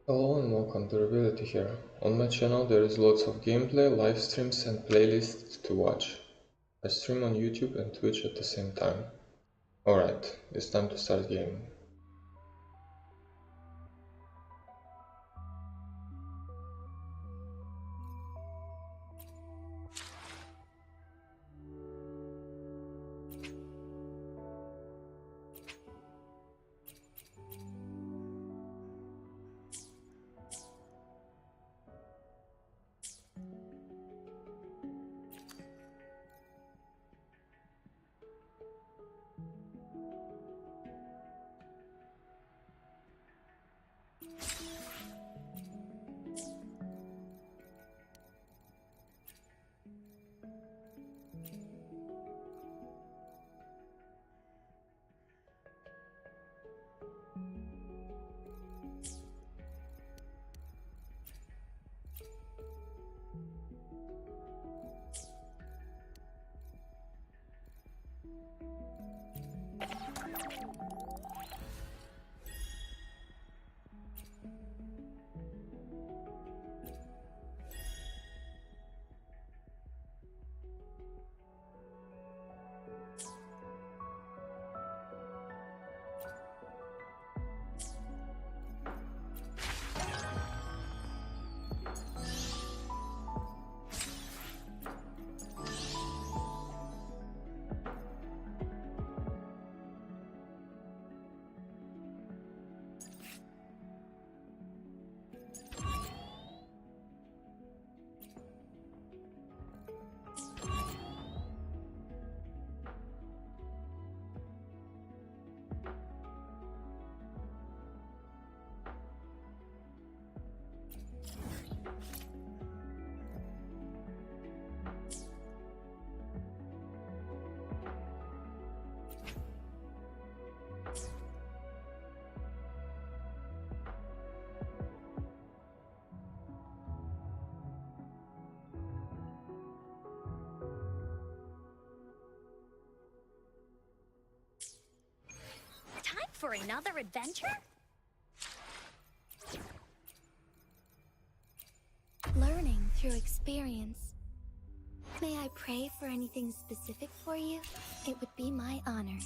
Hello and welcome to Ability here. On my channel there is lots of gameplay, live streams and playlists to watch. I stream on YouTube and Twitch at the same time. Alright, it's time to start gaming. Time for another adventure? Learning through experience. May I pray for anything specific for you? It would be my honor.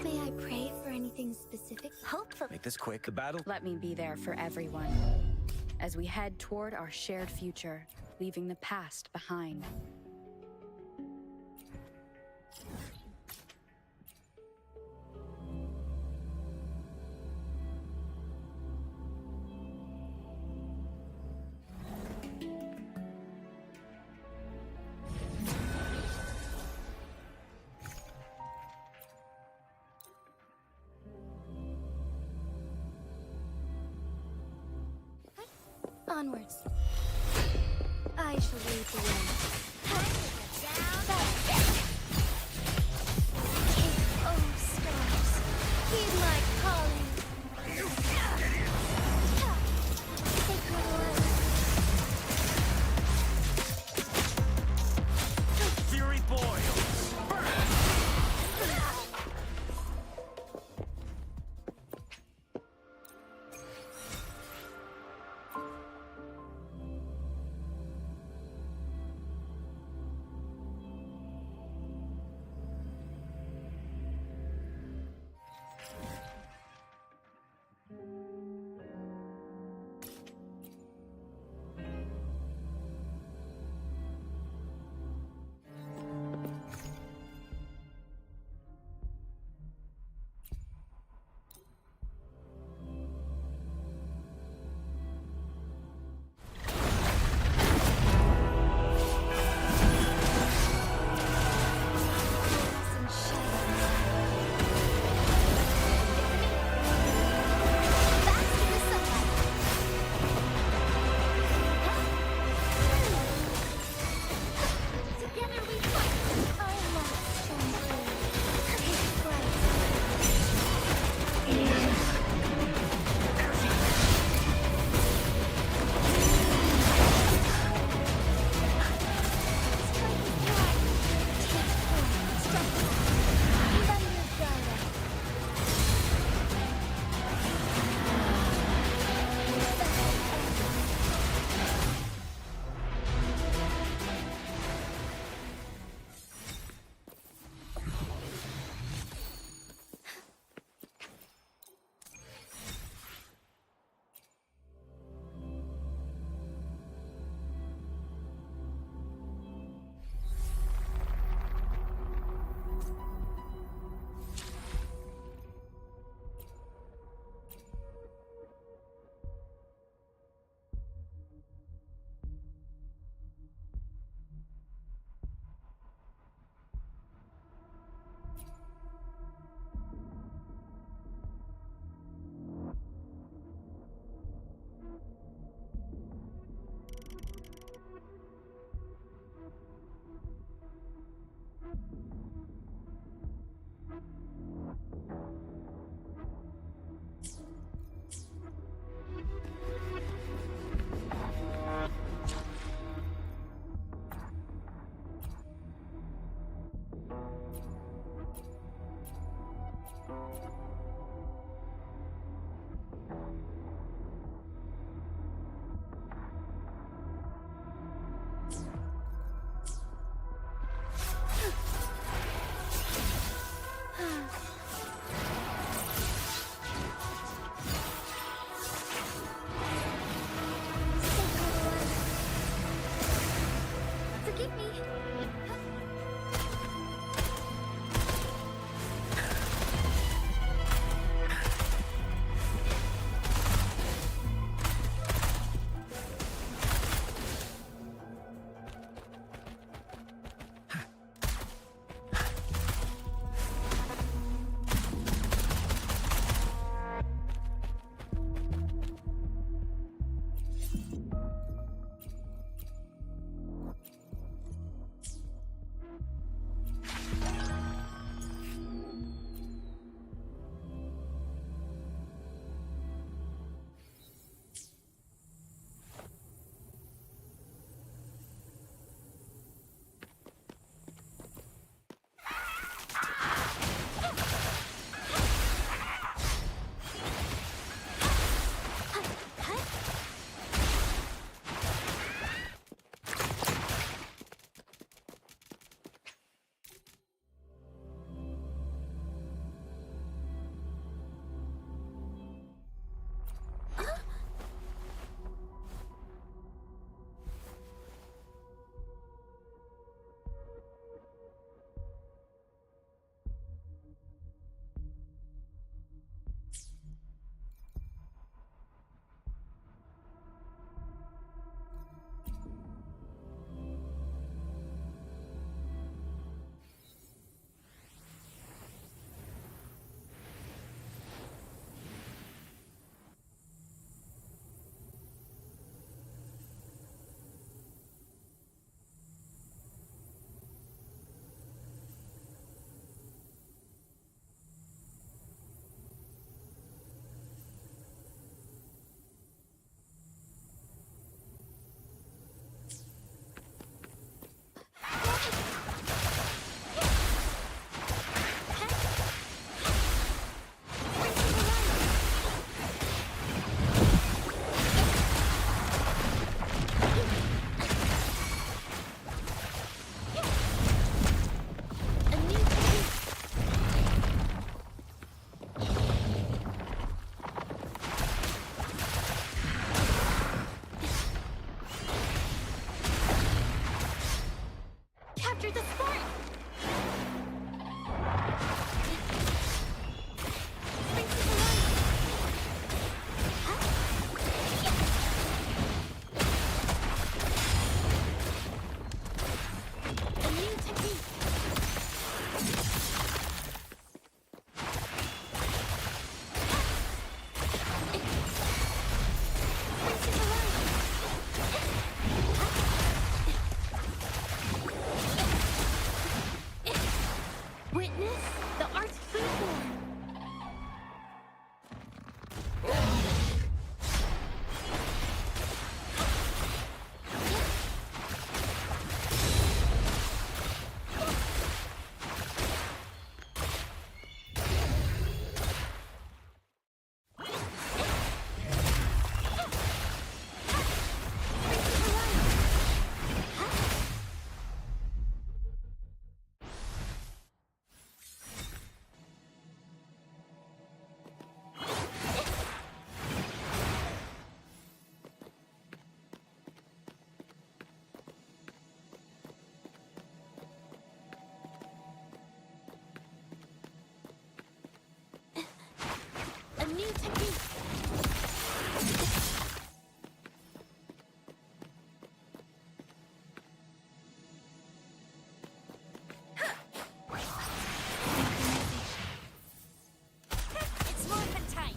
May I pray for anything specific? Hopefully. Make this quick. The battle. Let me be there for everyone as we head toward our shared future, leaving the past behind. Onwards. I shall lead the way. Oh, stars, heed my calling. Sacred light. Fury boils. new technique. It's morphin' time.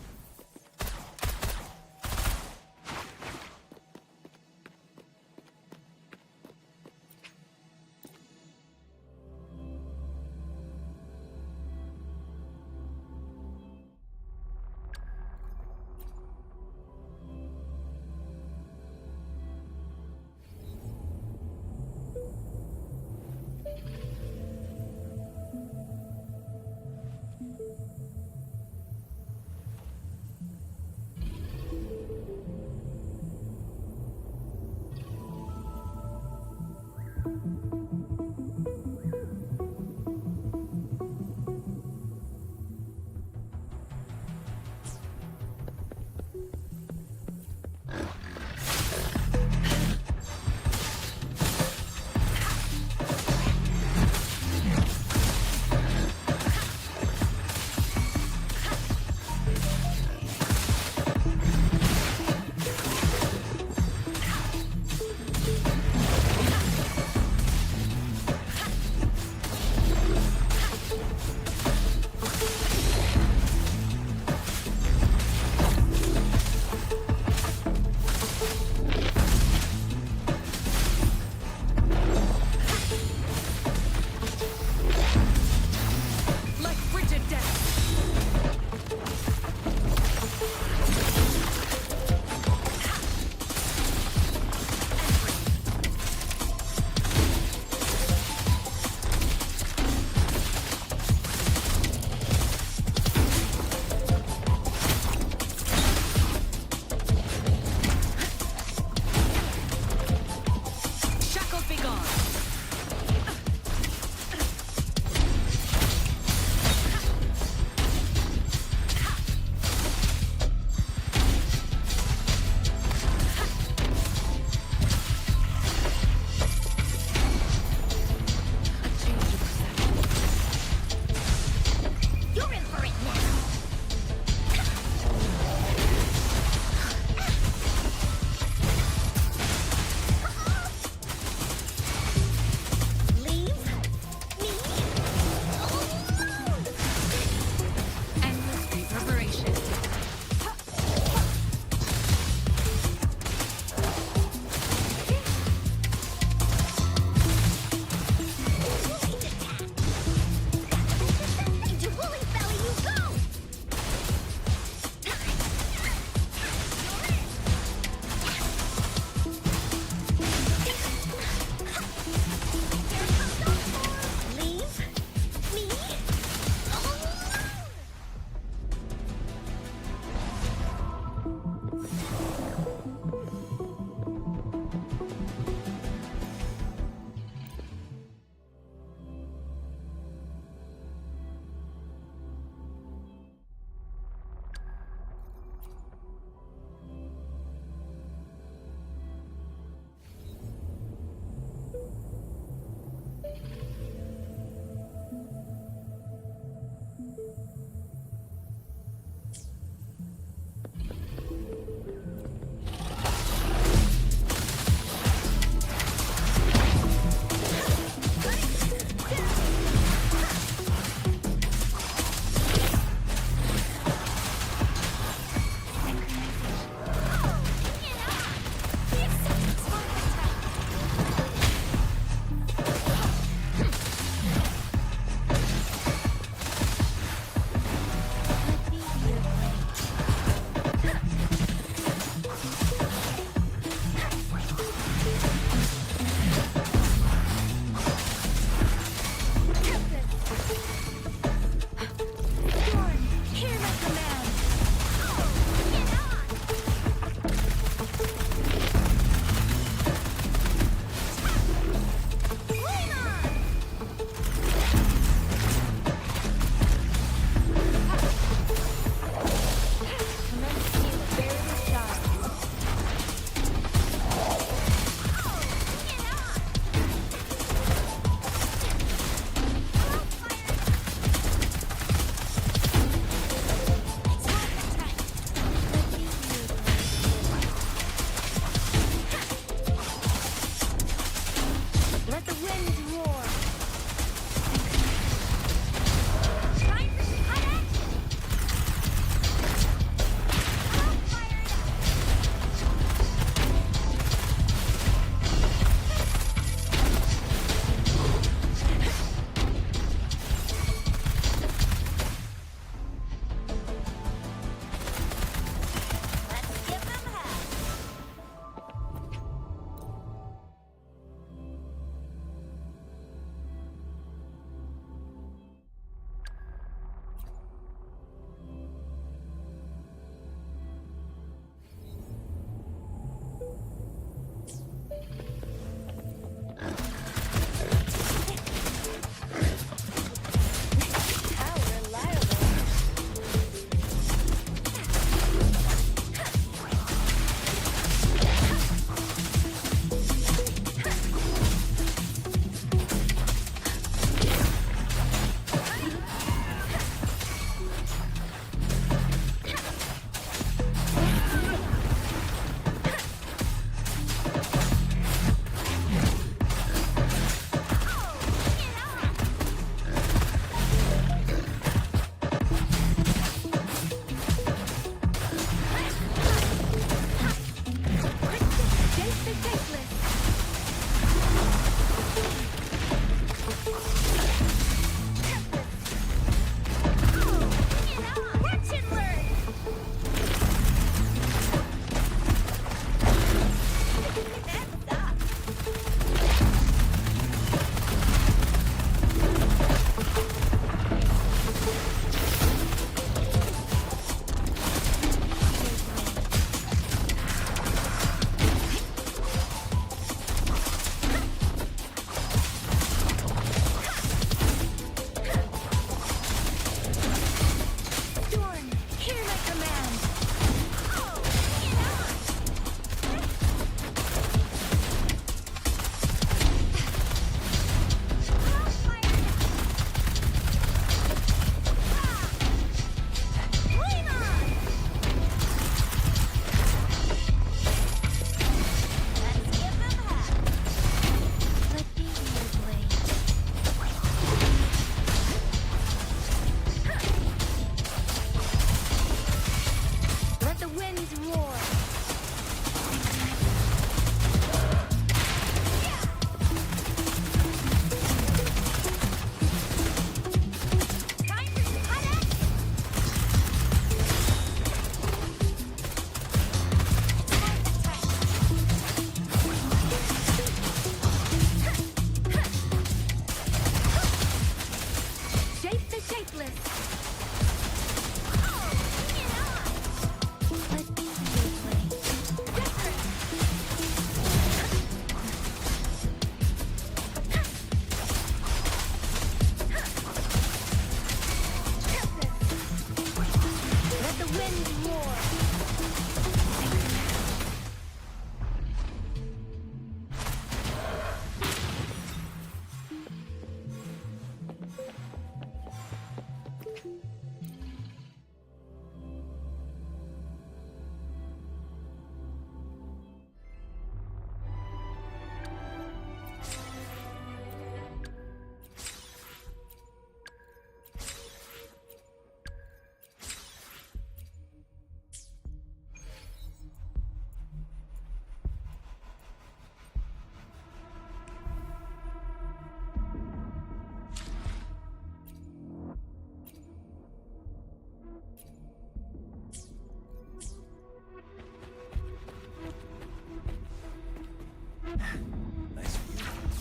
Nice view. Nice view. Nice view. Nice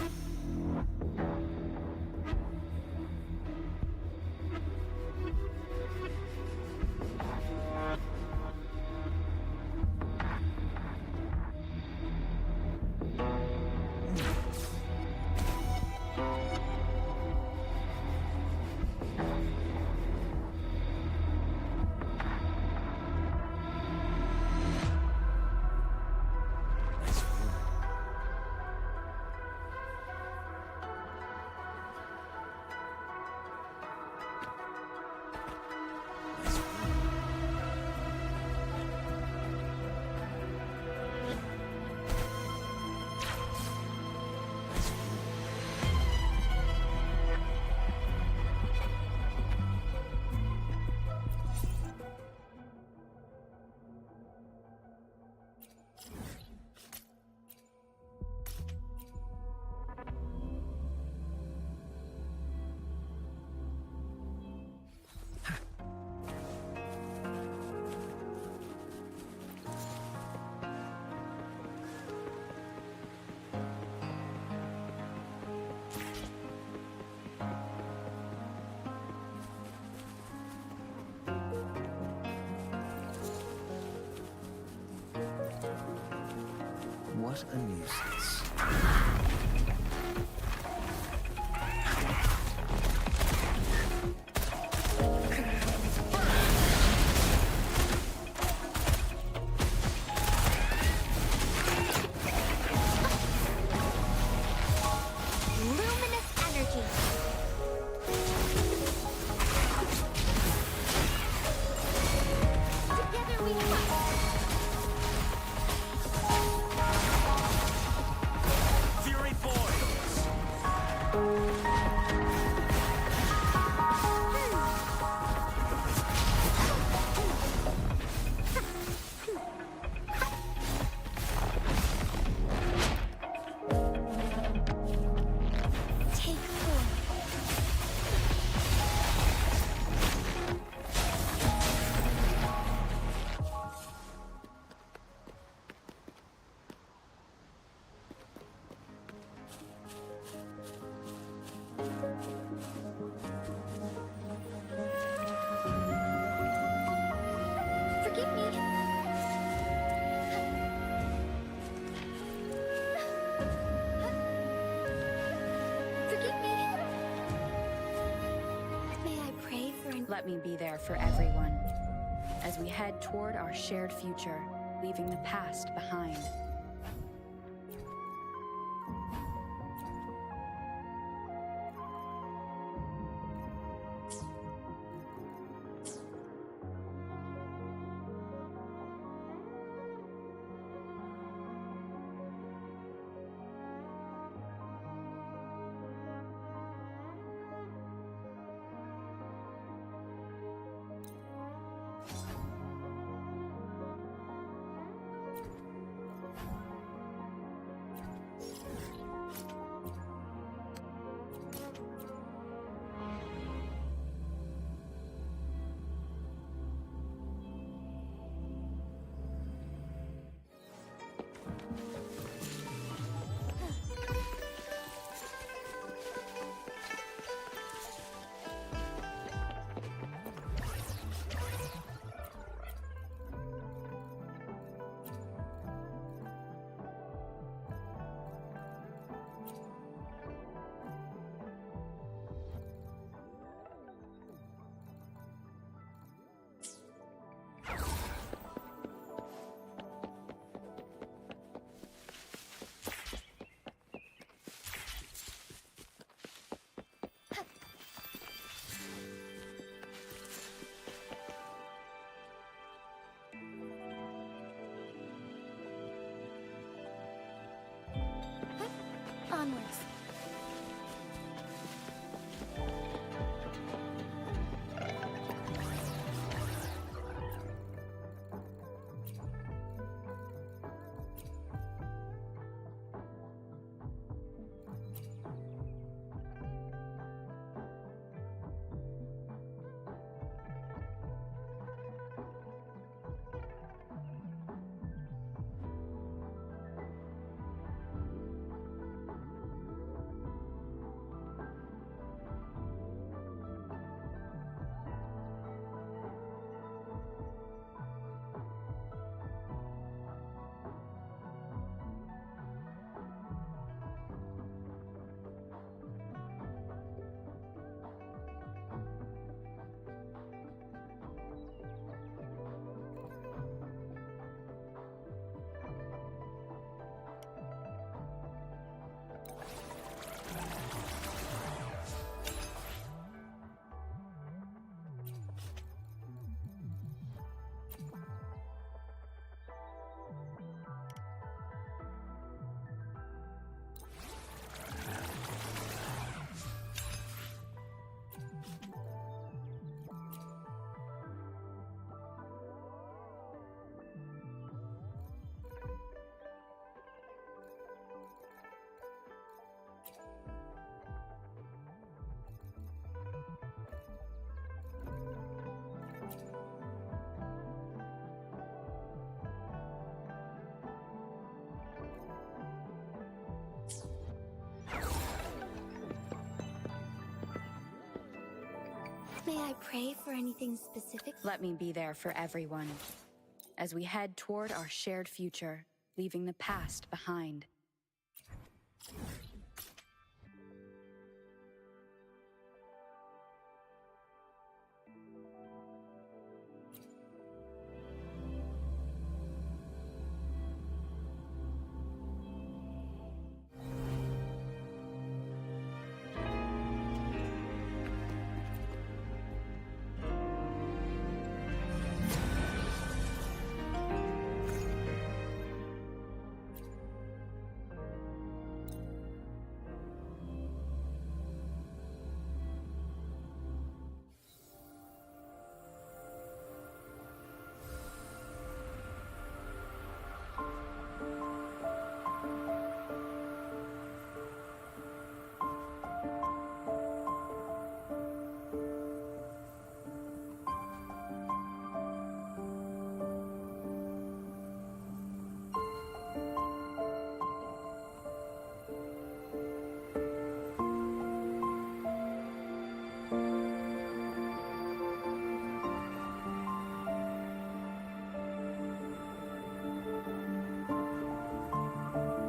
view. What a nuisance. Luminous energy. Together we fight. Fury boils. Take form. Forgive me. Forgive me. May I pray for an Let me be there for everyone as we head toward our shared future, leaving the past behind. Onwards. May I pray for anything specific? Let me be there for everyone as we head toward our shared future, leaving the past behind.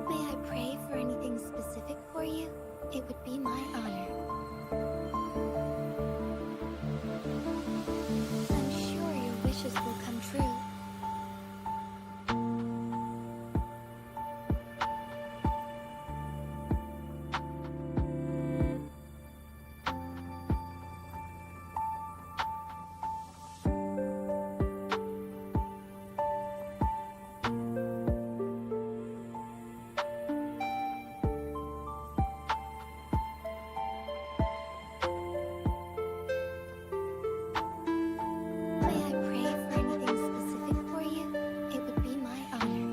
May I pray for anything specific for you? It would be my honor. I'm sure your wishes will come true. May I pray for anything specific for you? It would be my honor.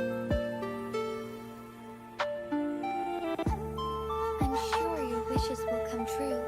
I'm sure your wishes will come true.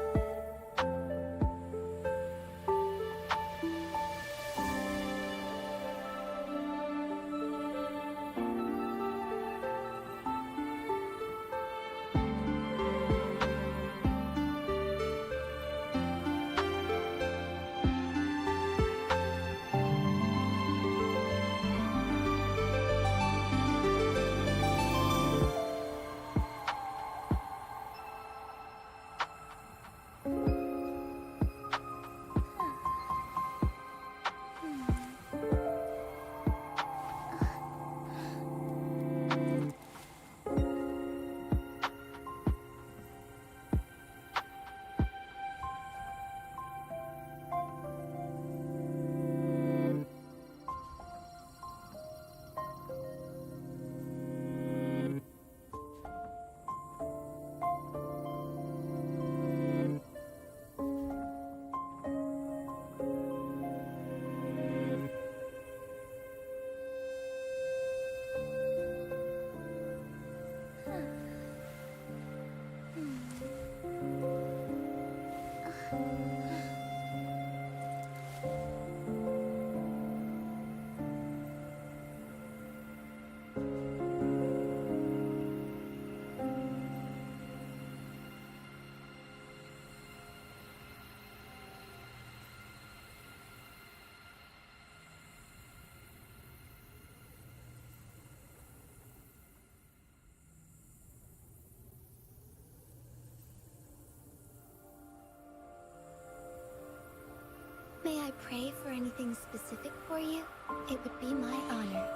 May I pray for anything specific for you? It would be my honor.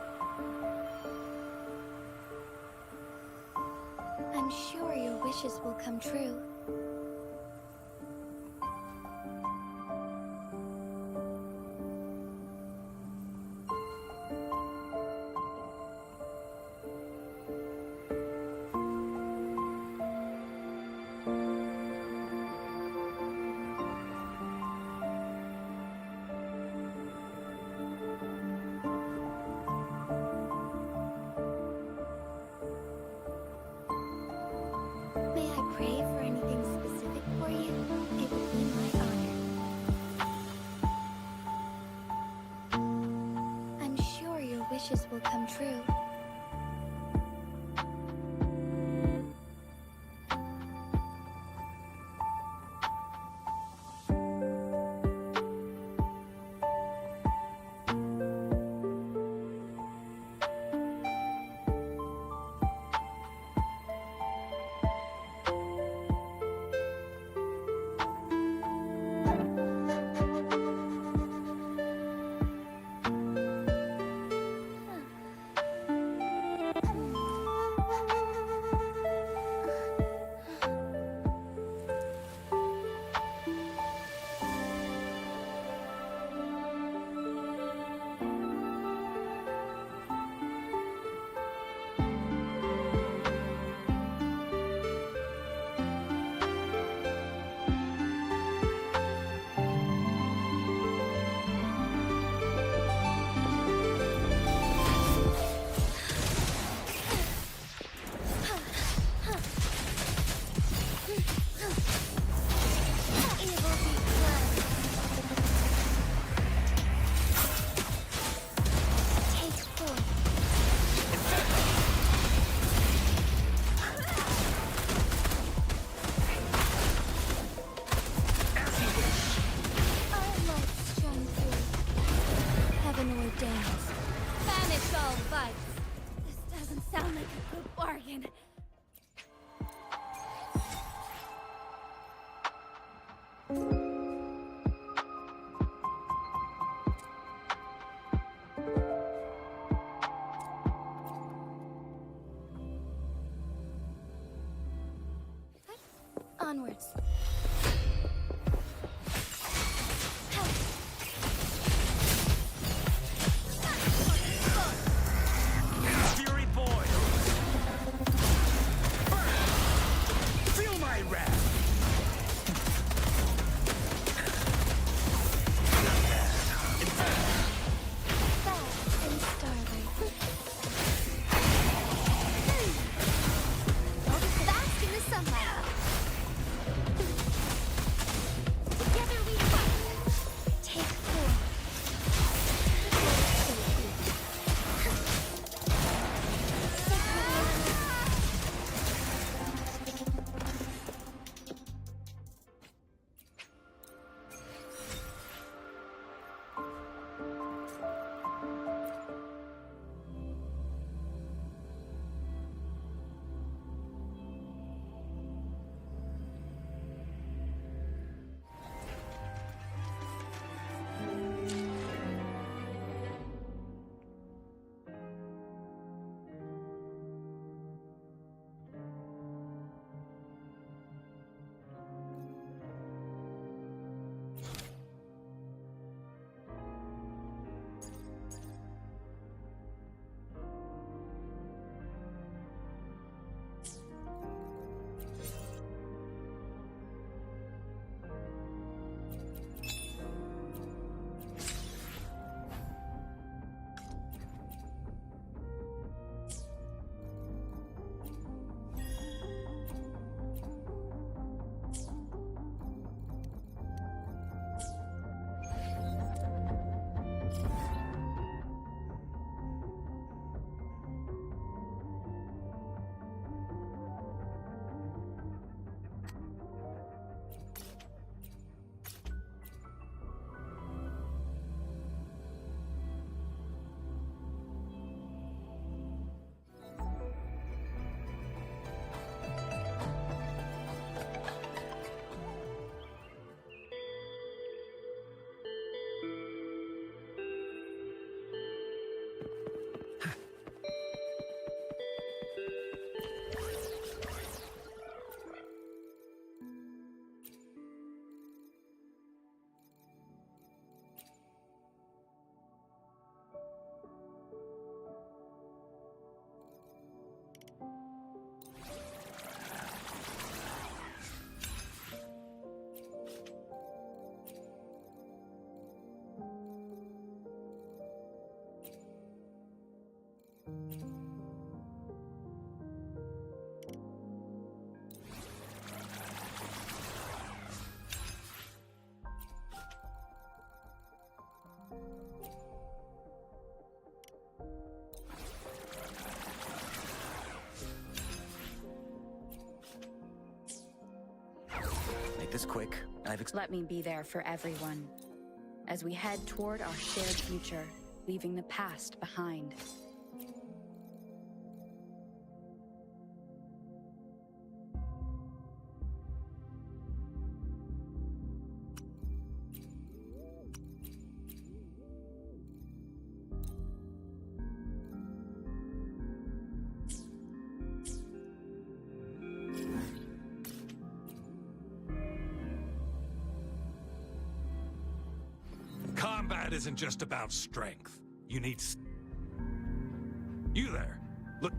I'm sure your wishes will come true. May I pray for anything specific for you? It would be my honor. I'm sure your wishes will come true. Banish all vice. This doesn't sound like a good bargain. Onwards. Fury boils. Burn. Feel my wrath. Fast and starlight. Fast in the sunlight. Make this quick. Let me be there for everyone as we head toward our shared future, leaving the past behind. Combat isn't just about strength. You need... You there. Look.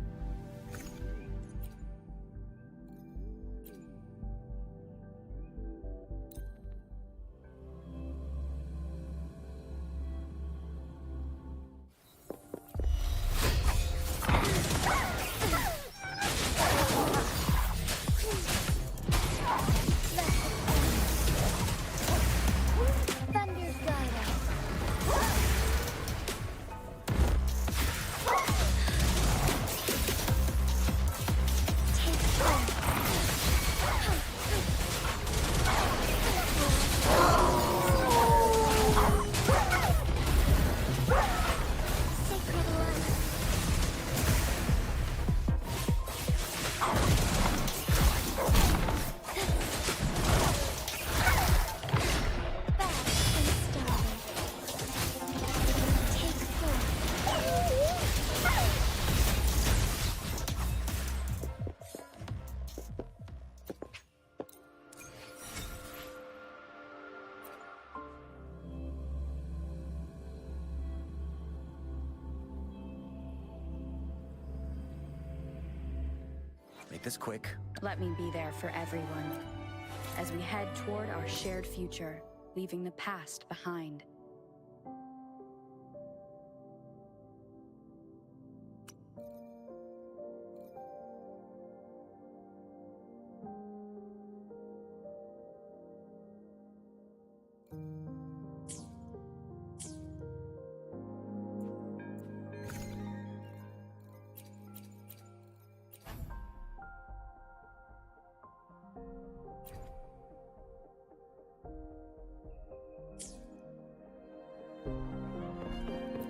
Thunder's guide us. Take flight. Sacred light. Fast and starry. Take flight. Make this quick. Let me be there for everyone as we head toward our shared future, leaving the past behind.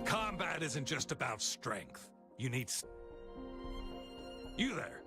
Combat isn't just about strength. You need... You there.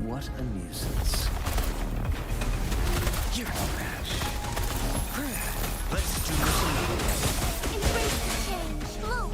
What a nuisance. You're trash. Let's do this another way. Embrace the change. Bloom.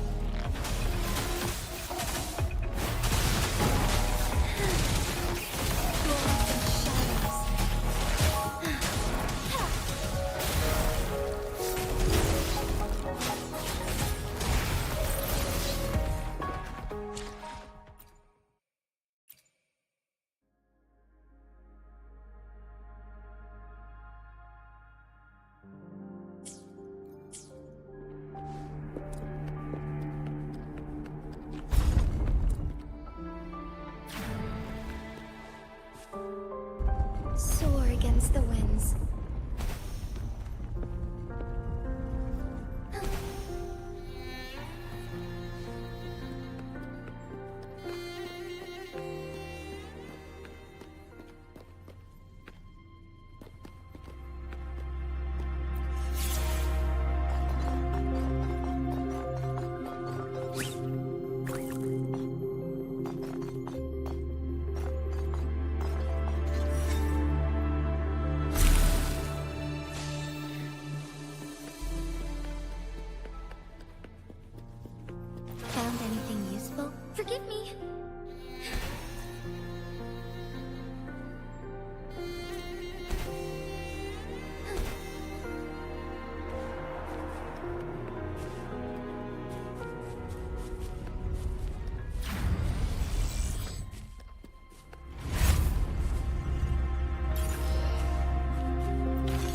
Soar against the winds. Found anything useful? Forgive me.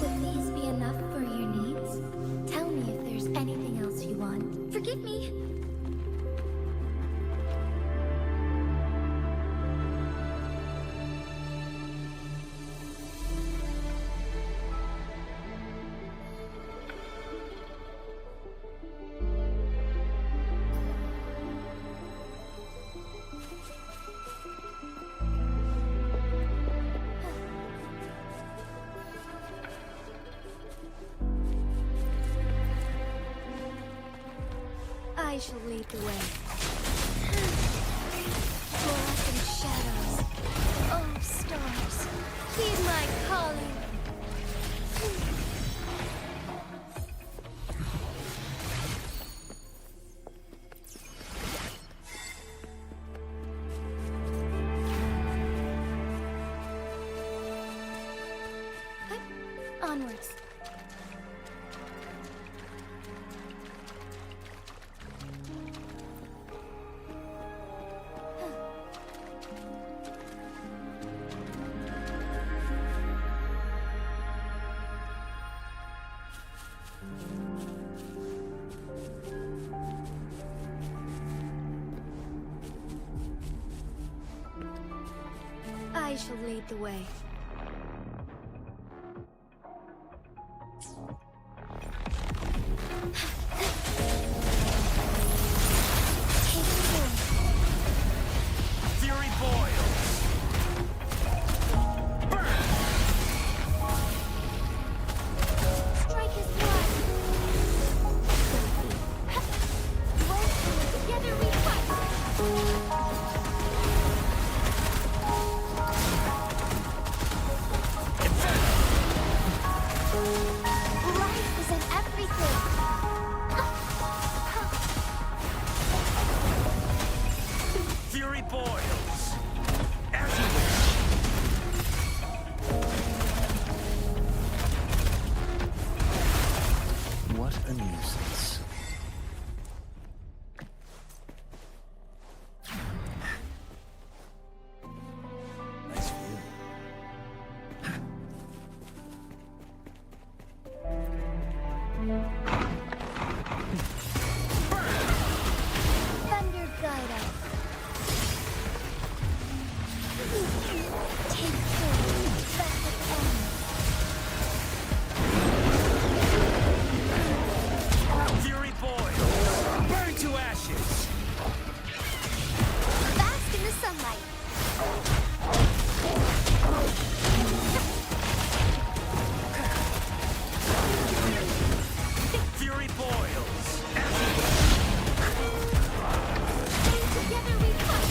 Would these be enough for your needs? Tell me if there's anything else you want. Forgive me. I shall lead the way. Black and shadows. Oh, stars, heed my calling. Onwards. I shall lead the way. Fury boils. Burn. Strike his blood. Together we fight. Life is in everything. Fury boils. As you wish. What a nuisance. Nice view. Thunder guide us. Take hold. Back upon. Fury boils. Burn to ashes. Bask in the sunlight. Fury boils. As you wish. Together we fight.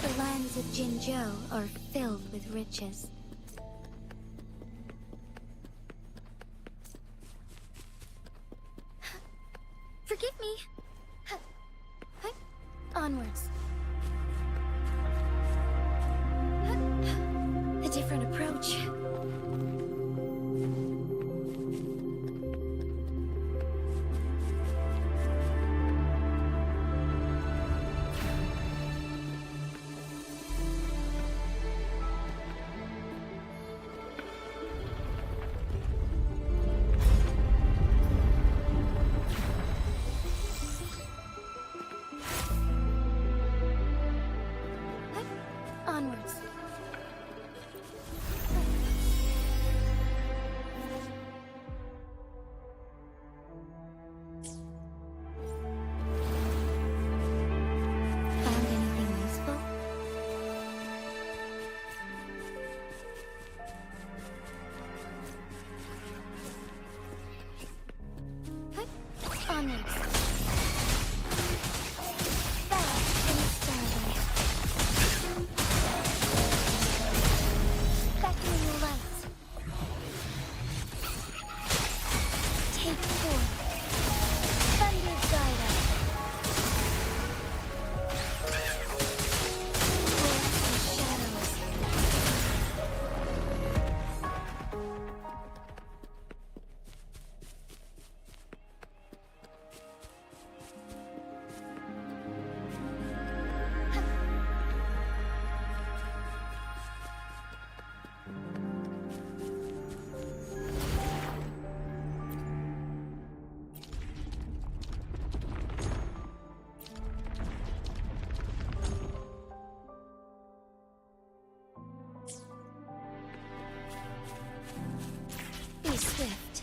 The lands of Jinzhou are filled with riches. Forgive me. Onwards. A different approach. Onwards. Found anything useful? Onwards. Bask in the starlight. Beckoning the lights. Take forth. Thunder guide us. Black and shadows. Be swift.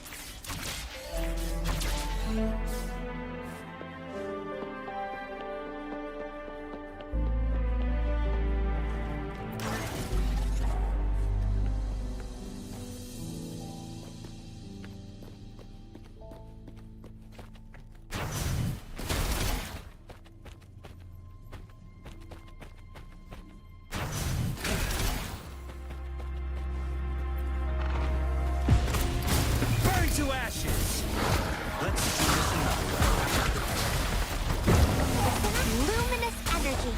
to ashes. Let's do this another Luminous energy. way.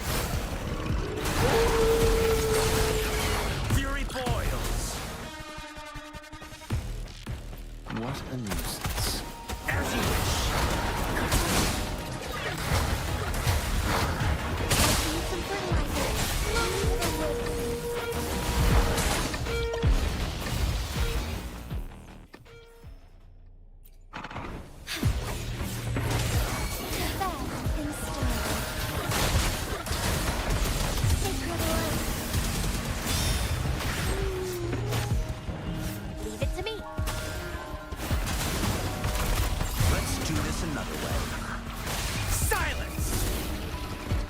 Fury boils. What a nuisance. As you wish. Need some fertilizer. Look for wood. Fast and stone. Sacred light. Leave it to me. Let's do this another way. Silence!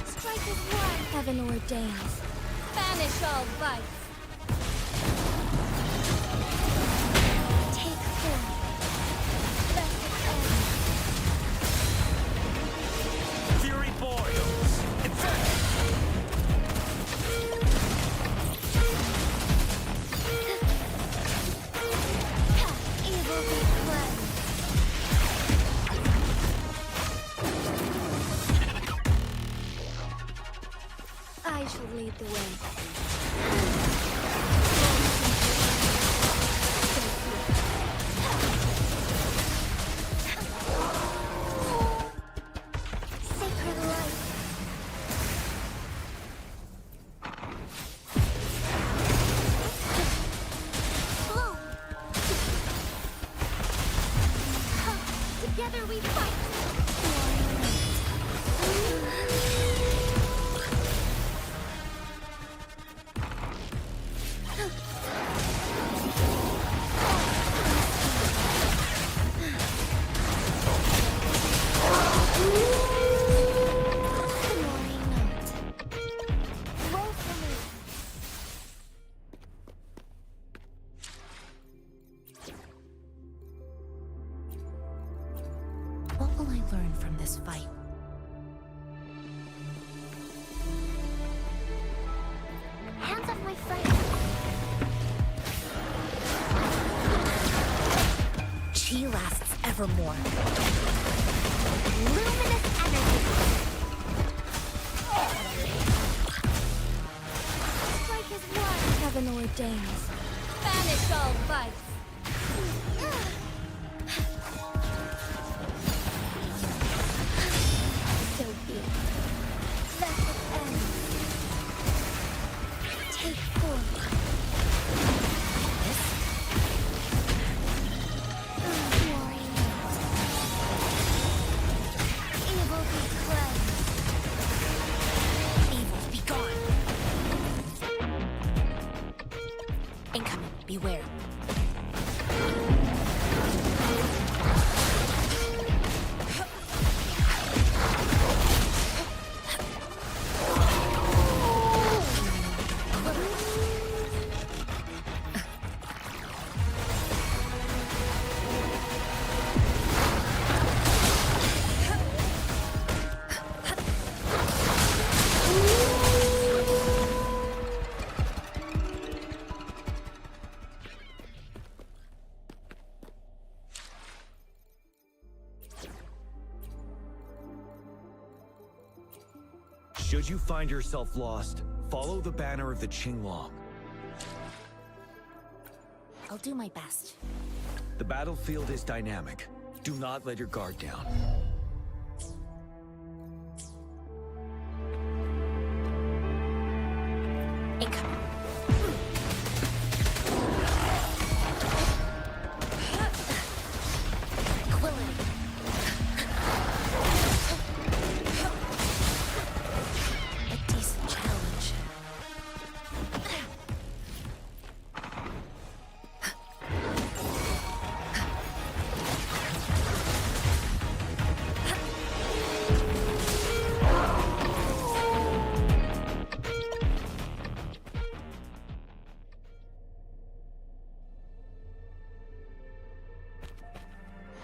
Strike as one. Heaven ordains. Banish all vice. Take form. Let it end. Fury boils. Inferno! Evil be cleansed. I shall lead the way. Sacred light. Bloom. Together we fight. Glory not. Woefully. What will I learn from this fight? Hands off my friend. Chi lasts evermore. Luminous energy. Strike as one. Heaven ordains. Banish all vice. So be it. Let it end. Take form. Glory not. Evil be cleansed. Evil, be gone. Incoming, beware. Should you find yourself lost, follow the banner of the Qinglong. I'll do my best. The battlefield is dynamic. Do not let your guard down. Incoming. Quilling. A decent challenge.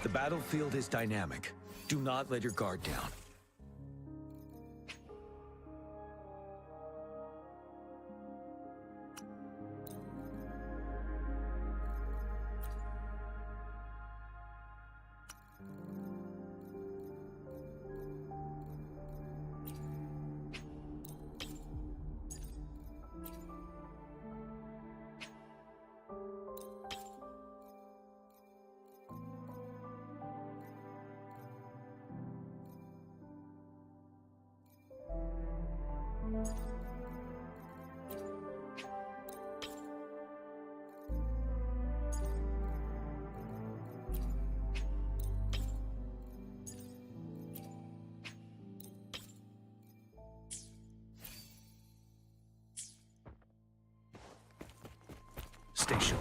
The battlefield is dynamic. Do not let your guard down. Stay sharp.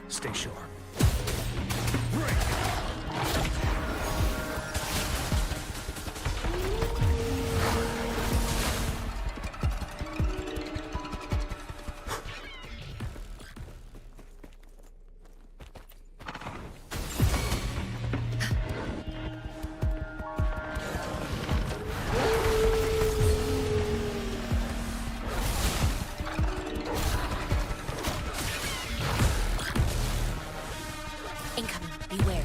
Stay sharp. Incoming. Beware.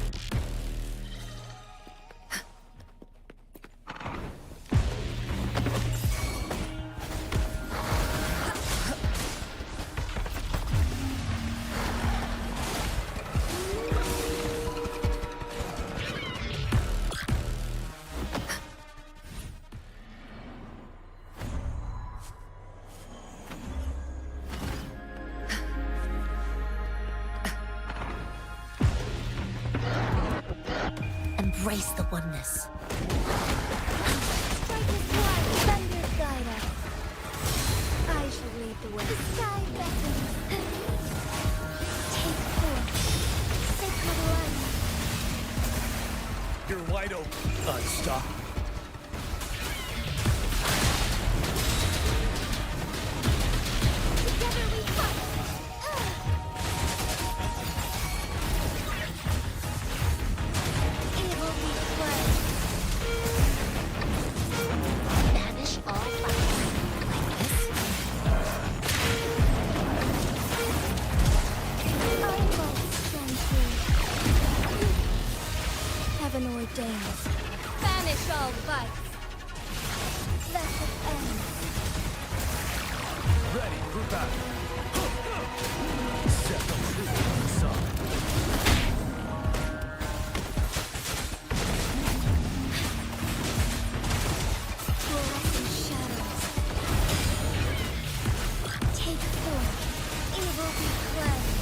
Embrace the oneness. Strike is one, thunder guide us. I shall lead the way. The sky beckons. Take forth sacred light. You're wide open. Unstoppable. Together we fight. Evil be fled. Banish all fights. Like this. I must stand true. Heaven ordains. Banish all vice. Let it end. Ready for battle. Set the truth on the side. Fluorescent shadows. Take forth. Evil be cleansed.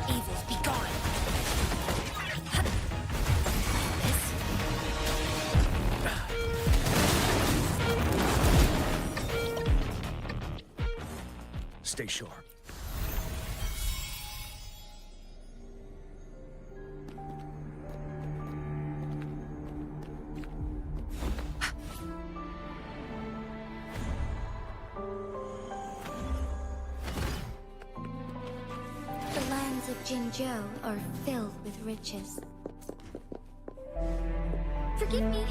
Evils be gone. Like this. Stay sharp. The lands of Jinzhou are filled with riches. Forgive me.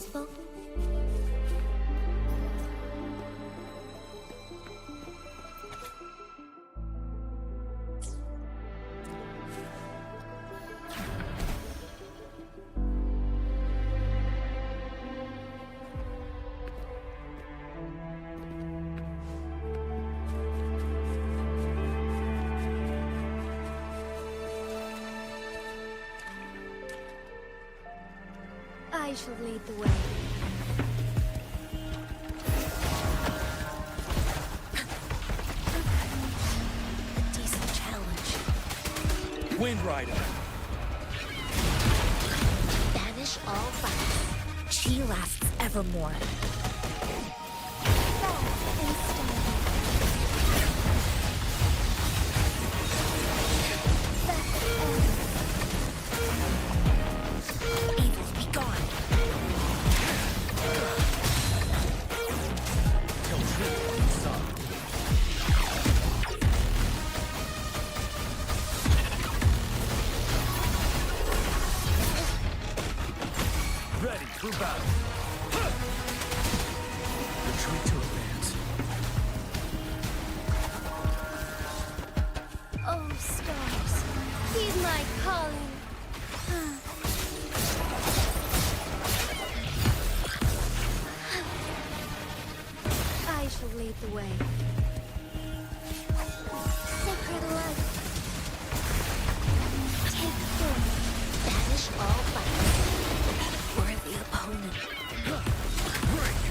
useful? I shall lead the way. A decent challenge. Wind Rider. Banish all violence. She lasts evermore. Fast and steady. Evil be gone. Till truth is sung. Ready for battle. Retreat to advance. Oh, stars, heed my calling. I shall lead the way. Sacred light, take form. Banish all violence. Worthy opponent. Break.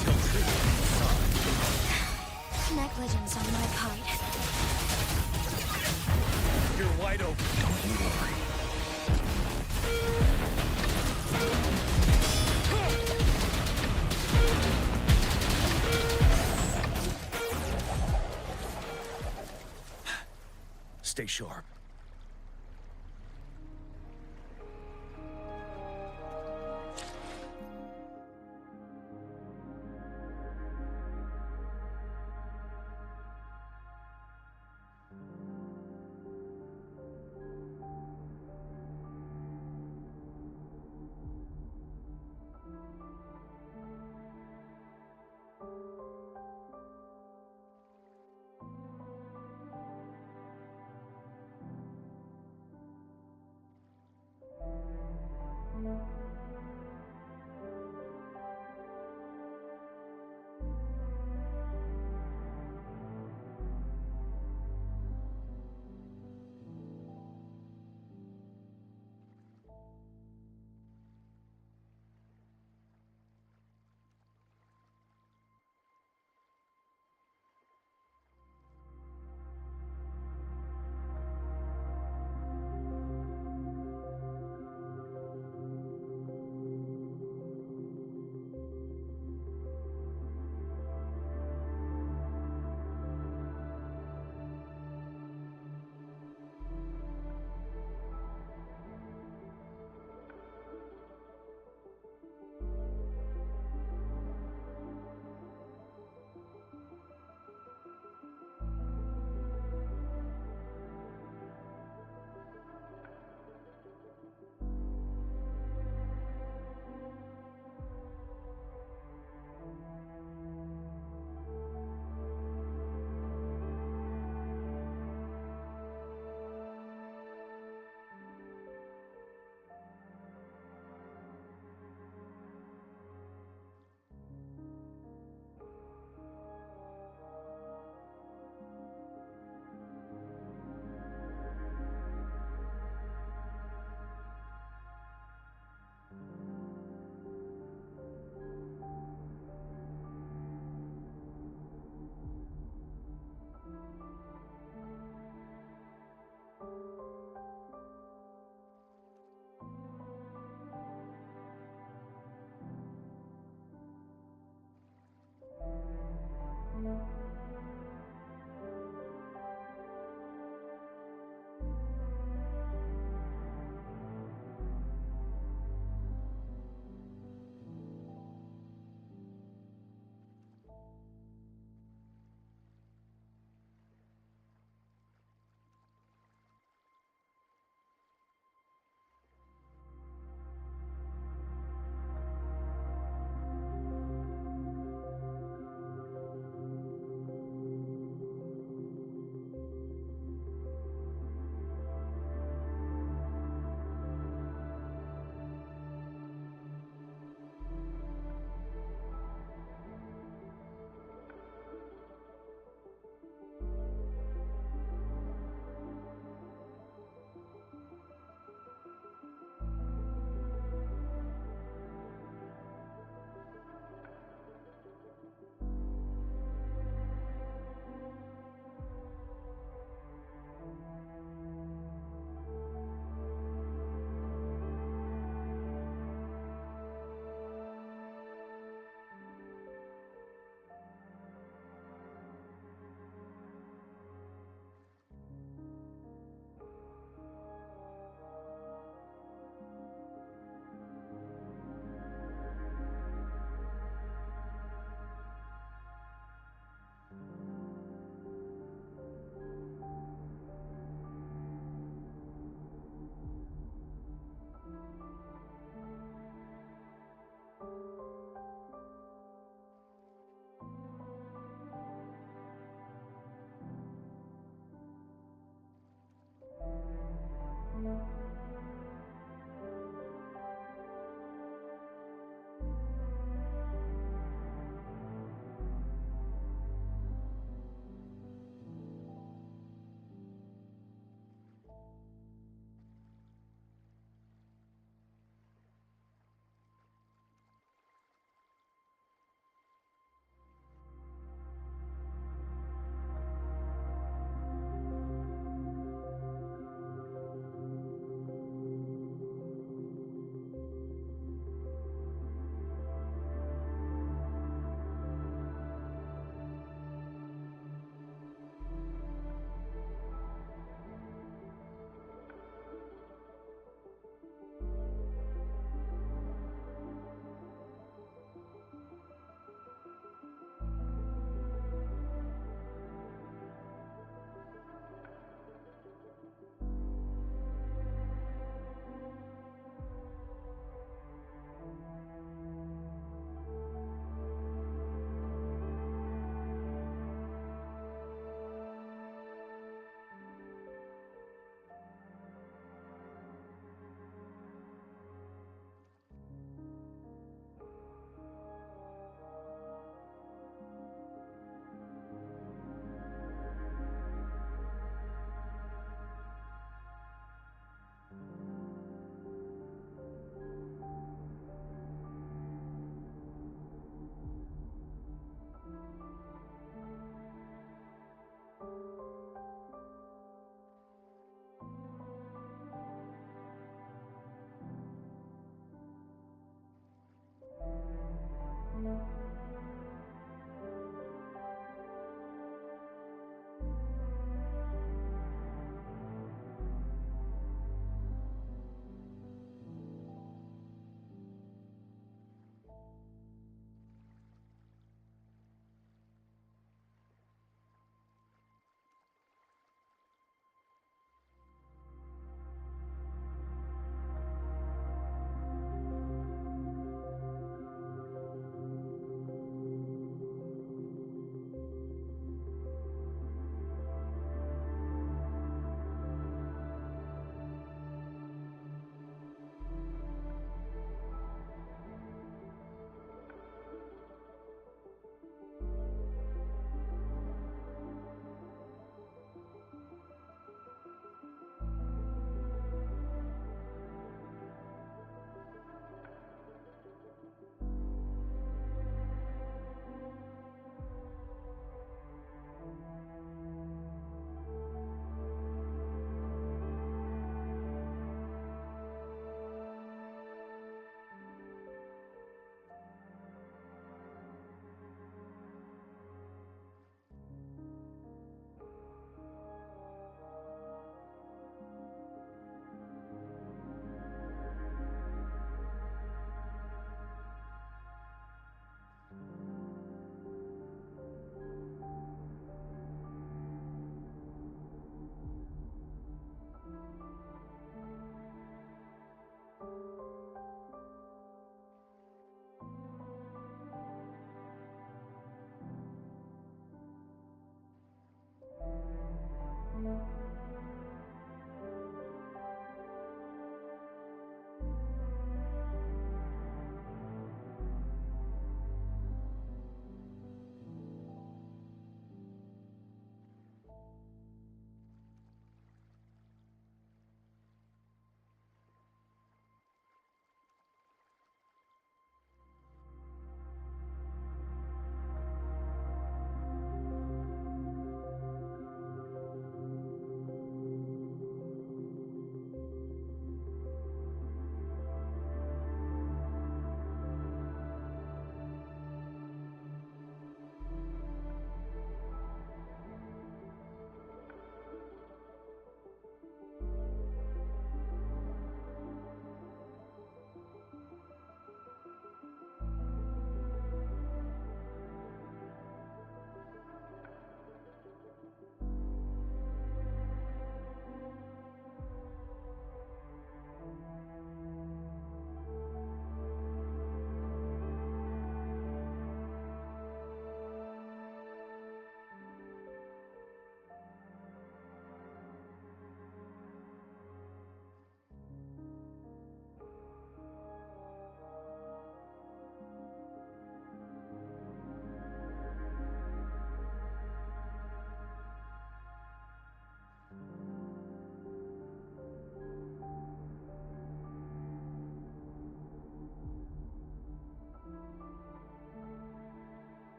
Till truth is sung. Negligence on my part. You're wide open. Don't you worry. Stay sharp.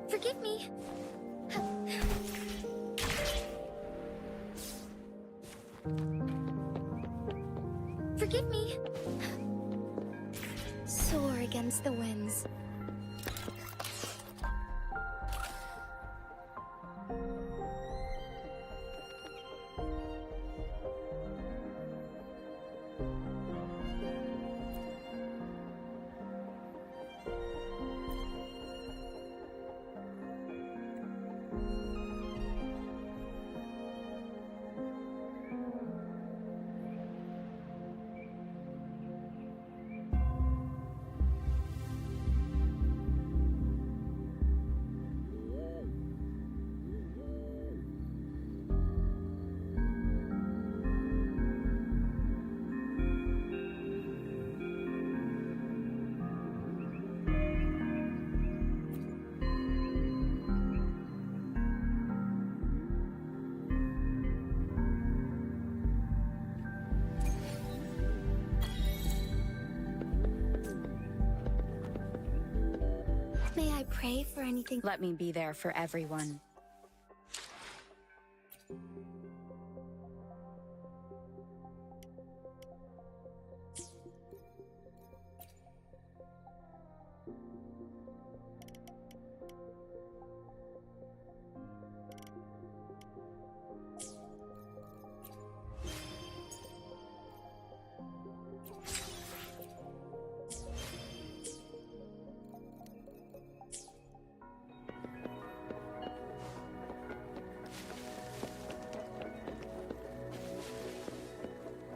Forgive me. Forgive me. Soar against the winds. May I pray for anything? Let me be there for everyone.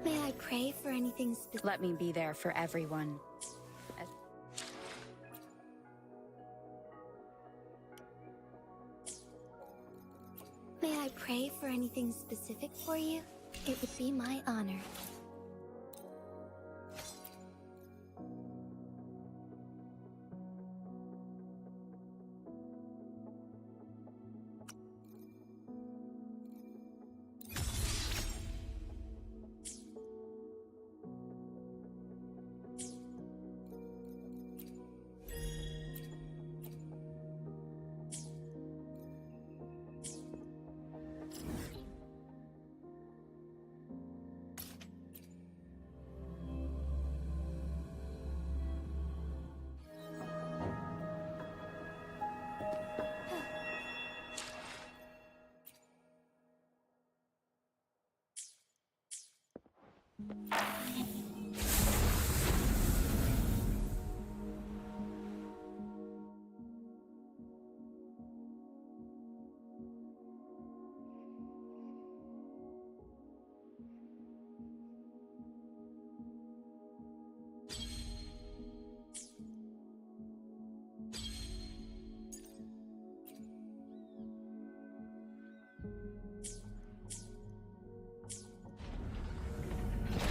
May I pray for anything specific? Let me be there for everyone. May I pray for anything specific for you? It would be my honor.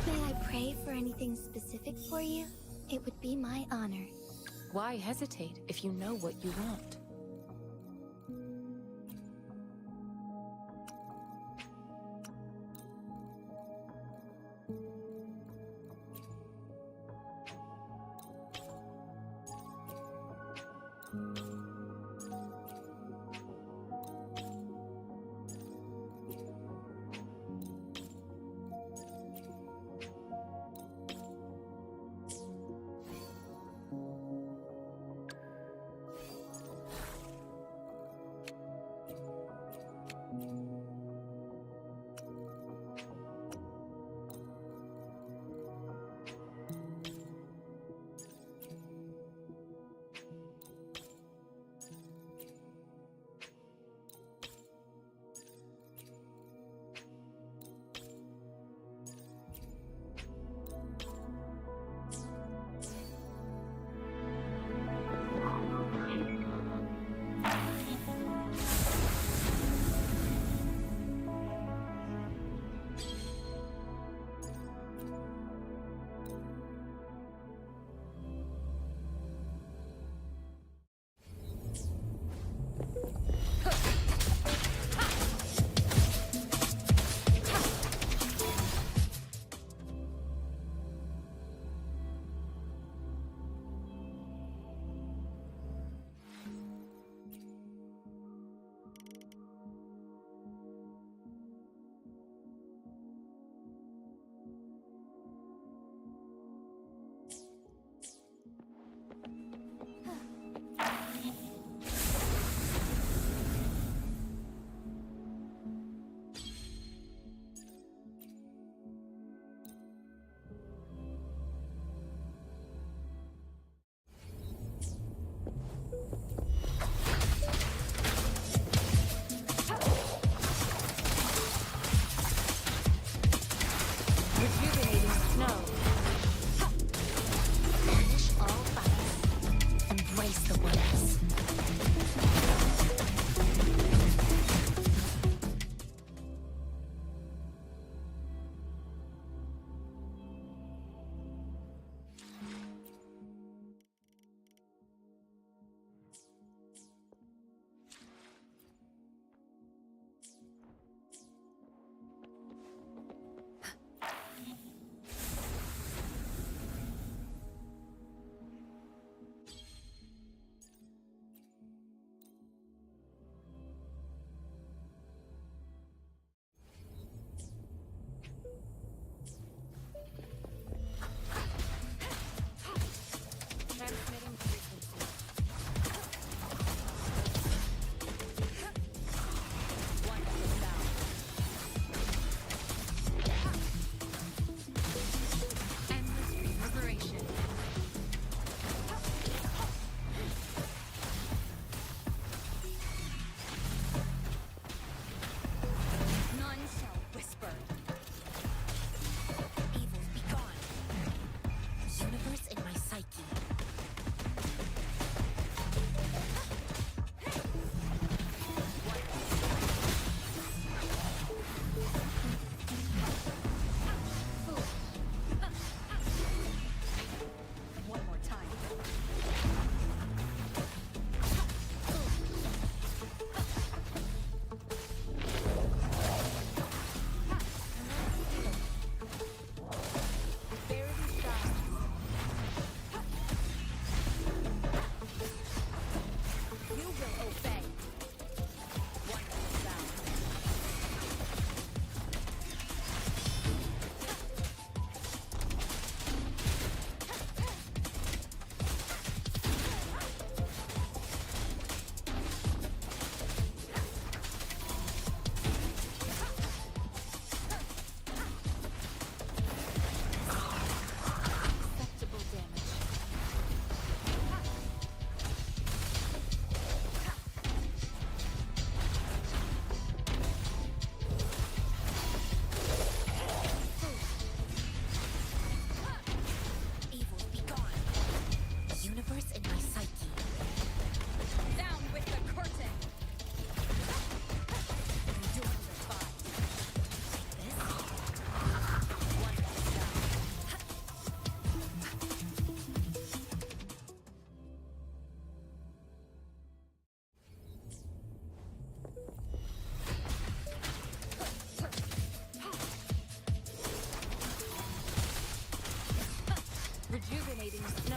May I pray for anything specific for you? It would be my honor. Why hesitate if you know what you want?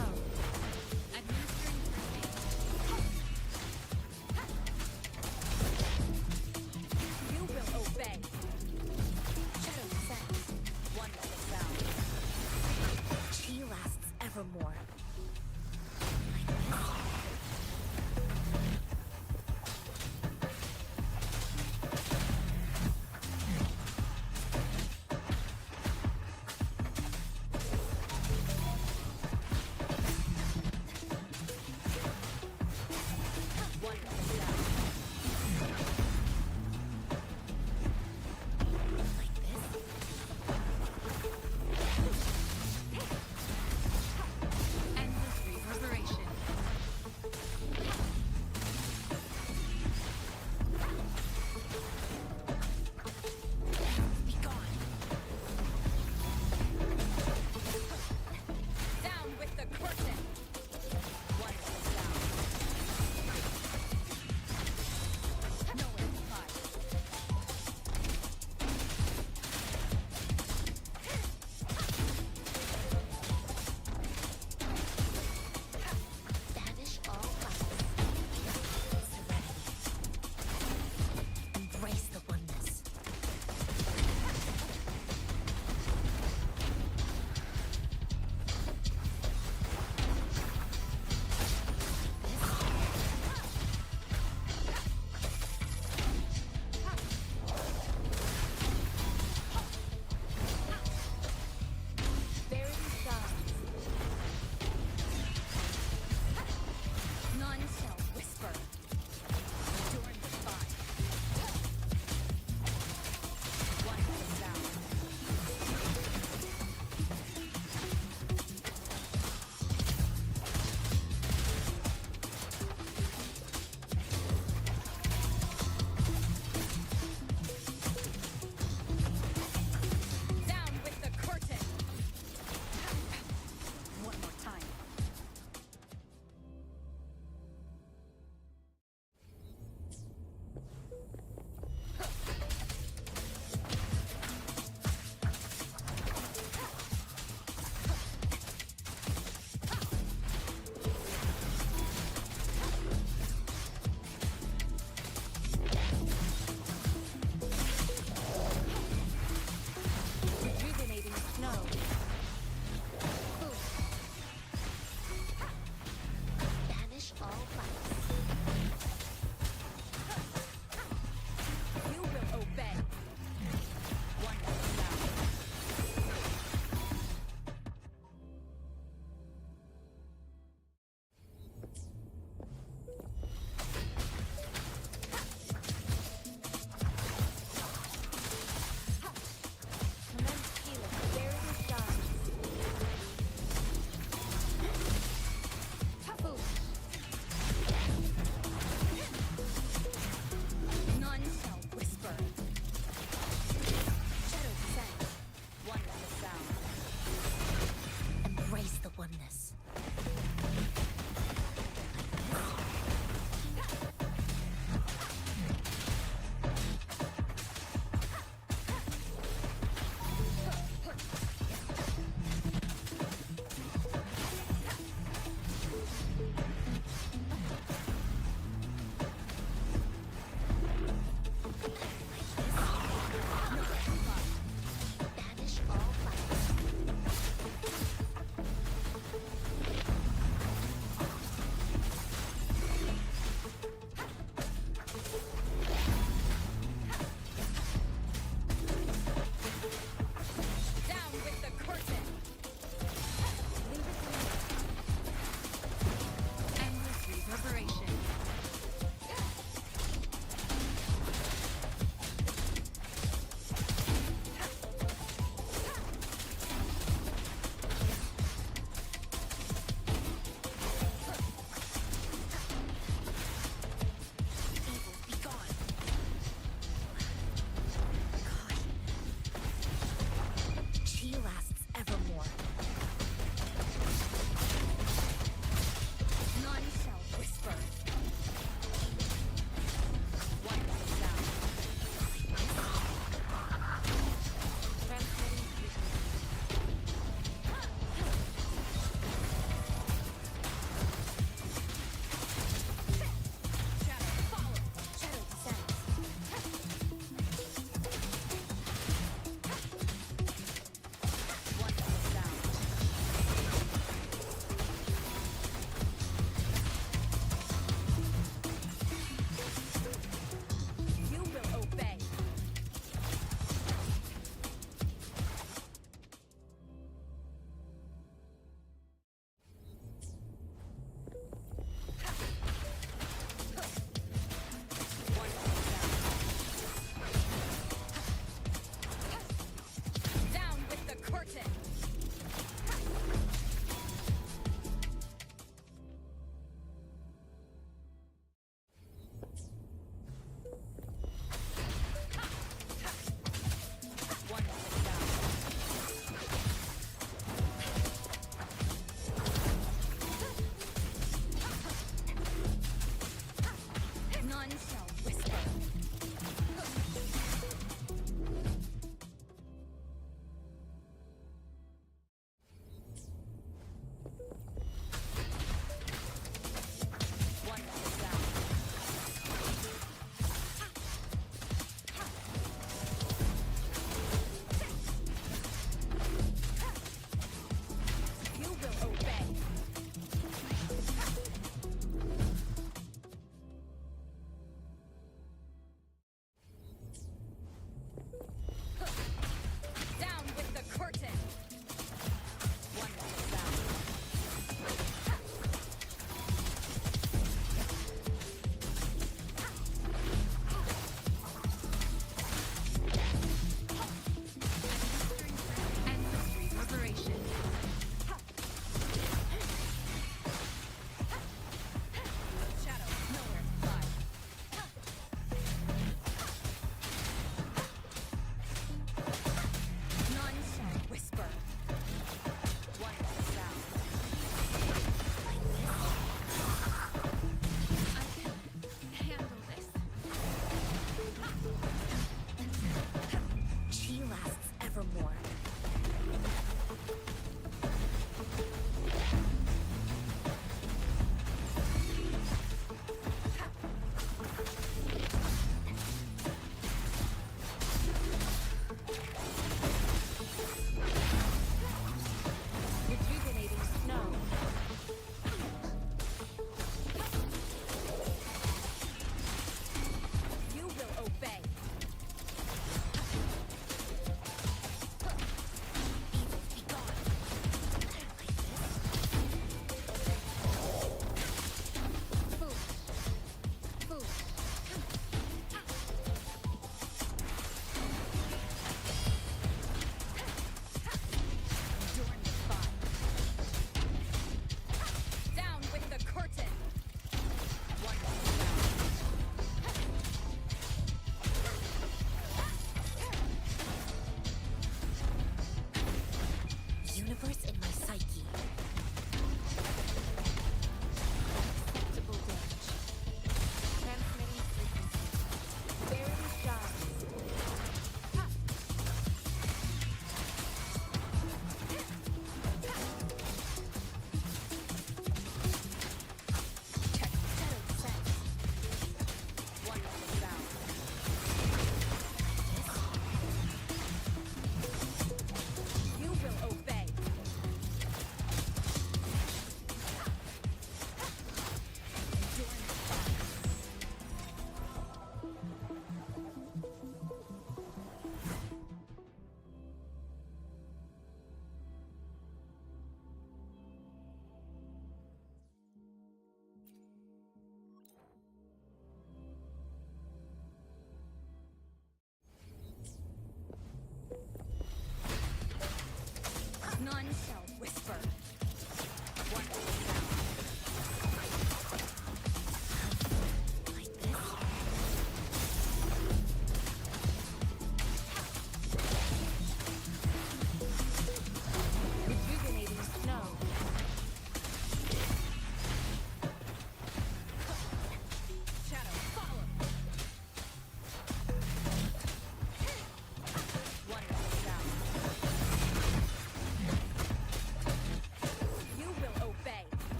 well. Administering You will obey. Shadow descends. Wonderful sound. She lasts evermore.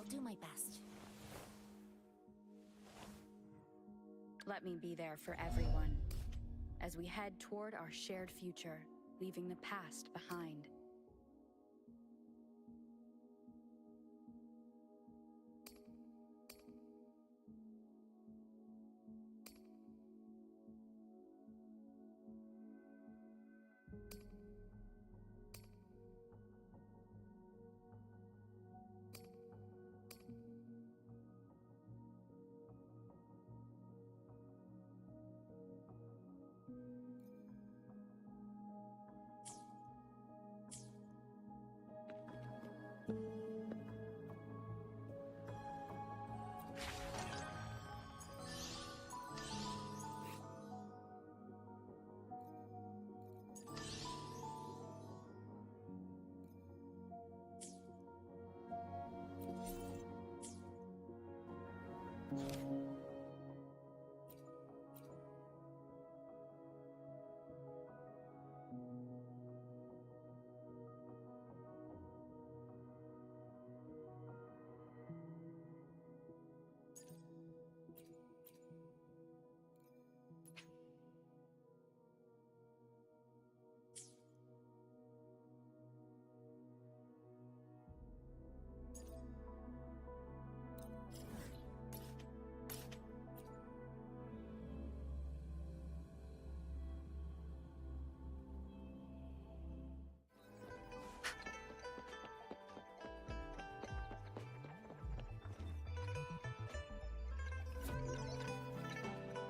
do my best. Let me be there for everyone as we head toward our shared future, leaving the past behind.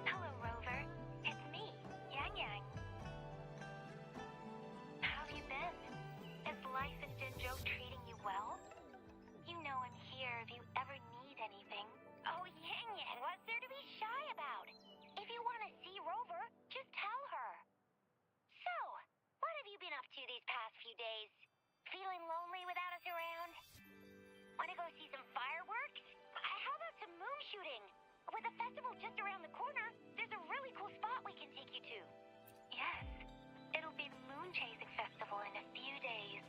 Hello, Rover. It's me, Yang Yang. How have you been? Is life in Zhezhi treating you well? You know I'm here if you ever need anything. Oh, Yang Yang, what's there to be shy about? If you want to see Rover, just tell her. So, what have you been up to these past few days? Feeling lonely without us around? Want to go see some fireworks? How about some moon shooting? With the festival just around the corner, there's a really cool spot we can take you to. Yes, it'll be the Moon Chasing Festival in a few days.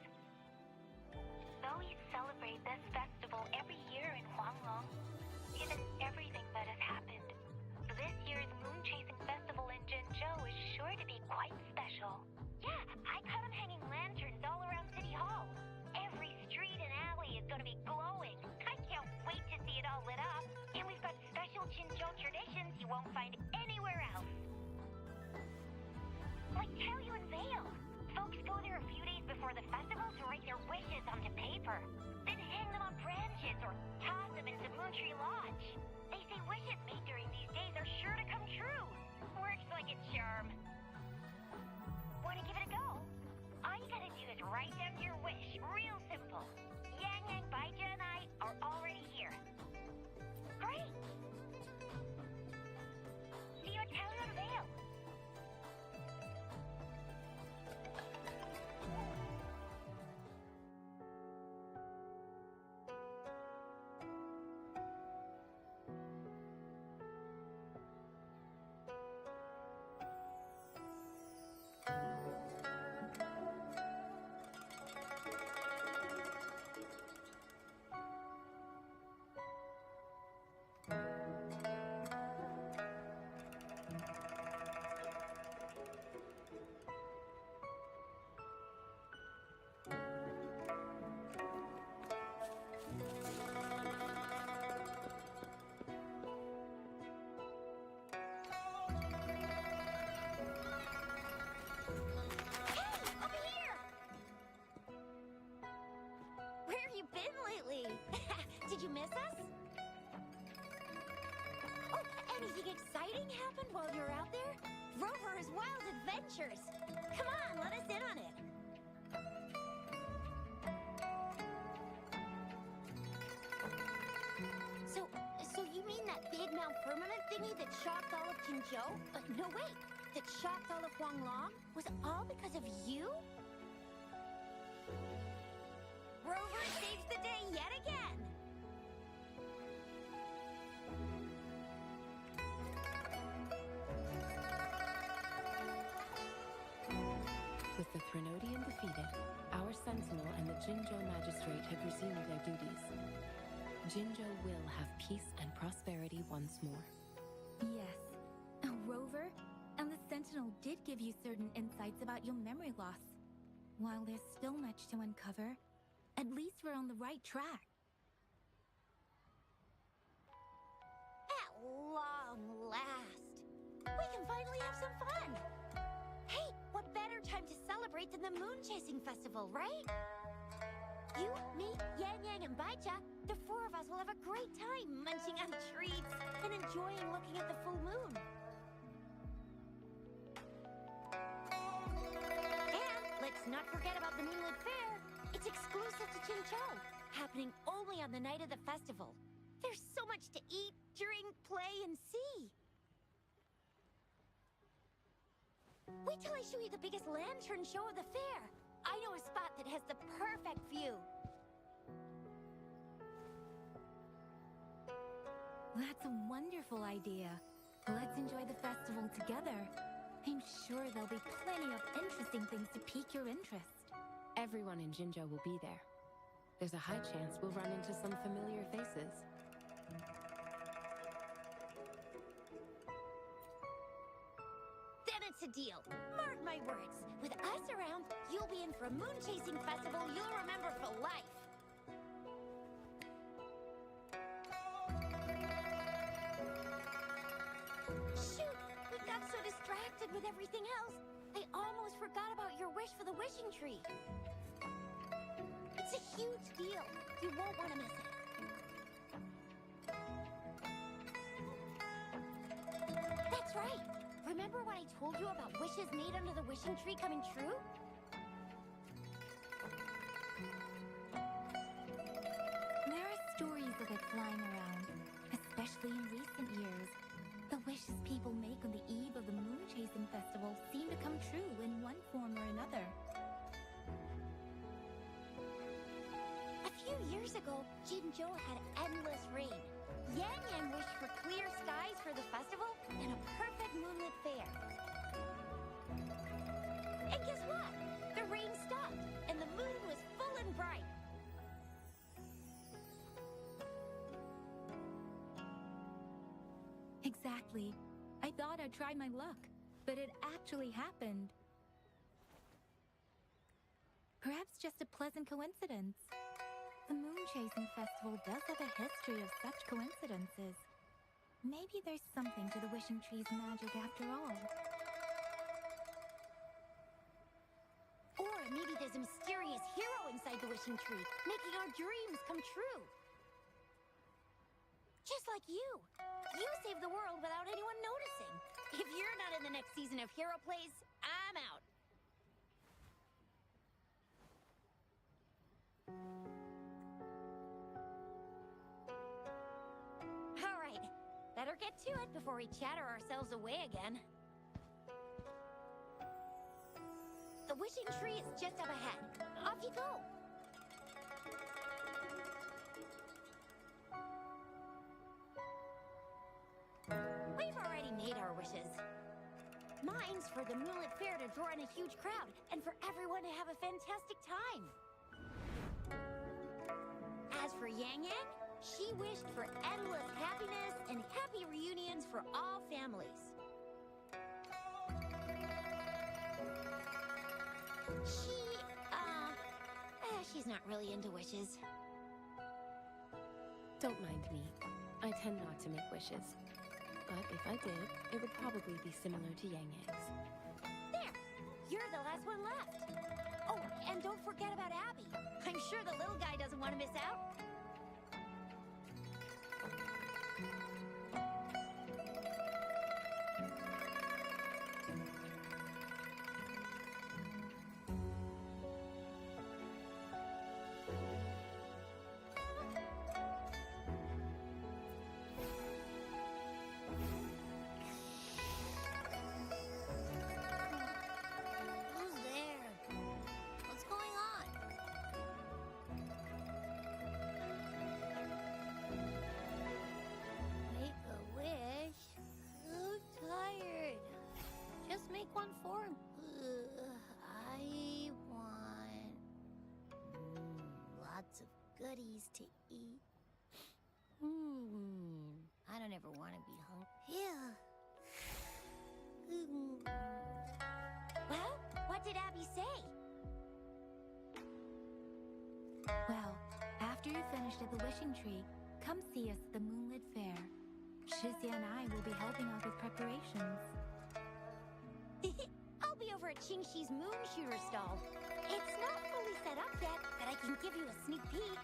Though we celebrate this festival every year in Huanglong, given everything that has happened, this year's Moon Chasing Festival in Zhezhi is sure to be quite special. Yeah, I caught them hanging lanterns all around City Hall. Every street and alley is going to be glowing. I can't wait to see it all lit up. And we've got special Zhezhi traditions you won't find anywhere else. Like Taoyuan Vale. Folks go there a few days before the festival to write their wishes onto paper. Then hang them on branches or toss them into Moontree Lodge. They say wishes made during these days are sure to come true. Works like a charm. Want to give it a go? All you gotta do is write down your wish. Real simple. Yang Yang, Baija, and I are already here. Great! See you at Taoyuan Vale. Did you miss us? Oh, anything exciting happened while you were out there? Rover's Wild Adventures. Come on, let us in on it. So you mean that big Mount Firmament thingy that shocked all of Zhezhi? No, wait. That shocked all of Huanglong? Was it all because of you? Rover saves the day yet again! With the Threnodian defeated, our Sentinel and the Zhezhi Magistrate have resumed their duties. Jinzhou will have peace and prosperity once more. Yes. Rover, and the Sentinel did give you certain insights about your memory loss. While there's still much to uncover, at least we're on the right track. At long last, we can finally have some fun. Hey, what better time to celebrate than the Moon Chasing Festival, right? You, me, Yang Yang, and Baicha, the four of us will have a great time munching on treats and enjoying looking at the full moon. And let's not forget about the Moonlit Fair. It's exclusive to Jinzhou, happening only on the night of the festival. There's so much to eat, drink, play, and see. Wait till I show you the biggest lantern show of the fair. I know a spot that has the perfect view. That's a wonderful idea. Let's enjoy the festival together. I'm sure there'll be plenty of interesting things to pique your interest. Everyone in Jinzhou will be there. There's a high chance we'll run into some familiar faces. Then it's a deal. Mark my words. With us around, you'll be in for a moon chasing festival you'll remember for life. Shoot! We got so distracted with everything else, I almost forgot about your wish for the wishing tree. It's a huge deal. You won't want to miss it. That's right. Remember what I told you about wishes made under the wishing tree coming true? There are stories of it flying around, especially in recent years. The wishes people make on the eve of the Moon Chasing Festival seem to come true in one form or another. A few years ago, Jinzhou had endless rain. Yang Yang wished for clear skies for the festival and a perfect moonlit fair. And guess what? The rain stopped, and the moon was full and bright. Exactly. I thought I'd try my luck, but it actually happened. Perhaps just a pleasant coincidence. The Moon Chasing Festival does have a history of such coincidences. Maybe there's something to the wishing tree's magic after all. Or maybe there's a mysterious hero inside the wishing tree, making our dreams come true. Just like you. You saved the world without anyone noticing. If you're not in the next season of Hero Plays, I'm out. All right, better get to it before we chatter ourselves away again. The wishing tree is just up ahead. Off you go. We've already made our wishes. Mine's for the Moonlit Fair to draw in a huge crowd and for everyone to have a fantastic time. As for Yang Yang, she wished for endless happiness and happy reunions for all families. She's not really into wishes. Don't mind me. I tend not to make wishes. But if I did, it would probably be similar to Yang Yang's. There! You're the last one left. Oh, and don't forget about Abby. I'm sure the little guy doesn't want to miss out. Make one for him. I want lots of goodies to eat. I don't ever want to be hungry. Yeah. Well, what did Abby say? Well, after you finished at the wishing tree, come see us at the Moonlit Fair. Zhezhi and I will be helping out with preparations. I'll be over at Qingxi's moon shooter stall. It's not fully set up yet, but I can give you a sneak peek.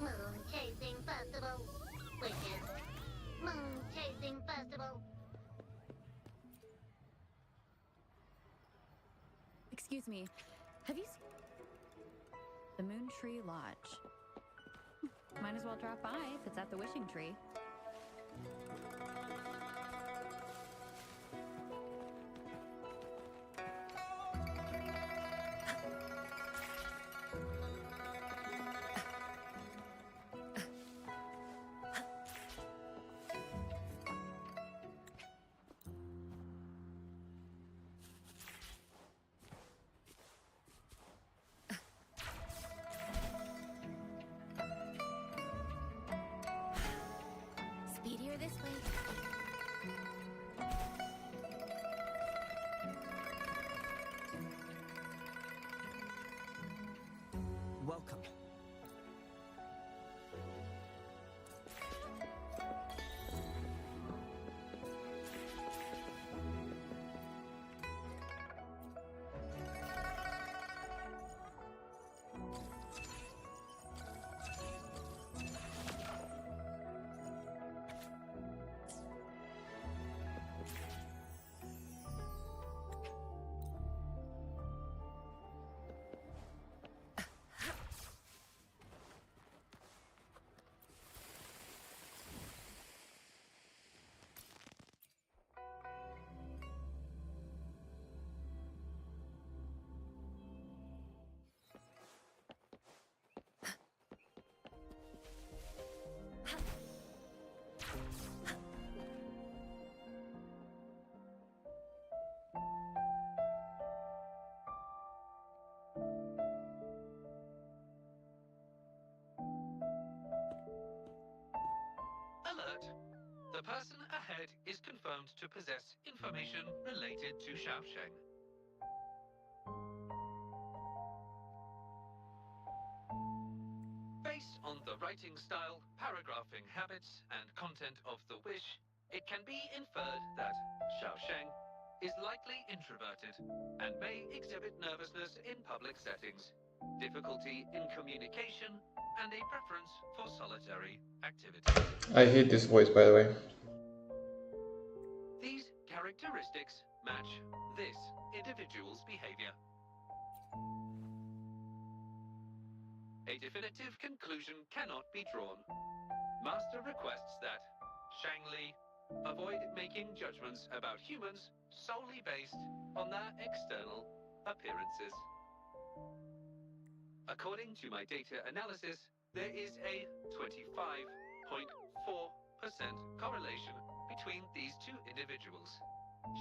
Moon Chasing Festival. Wishes. Moon Chasing Festival. Excuse me, have you seen the Moon Tree Lodge? Might as well drop by if it's at the wishing tree. Speedier this way. Welcome. Alert! The person ahead is confirmed to possess information related to Xiaosheng. Based on the writing style, paragraphing habits, and content of the wish, it can be inferred that Xiaosheng is likely introverted and may exhibit nervousness in public settings, difficulty in communication, and a preference for solitary activities. I hate this voice, by the way. These characteristics match this individual's behavior. A definitive conclusion cannot be drawn. Master requests that Shangli avoid making judgments about humans solely based on their external appearances. According to my data analysis, there is a 25.4% correlation between these two individuals.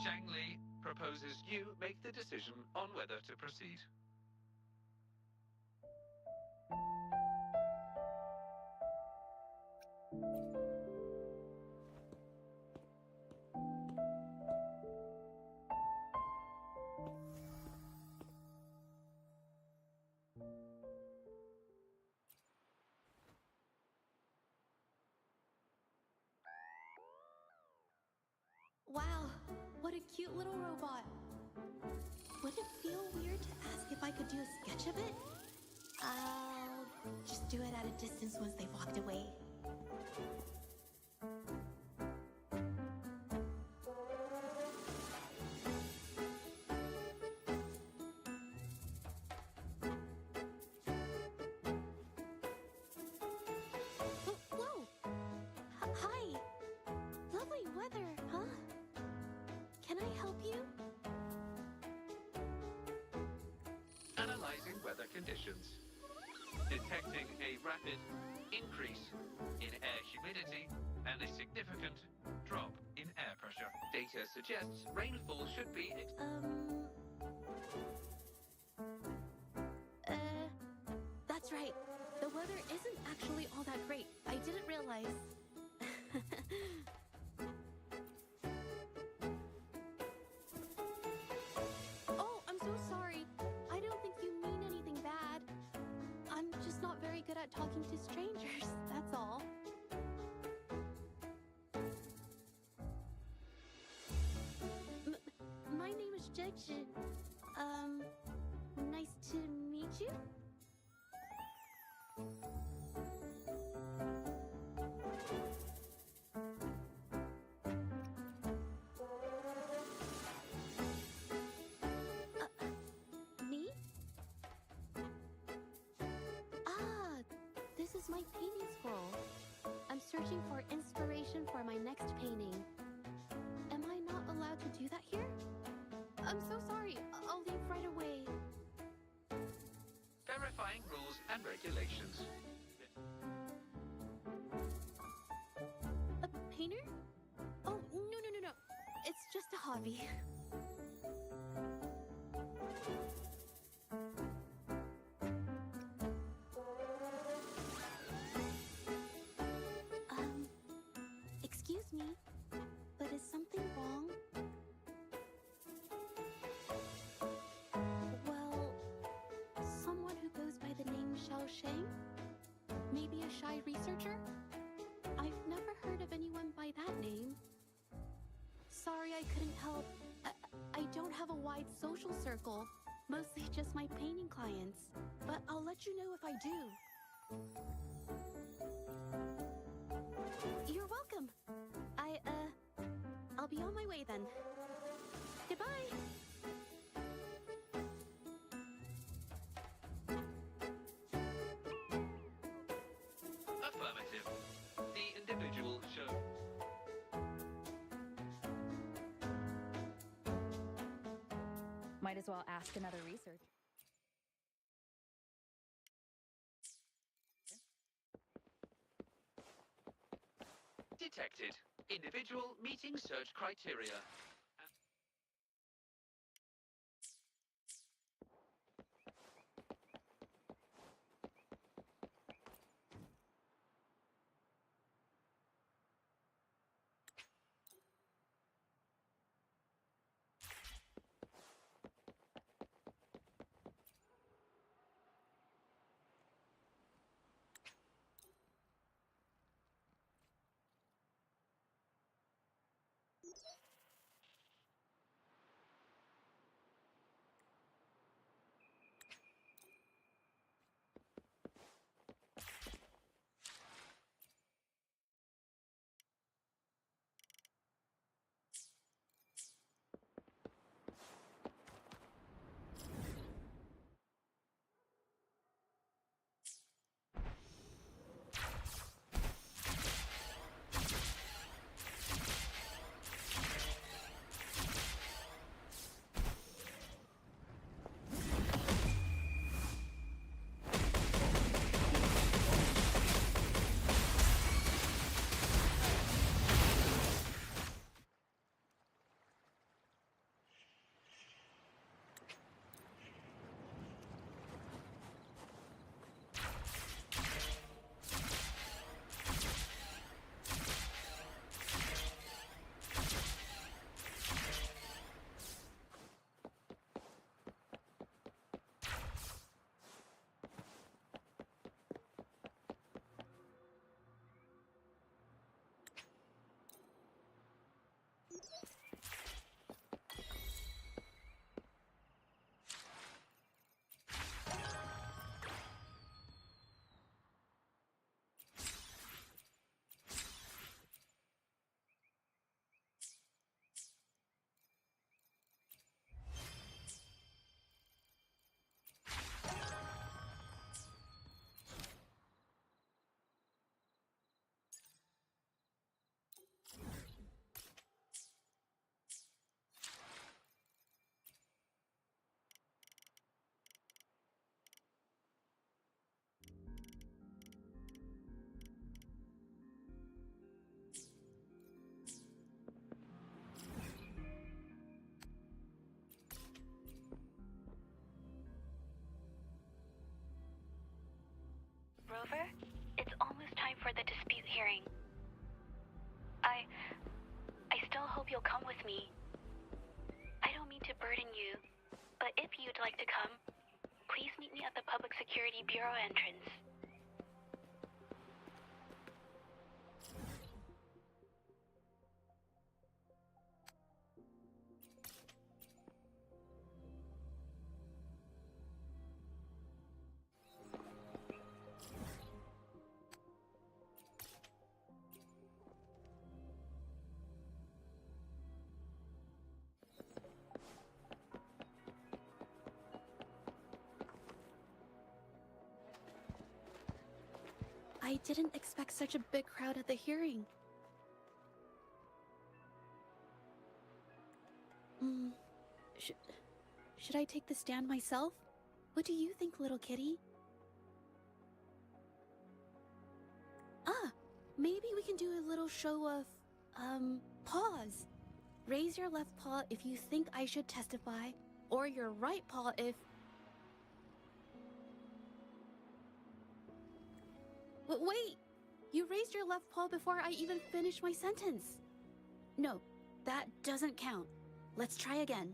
Shangli proposes you make the decision on whether to proceed. Wow, what a cute little robot. Would it feel weird to ask if I could do a sketch of it? I'll just do it at a distance once they've walked away. Whoa! Hi! Lovely weather, huh? Can I help you? weather conditions. Detecting a rapid increase in air humidity and a significant drop in air pressure. Data suggests rainfall should be That's right. The weather isn't actually all that great. I didn't realize. Oh, I'm so sorry. I don't think you mean anything bad. I'm just not very good at talking to strangers, that's all. My name is Zhezhi. Nice to meet you. Me? This is my painting scroll. I'm searching for inspiration for my next painting. Am I not allowed to do that here? I'm so sorry. I'll leave right away. verifying rules and regulations. A painter? Oh, no. It's just a hobby. Excuse me, but is something wrong? Well, someone who goes by the name Shang? Maybe a shy researcher? I've never heard of anyone by that name. Sorry I couldn't help. I don't have a wide social circle. Mostly just my painting clients. But I'll let you know if I do. You're welcome. I'll be on my way then. Goodbye. Affirmative. The individual show. Might as well ask another researcher. Detected. Individual meeting search criteria. you'll come with me. I don't mean to burden you, but if you'd like to come, please meet me at the Public Security Bureau entrance. I didn't expect such a big crowd at the hearing. Should I take the stand myself? What do you think, little kitty? Maybe we can do a little show of, paws. Raise your left paw if you think I should testify, or your right paw if... Wait! You raised your left paw before I even finished my sentence. No, that doesn't count. Let's try again.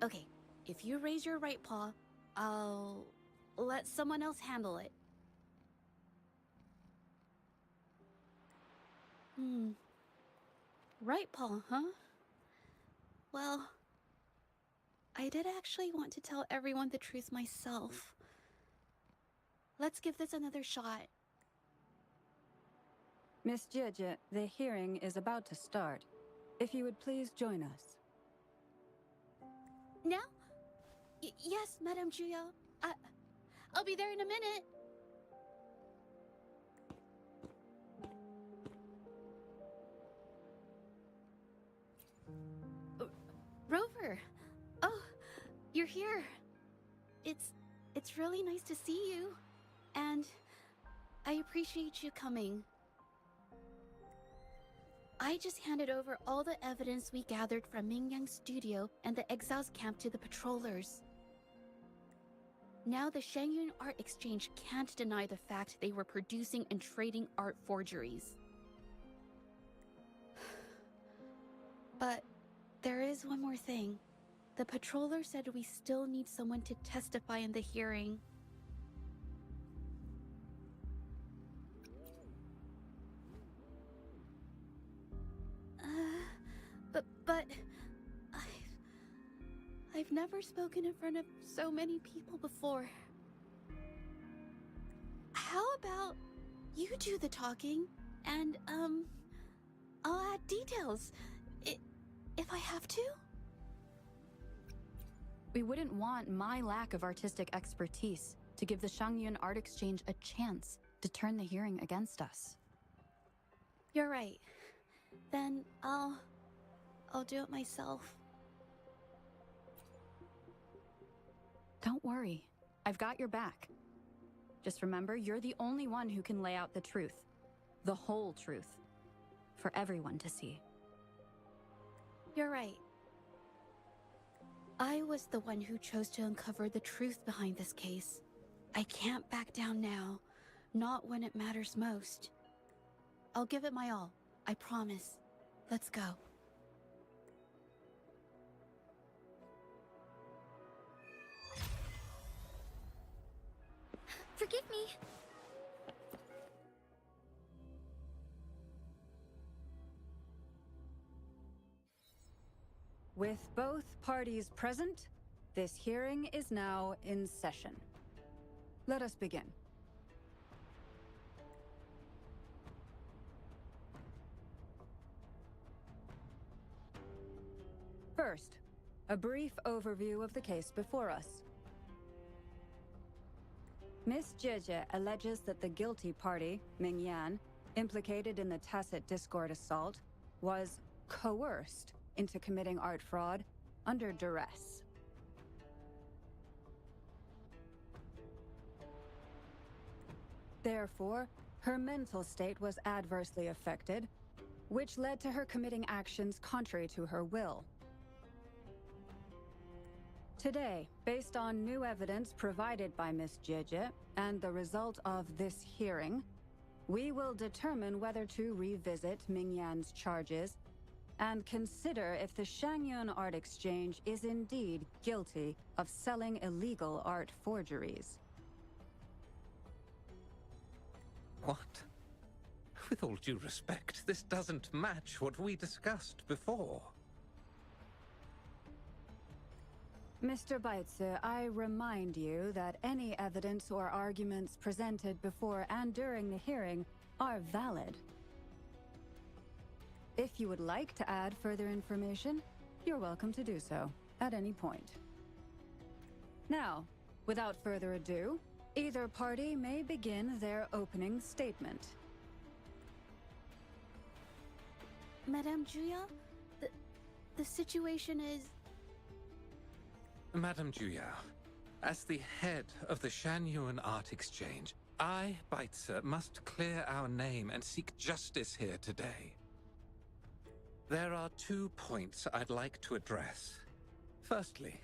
Okay, if you raise your right paw, I'll let someone else handle it. Right paw, huh? Well, I did actually want to tell everyone the truth myself. Let's give this another shot. Miss Zhezhi, the hearing is about to start. If you would please join us. Now? Yes, Madame Juyo. I'll be there in a minute. Rover! Oh, you're here. It's really nice to see you. And I appreciate you coming. I just handed over all the evidence we gathered from Mingyang's studio and the exiles camp to the patrollers. Now the Shangyun Art Exchange can't deny the fact they were producing and trading art forgeries. But there is one more thing. The patroller said we still need someone to testify in the hearing. But I've never spoken in front of so many people before. How about you do the talking and I'll add details if I have to? We wouldn't want my lack of artistic expertise to give the Shangyun Art Exchange a chance to turn the hearing against us. You're right. Then I'll do it myself. Don't worry. I've got your back. Just remember, you're the only one who can lay out the truth. The whole truth. For everyone to see. You're right. I was the one who chose to uncover the truth behind this case. I can't back down now. Not when it matters most. I'll give it my all. I promise. Let's go. Forgive me. With both parties present, this hearing is now in session. Let us begin. First, a brief overview of the case before us. Miss Zhezhi alleges that the guilty party, Mingyan, implicated in the tacit discord assault, was coerced into committing art fraud under duress. Therefore, her mental state was adversely affected, which led to her committing actions contrary to her will. Today, based on new evidence provided by Miss Zhezhi and the result of this hearing, we will determine whether to revisit Mingyan's charges and consider if the Shangyun Art Exchange is indeed guilty of selling illegal art forgeries. What? With all due respect, this doesn't match what we discussed before. Mr. Baitze, I remind you that any evidence or arguments presented before and during the hearing are valid. If you would like to add further information, you're welcome to do so at any point. Now, without further ado, either party may begin their opening statement. Madame Juya, the situation is... Madame Juya, as the head of the Shangyun Art Exchange, I, Baitze, must clear our name and seek justice here today. There are 2 points I'd like to address. Firstly,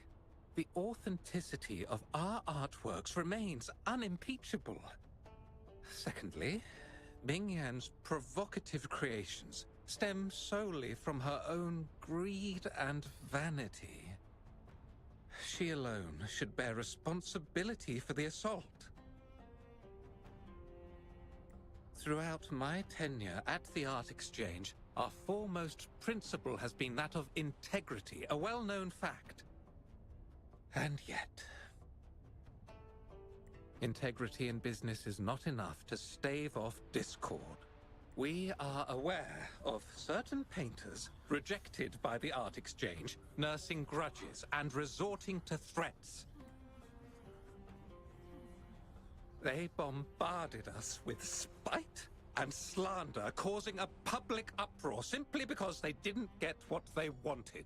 the authenticity of our artworks remains unimpeachable. Secondly, Mingyan's provocative creations stem solely from her own greed and vanity. She alone should bear responsibility for the assault. Throughout my tenure at the Art Exchange, our foremost principle has been that of integrity, a well-known fact. And yet, integrity in business is not enough to stave off discord. We are aware of certain painters rejected by the Art Exchange, nursing grudges and resorting to threats. They bombarded us with spite and slander, causing a public uproar simply because they didn't get what they wanted.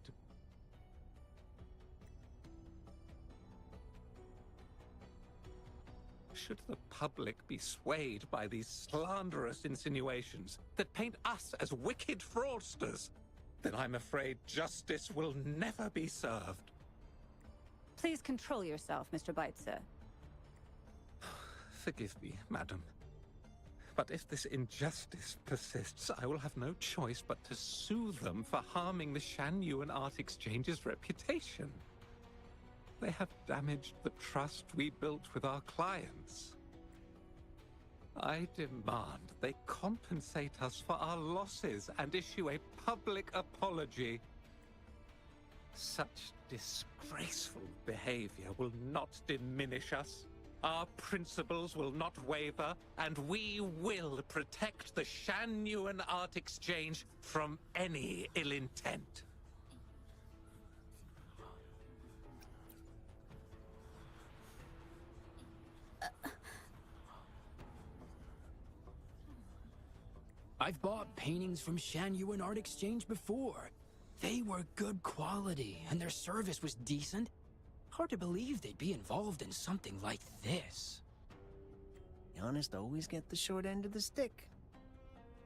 Should the public be swayed by these slanderous insinuations that paint us as wicked fraudsters, then I'm afraid justice will never be served. Please control yourself, Mr. Baitze. Forgive me, madam. But if this injustice persists, I will have no choice but to sue them for harming the Shangyun Art Exchange's reputation. They have damaged the trust we built with our clients. I demand they compensate us for our losses and issue a public apology. Such disgraceful behavior will not diminish us. Our principles will not waver, and we will protect the Shangyun Art Exchange from any ill intent. I've bought paintings from Shangyun Art Exchange before. They were good quality, and their service was decent. Hard to believe they'd be involved in something like this. The honest always get the short end of the stick.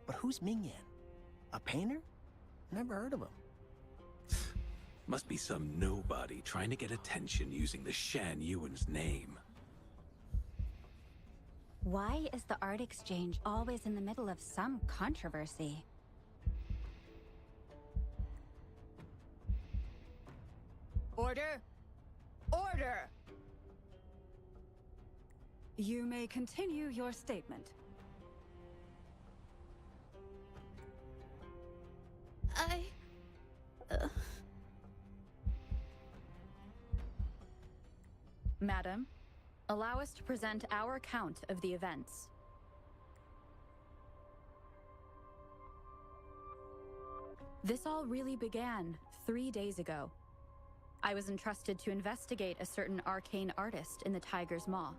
But who's Mingyan? A painter? Never heard of him. Must be some nobody trying to get attention using the Shangyun's name. Why is the Art Exchange always in the middle of some controversy? Order! Order! You may continue your statement. Madam, allow us to present our account of the events. This all really began 3 days ago. I was entrusted to investigate a certain arcane artist in the Tiger's Maw.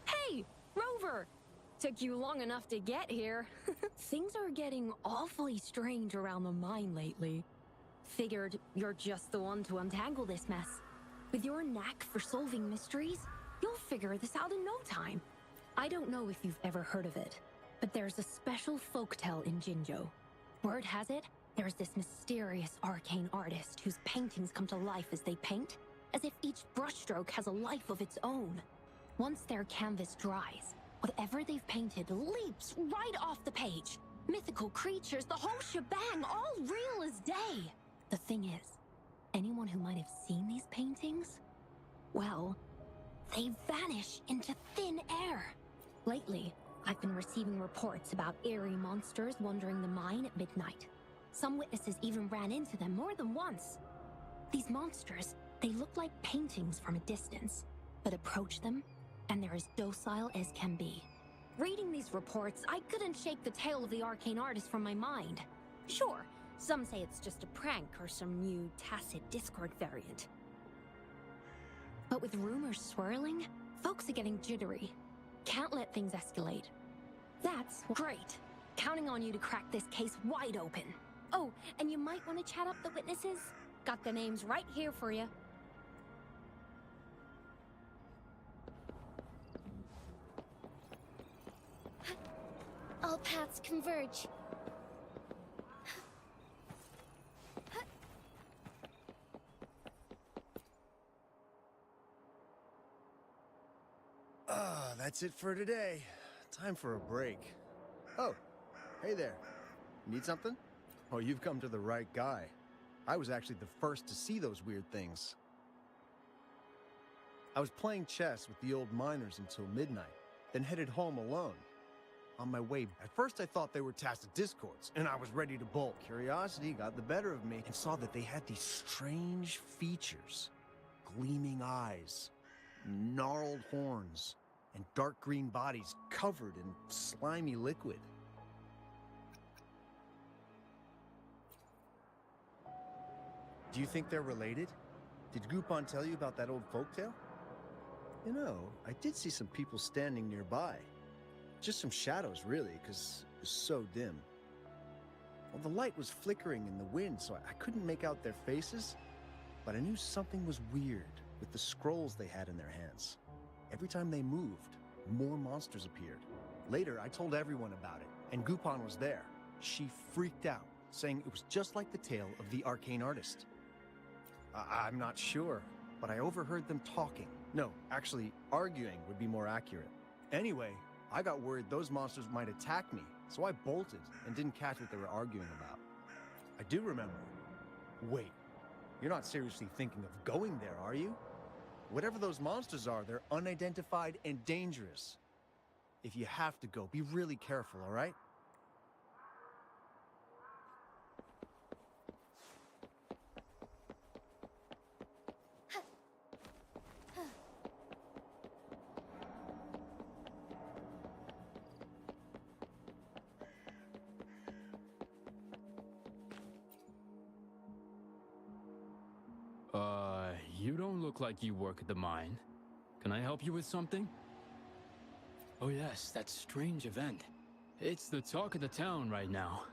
Hey, Rover! Took you long enough to get here. Things are getting awfully strange around the mine lately. Figured you're just the one to untangle this mess. With your knack for solving mysteries, You'll figure this out in no time. I don't know if you've ever heard of it, but there's a special folktale in Jinzhou. Word has it, there's this mysterious arcane artist whose paintings come to life as they paint, as if each brushstroke has a life of its own. Once their canvas dries, whatever they've painted leaps right off the page. Mythical creatures, the whole shebang, all real as day. The thing is, anyone who might have seen these paintings, well, they vanish into thin air. Lately, I've been receiving reports about eerie monsters wandering the mine at midnight. Some witnesses even ran into them more than once. These monsters, they look like paintings from a distance, but approach them, and they're as docile as can be. Reading these reports, I couldn't shake the tale of the arcane artist from my mind. Sure, some say it's just a prank or some new tacit Discord variant. But with rumors swirling, folks are getting jittery. Can't let things escalate. That's great. Counting on you to crack this case wide open. Oh, and you might want to chat up the witnesses. Got the names right here for you. All paths converge. That's it for today. Time for a break. Oh, hey there. Need something? Oh, you've come to the right guy. I was actually the first to see those weird things. I was playing chess with the old miners until midnight, then headed home alone. On my way, at first I thought they were tacit discords, and I was ready to bolt. Curiosity got the better of me and saw that they had these strange features. Gleaming eyes, gnarled horns, and dark green bodies covered in slimy liquid. Do you think they're related? Did Gupon tell you about that old folktale? You know, I did see some people standing nearby. Just some shadows, really, because it was so dim. Well, the light was flickering in the wind, so I couldn't make out their faces, but I knew something was weird with the scrolls they had in their hands. Every time they moved, more monsters appeared. Later, I told everyone about it, and Gupon was there. She freaked out, saying it was just like the tale of the arcane artist. I'm not sure, but I overheard them talking. No, actually, arguing would be more accurate. Anyway, I got worried those monsters might attack me, so I bolted and didn't catch what they were arguing about. I do remember. Wait, you're not seriously thinking of going there, are you? Whatever those monsters are, they're unidentified and dangerous. If you have to go, be really careful, all right? You don't look like you work at the mine. Can I help you with something? Oh yes, that strange event. It's the talk of the town right now.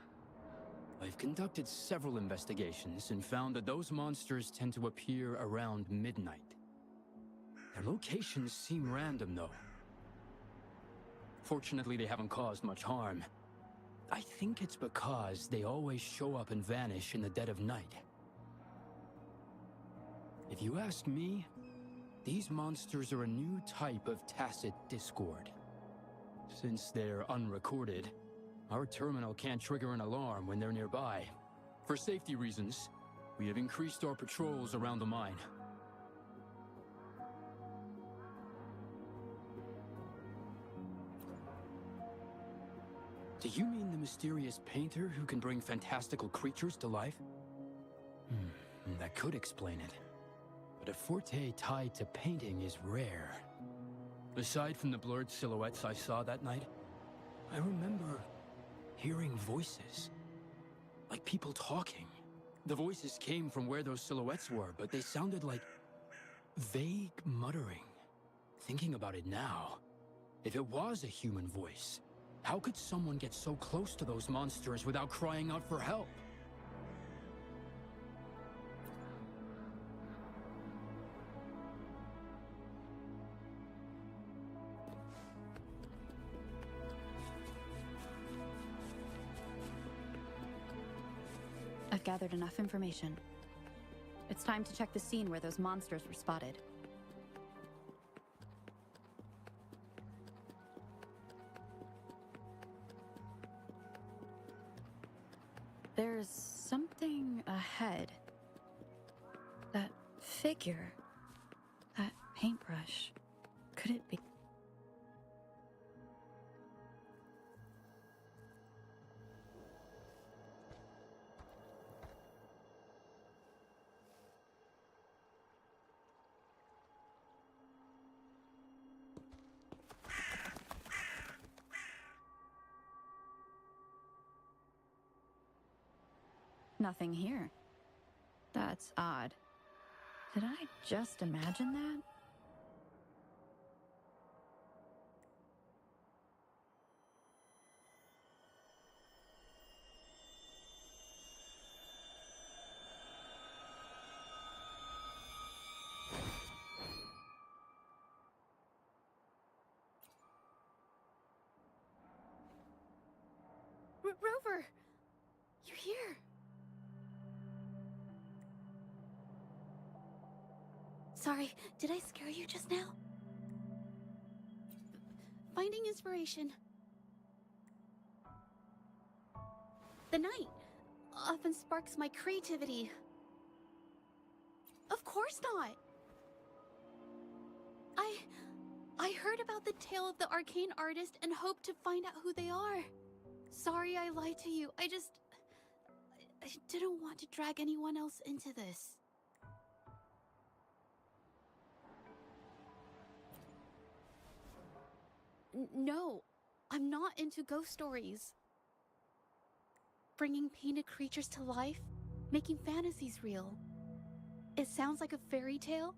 I've conducted several investigations and found that those monsters tend to appear around midnight. Their locations seem random, though. Fortunately, they haven't caused much harm. I think it's because they always show up and vanish in the dead of night. If you ask me, these monsters are a new type of tacit discord. Since they're unrecorded, our terminal can't trigger an alarm when they're nearby. For safety reasons, we have increased our patrols around the mine. Do you mean the mysterious painter who can bring fantastical creatures to life? That could explain it. But a forte tied to painting is rare. Aside from the blurred silhouettes I saw that night, I remember hearing voices. Like people talking. The voices came from where those silhouettes were, but they sounded like vague muttering. Thinking about it now, if it was a human voice, how could someone get so close to those monsters without crying out for help? gathered enough information. It's time to check the scene where those monsters were spotted. There's something ahead. That figure. That paintbrush. Could it be? Nothing here. That's odd. Did I just imagine that? Rover! You're here! Sorry, did I scare you just now? Finding inspiration. The night often sparks my creativity. Of course not! I heard about the tale of the arcane artist and hoped to find out who they are. Sorry I lied to you. I didn't want to drag anyone else into this. No, I'm not into ghost stories. Bringing painted creatures to life, making fantasies real. It sounds like a fairy tale,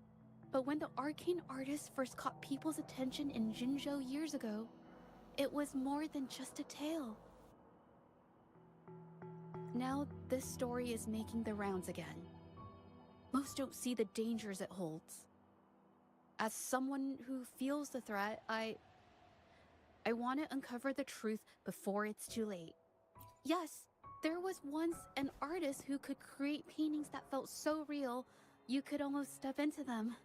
but when the arcane artist first caught people's attention in Jinzhou years ago, it was more than just a tale. Now this story is making the rounds again. Most don't see the dangers it holds. As someone who feels the threat, I want to uncover the truth before it's too late. Yes, there was once an artist who could create paintings that felt so real, you could almost step into them.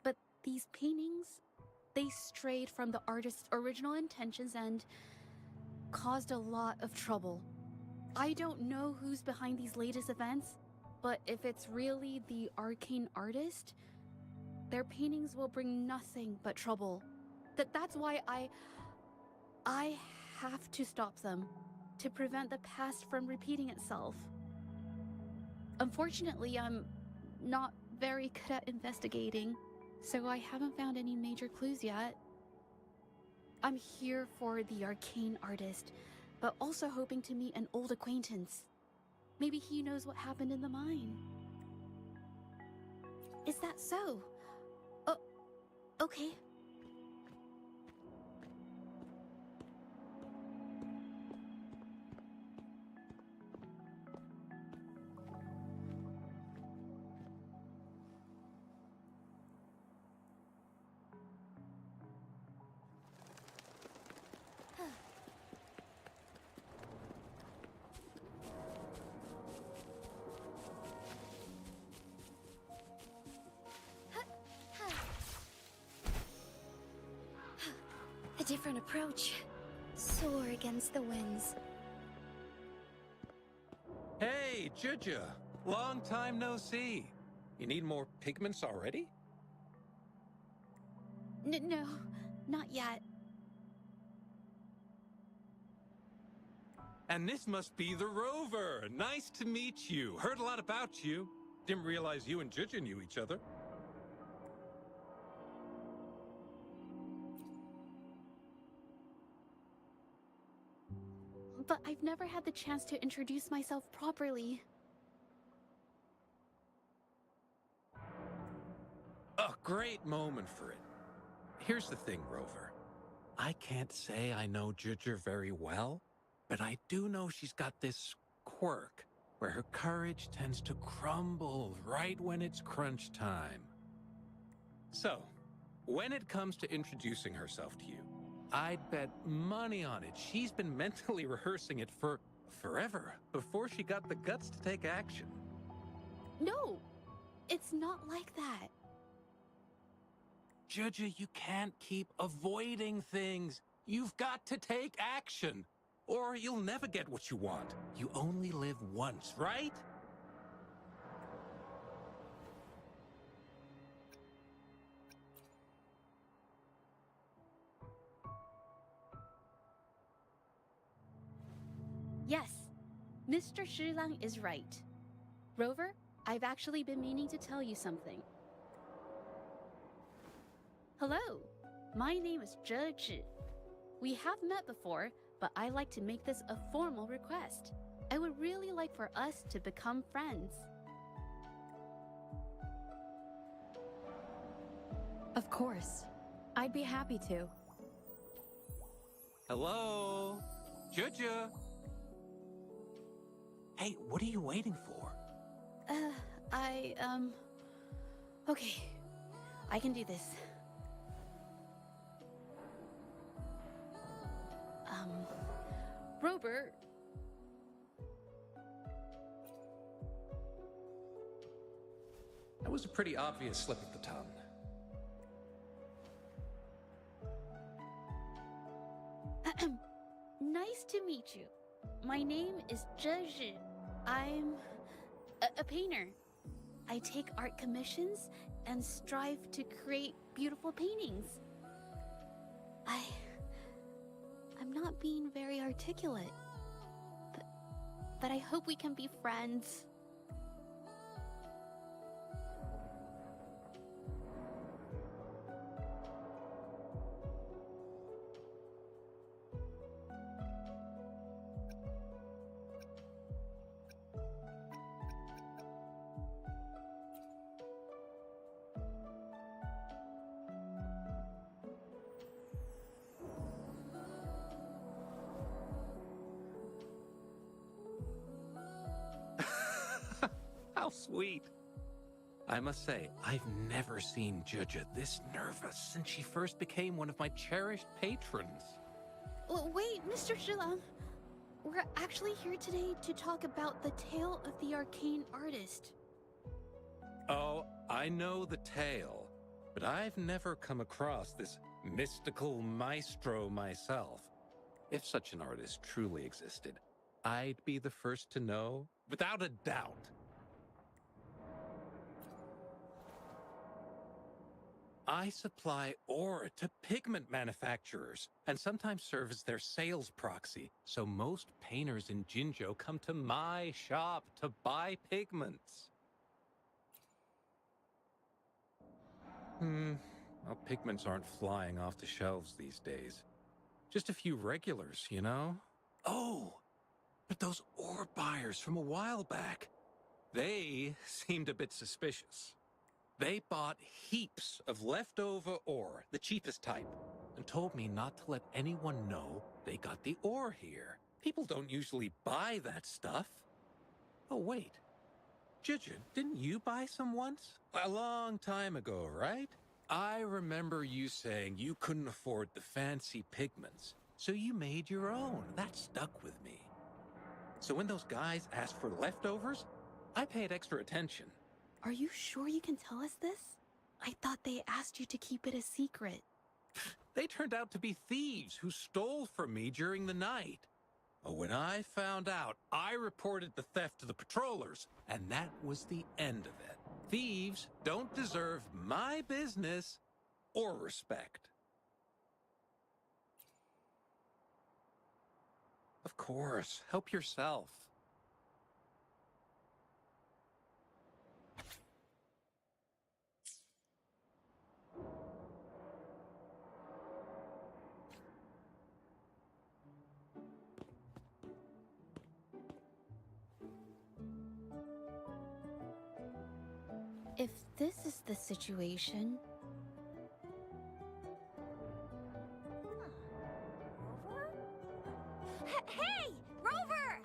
But these paintings, they strayed from the artist's original intentions and caused a lot of trouble. I don't know who's behind these latest events, but if it's really the arcane artist, their paintings will bring nothing but trouble. That's why I have to stop them, to prevent the past from repeating itself. Unfortunately, I'm not very good at investigating, so I haven't found any major clues yet. I'm here for the arcane artist, but also hoping to meet an old acquaintance. Maybe he knows what happened in the mine. Is that so? Oh, okay. A different approach. Soar against the winds. Hey, Zhezhi! Long time no see. You need more pigments already? No, not yet. And this must be the Rover. Nice to meet you. Heard a lot about you. Didn't realize you and Zhezhi knew each other. But I've never had the chance to introduce myself properly. A great moment for it. Here's the thing, Rover. I can't say I know Zhezhi very well, but I do know she's got this quirk where her courage tends to crumble right when it's crunch time. So, when it comes to introducing herself to you, I'd bet money on it she's been mentally rehearsing it for forever before she got the guts to take action. No, it's not like that. Zhezhi, you can't keep avoiding things. You've got to take action, or you'll never get what you want. You only live once, right? Yes, Mr. Shilang is right. Rover, I've actually been meaning to tell you something. Hello, my name is Zhezhi. We have met before, but I like to make this a formal request. I would really like for us to become friends. Of course. I'd be happy to. Hello? Zhezhi? Hey, what are you waiting for? Okay. I can do this. Rover... That was a pretty obvious slip of the tongue. Nice to meet you. My name is Zhezhi. I'm a painter. I take art commissions and strive to create beautiful paintings. I'm not being very articulate, but I hope we can be friends. How sweet. I must say, I've never seen Zhezhi this nervous since she first became one of my cherished patrons. Wait, Mr. Shilang. We're actually here today to talk about the tale of the arcane artist. Oh, I know the tale, but I've never come across this mystical maestro myself. If such an artist truly existed, I'd be the first to know, without a doubt. I supply ore to pigment manufacturers and sometimes serve as their sales proxy, so most painters in Jinzhou come to my shop to buy pigments. Well, pigments aren't flying off the shelves these days. Just a few regulars, you know? Oh, but those ore buyers from a while back, they seemed a bit suspicious. They bought heaps of leftover ore, the cheapest type, and told me not to let anyone know they got the ore here. People don't usually buy that stuff. Oh, wait. Zhezhi, didn't you buy some once? A long time ago, right? I remember you saying you couldn't afford the fancy pigments, so you made your own. That stuck with me. So when those guys asked for leftovers, I paid extra attention. Are you sure you can tell us this? I thought they asked you to keep it a secret. They turned out to be thieves who stole from me during the night. But when I found out, I reported the theft to the patrollers, and that was the end of it. Thieves don't deserve my business or respect. Of course, help yourself. If this is the situation... Rover? Hey! Rover!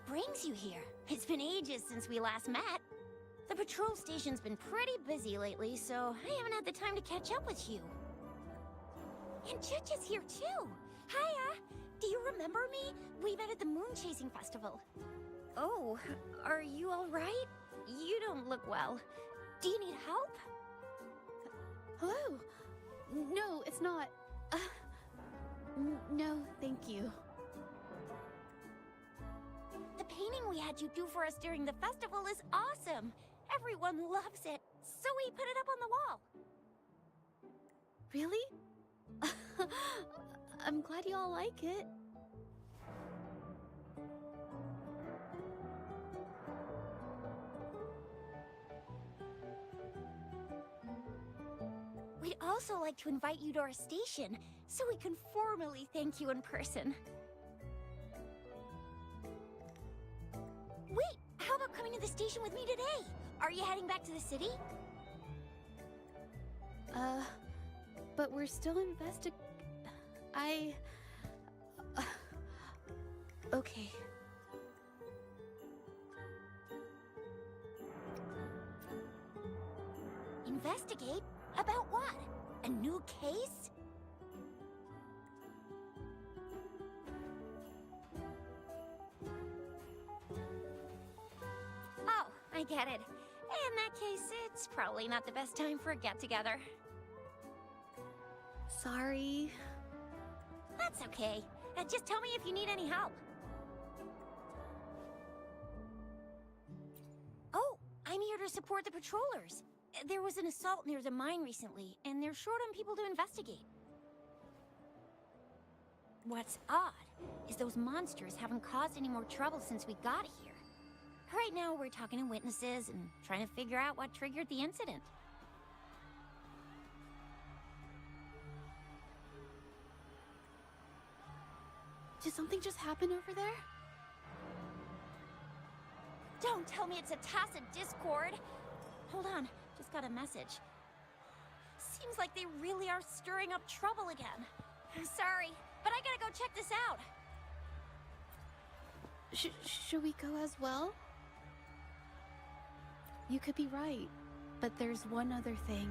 brings you here? It's been ages since we last met. The patrol station's been pretty busy lately, so I haven't had the time to catch up with you. And Zhezhi's here too. Hiya! Do you remember me? We met at the Moon Chasing Festival. Oh, are you alright? You don't look well. Do you need help? Hello? No, it's not. No, thank you. The painting we had you do for us during the festival is awesome. Everyone loves it, so we put it up on the wall. Really? I'm glad you all like it. We'd also like to invite you to our station, so we can formally thank you in person. Wait, how about coming to the station with me today? Are you heading back to the city? But we're still okay. Investigate? About what? A new case? Oh, I get it. In that case, it's probably not the best time for a get-together. Sorry. That's okay. Just tell me if you need any help. Oh, I'm here to support the patrollers. There was an assault near the mine recently, and they're short on people to investigate. What's odd is those monsters haven't caused any more trouble since we got here. Right now, we're talking to witnesses and trying to figure out what triggered the incident. Did something just happen over there? Don't tell me it's a tacit discord. Hold on, just got a message. Seems like they really are stirring up trouble again. Sorry, but I gotta go check this out. Should we go as well? You could be right, but there's one other thing.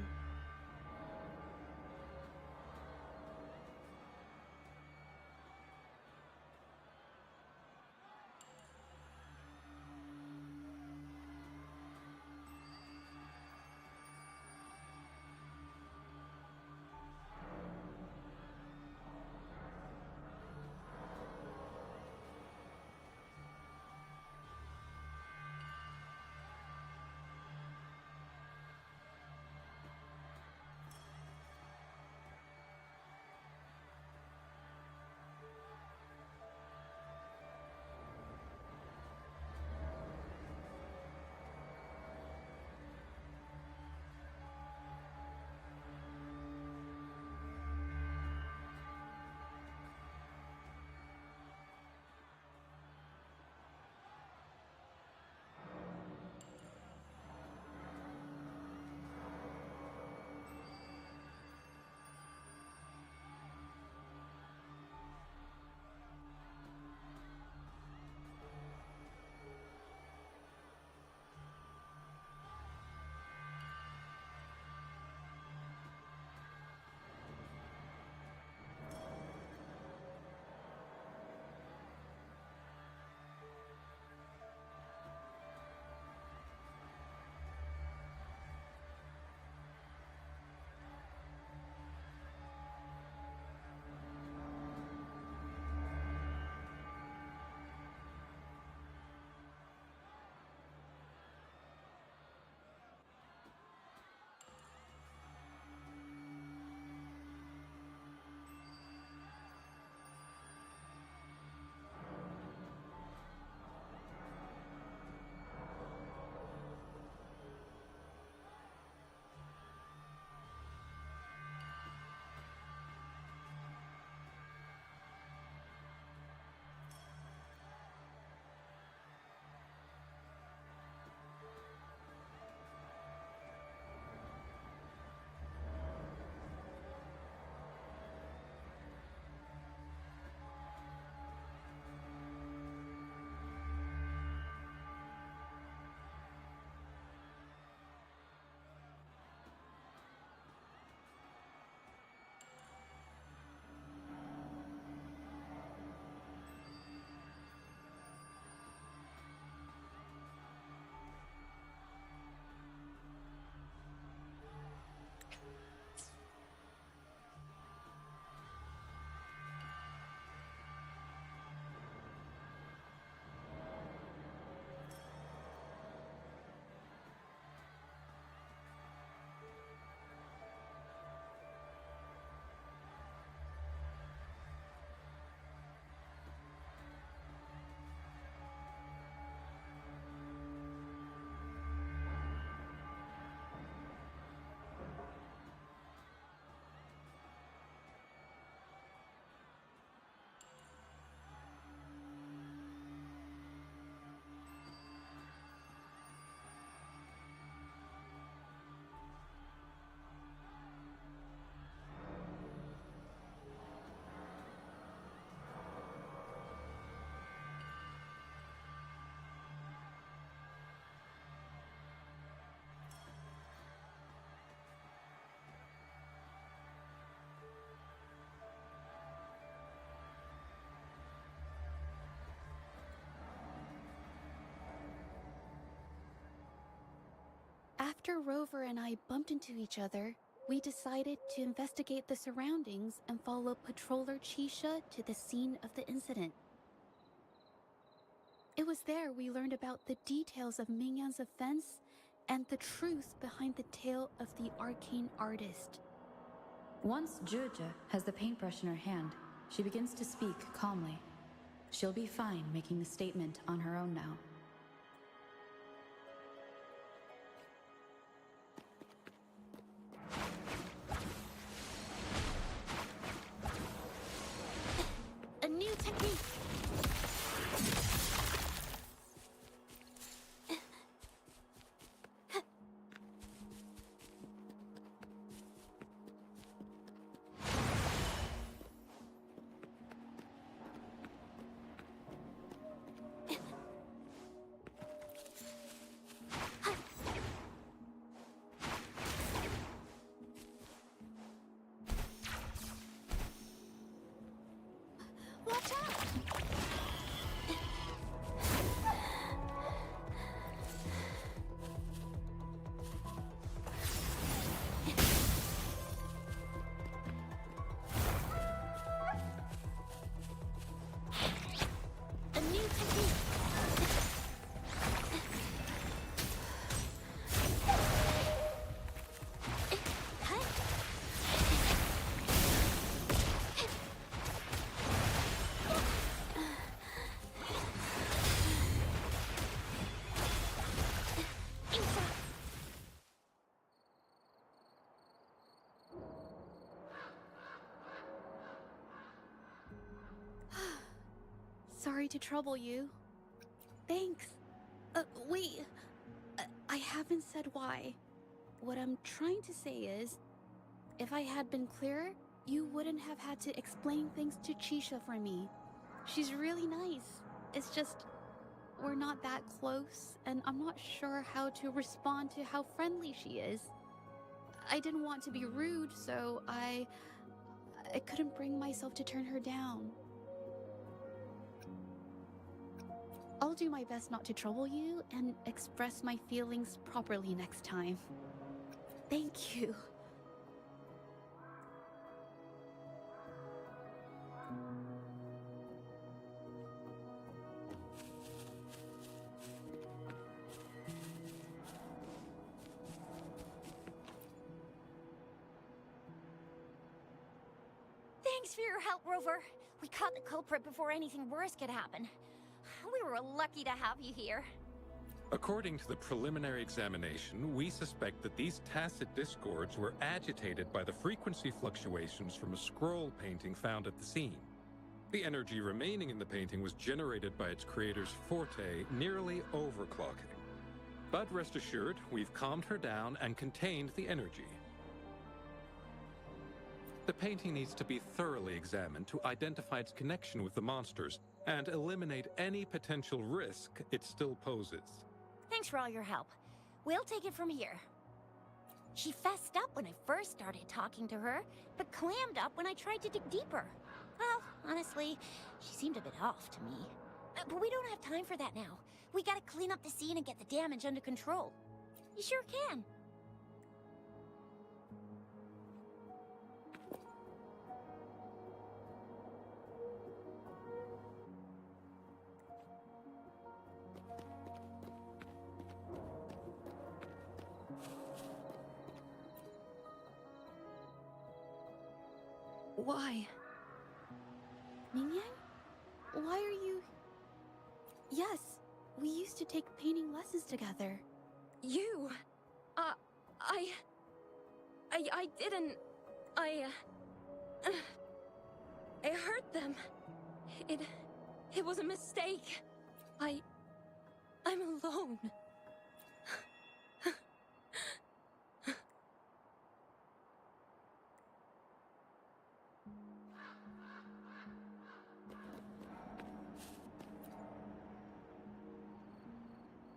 After Rover and I bumped into each other, we decided to investigate the surroundings and follow Patroller Chisha to the scene of the incident. It was there we learned about the details of Mingyan's offense and the truth behind the tale of the arcane artist. Once Zhezhi has the paintbrush in her hand, she begins to speak calmly. She'll be fine making the statement on her own now. A new technique! Watch out! A new technique! Sorry to trouble you. Thanks. Wait. I haven't said why. What I'm trying to say is, if I had been clearer, you wouldn't have had to explain things to Chisha for me. She's really nice. It's just, we're not that close, and I'm not sure how to respond to how friendly she is. I didn't want to be rude, so I couldn't bring myself to turn her down. I'll do my best not to trouble you and express my feelings properly next time. Thank you. Thanks for your help, Rover. We caught the culprit before anything worse could happen. We were lucky to have you here. According to the preliminary examination, we suspect that these tacit discords were agitated by the frequency fluctuations from a scroll painting found at the scene. The energy remaining in the painting was generated by its creator's forte, nearly overclocking. But rest assured, we've calmed her down and contained the energy. The painting needs to be thoroughly examined to identify its connection with the monsters and eliminate any potential risk it still poses. Thanks for all your help. We'll take it from here. She fessed up when I first started talking to her, but clammed up when I tried to dig deeper. Well, honestly, she seemed a bit off to me. But we don't have time for that now. We gotta clean up the scene and get the damage under control. You sure can. Why? Mingyan? Why are you... Yes, we used to take painting lessons together. You? I didn't... I hurt them. It was a mistake. I'm alone.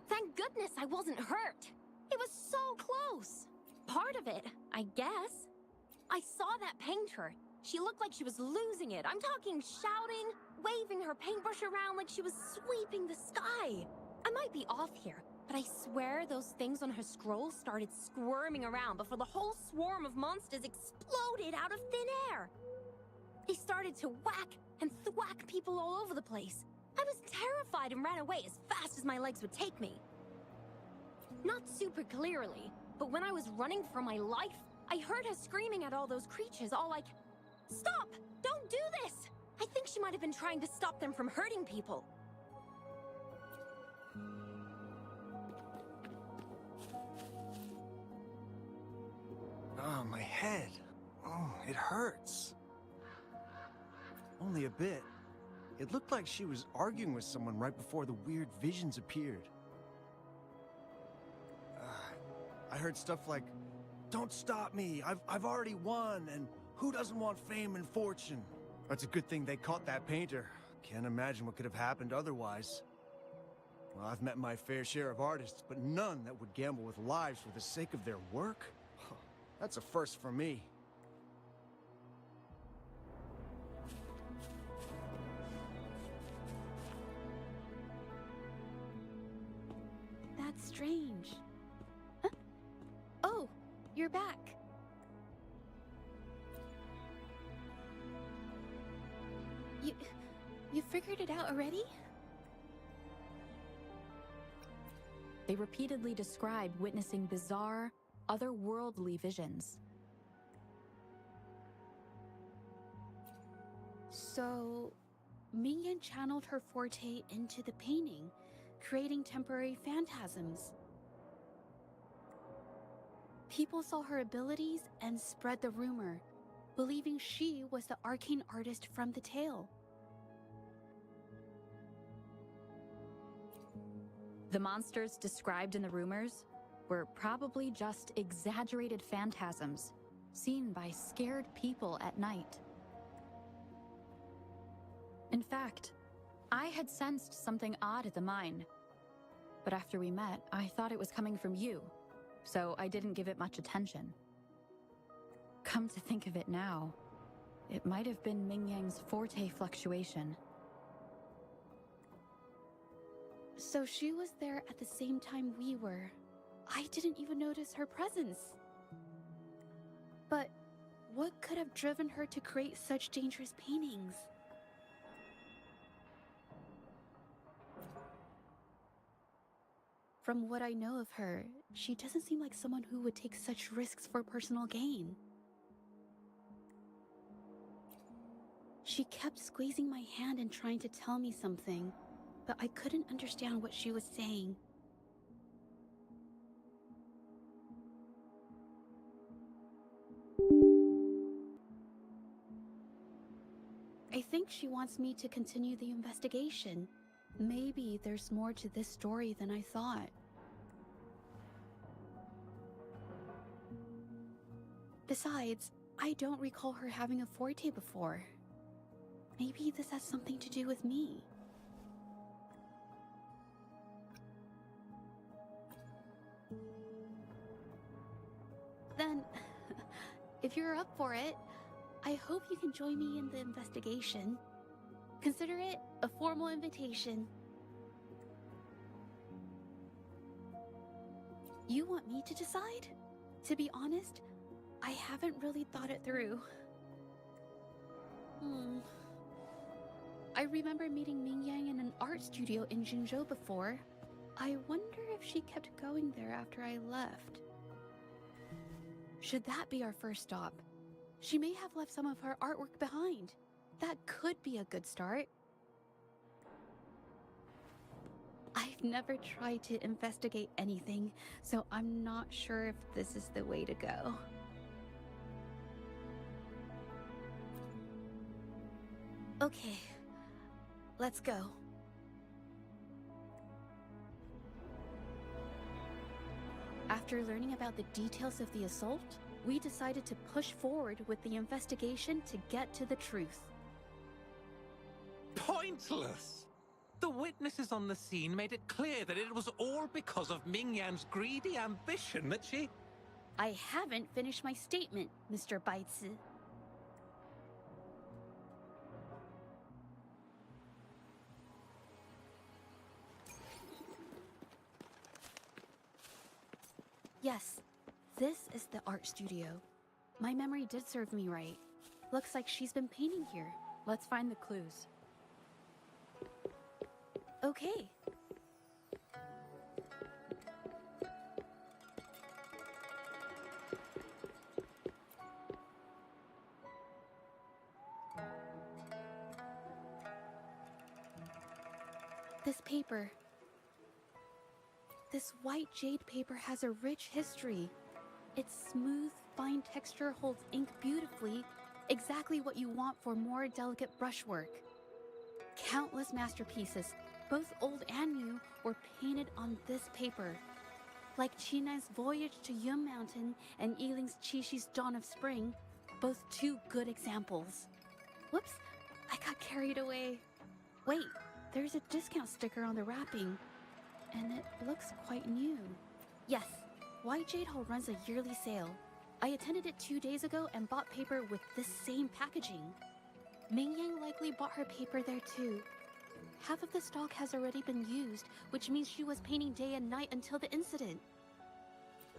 Thank goodness I wasn't hurt. It was so close. Part of it, I guess. I saw that painter. She looked like she was losing it. I'm talking shouting, waving her paintbrush around like she was sweeping the sky. I might be off here, But I swear those things on her scroll started squirming around before the whole swarm of monsters exploded out of thin air. They started to whack and thwack people all over the place. I was terrified and ran away as fast as my legs would take me. Not super clearly, but when I was running for my life, I heard her screaming at all those creatures, all like, "Stop! Don't do this!" I think she might have been trying to stop them from hurting people. Oh, my head. Oh, it hurts. Only a bit. It looked like she was arguing with someone right before the weird visions appeared. I heard stuff like, "Don't stop me, I've already won, and who doesn't want fame and fortune?" It's a good thing they caught that painter. Can't imagine what could have happened otherwise. Well, I've met my fair share of artists, but none that would gamble with lives for the sake of their work? That's a first for me. That's strange. Huh? Oh, you're back. You figured it out already? They repeatedly described witnessing bizarre, otherworldly visions. So, Mingyan channeled her forte into the painting, creating temporary phantasms. People saw her abilities and spread the rumor, believing she was the arcane artist from the tale. The monsters described in the rumors were probably just exaggerated phantasms seen by scared people at night. In fact, I had sensed something odd at the mine, but after we met, I thought it was coming from you, so I didn't give it much attention. Come to think of it now, it might have been Mingyang's forte fluctuation. So she was there at the same time we were. I didn't even notice her presence. But what could have driven her to create such dangerous paintings? From what I know of her, she doesn't seem like someone who would take such risks for personal gain. She kept squeezing my hand and trying to tell me something, but I couldn't understand what she was saying. I think she wants me to continue the investigation. Maybe there's more to this story than I thought. Besides, I don't recall her having a forte before. Maybe this has something to do with me. Then, if you're up for it, I hope you can join me in the investigation. Consider it a formal invitation. You want me to decide? To be honest, I haven't really thought it through. I remember meeting Mingyang in an art studio in Jinzhou before. I wonder if she kept going there after I left. Should that be our first stop? She may have left some of her artwork behind. That could be a good start. I've never tried to investigate anything, so I'm not sure if this is the way to go. Okay, let's go. After learning about the details of the assault, we decided to push forward with the investigation to get to the truth. Pointless! The witnesses on the scene made it clear that it was all because of Mingyan's greedy ambition that she... I haven't finished my statement, Mr. Baizi. Yes, this is the art studio. My memory did serve me right. Looks like she's been painting here. Let's find the clues. Okay. This paper. This white jade paper has a rich history. Its smooth, fine texture holds ink beautifully, exactly what you want for more delicate brushwork. Countless masterpieces, both old and new, were painted on this paper. Like Chinai's Voyage to Yum Mountain and Yiling's Qishi's Dawn of Spring, both two good examples. Whoops, I got carried away. Wait, there's a discount sticker on the wrapping, and it looks quite new. Yes, White Jade Hall runs a yearly sale. I attended it 2 days ago and bought paper with this same packaging. Ming Yang likely bought her paper there too. Half of the stock has already been used, which means she was painting day and night until the incident.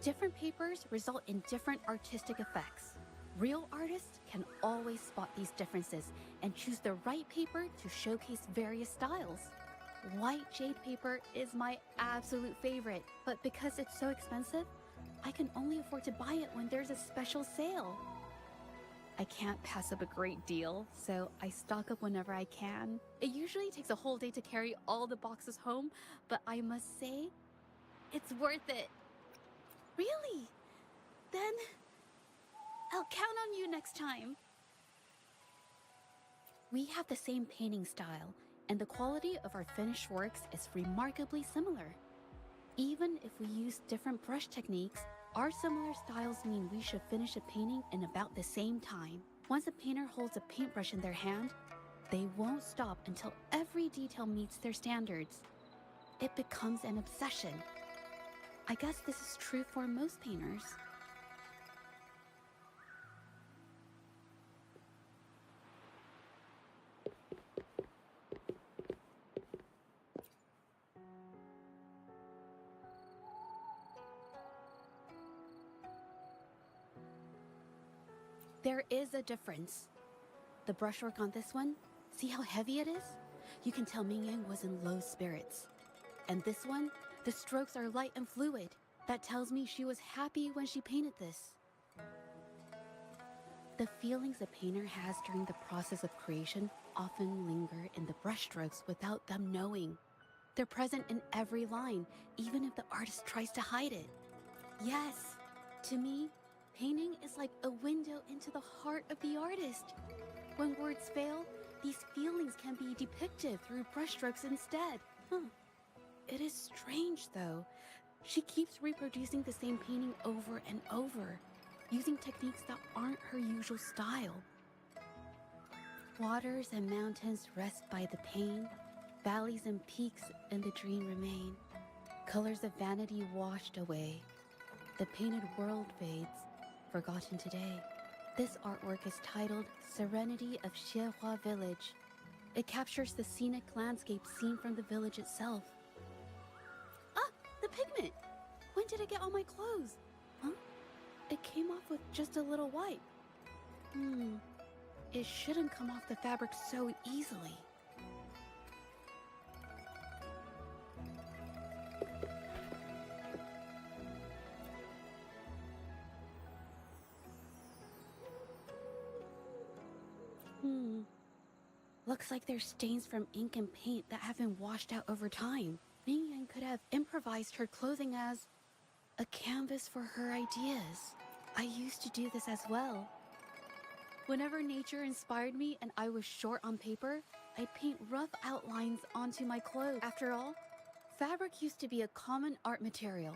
Different papers result in different artistic effects. Real artists can always spot these differences and choose the right paper to showcase various styles. White jade paper is my absolute favorite, but because it's so expensive, I can only afford to buy it when there's a special sale. I can't pass up a great deal, so I stock up whenever I can. It usually takes a whole day to carry all the boxes home, but I must say, it's worth it. Really? Then I'll count on you next time. We have the same painting style, and the quality of our finished works is remarkably similar. Even if we use different brush techniques, our similar styles mean we should finish a painting in about the same time. Once a painter holds a paintbrush in their hand, they won't stop until every detail meets their standards. It becomes an obsession. I guess this is true for most painters. There is a difference. The brushwork on this one, see how heavy it is? You can tell Ming Yang was in low spirits. And this one, the strokes are light and fluid. That tells me she was happy when she painted this. The feelings a painter has during the process of creation often linger in the brushstrokes without them knowing. They're present in every line, even if the artist tries to hide it. Yes, to me, painting is like a window into the heart of the artist. When words fail, these feelings can be depicted through brushstrokes instead. It is strange, though. She keeps reproducing the same painting over and over, using techniques that aren't her usual style. Waters and mountains rest by the pane, valleys and peaks in the dream remain. Colors of vanity washed away. The painted world fades, forgotten today. This artwork is titled Serenity of Xiehua Village. It captures the scenic landscape seen from the village itself. Ah, the pigment! When did it get on my clothes? Huh? It came off with just a little wipe. It shouldn't come off the fabric so easily. Looks like there's stains from ink and paint that have been washed out over time. Ming Yang could have improvised her clothing as a canvas for her ideas. I used to do this as well. Whenever nature inspired me and I was short on paper, I'd paint rough outlines onto my clothes. After all, fabric used to be a common art material.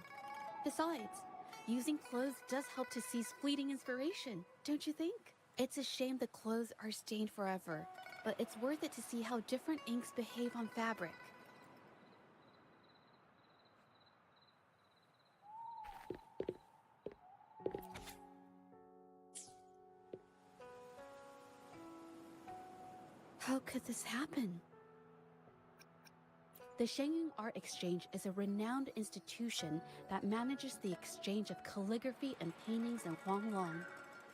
Besides, using clothes does help to seize fleeting inspiration, don't you think? It's a shame the clothes are stained forever, but it's worth it to see how different inks behave on fabric. How could this happen? The Shengyang Art Exchange is a renowned institution that manages the exchange of calligraphy and paintings in Huanglong.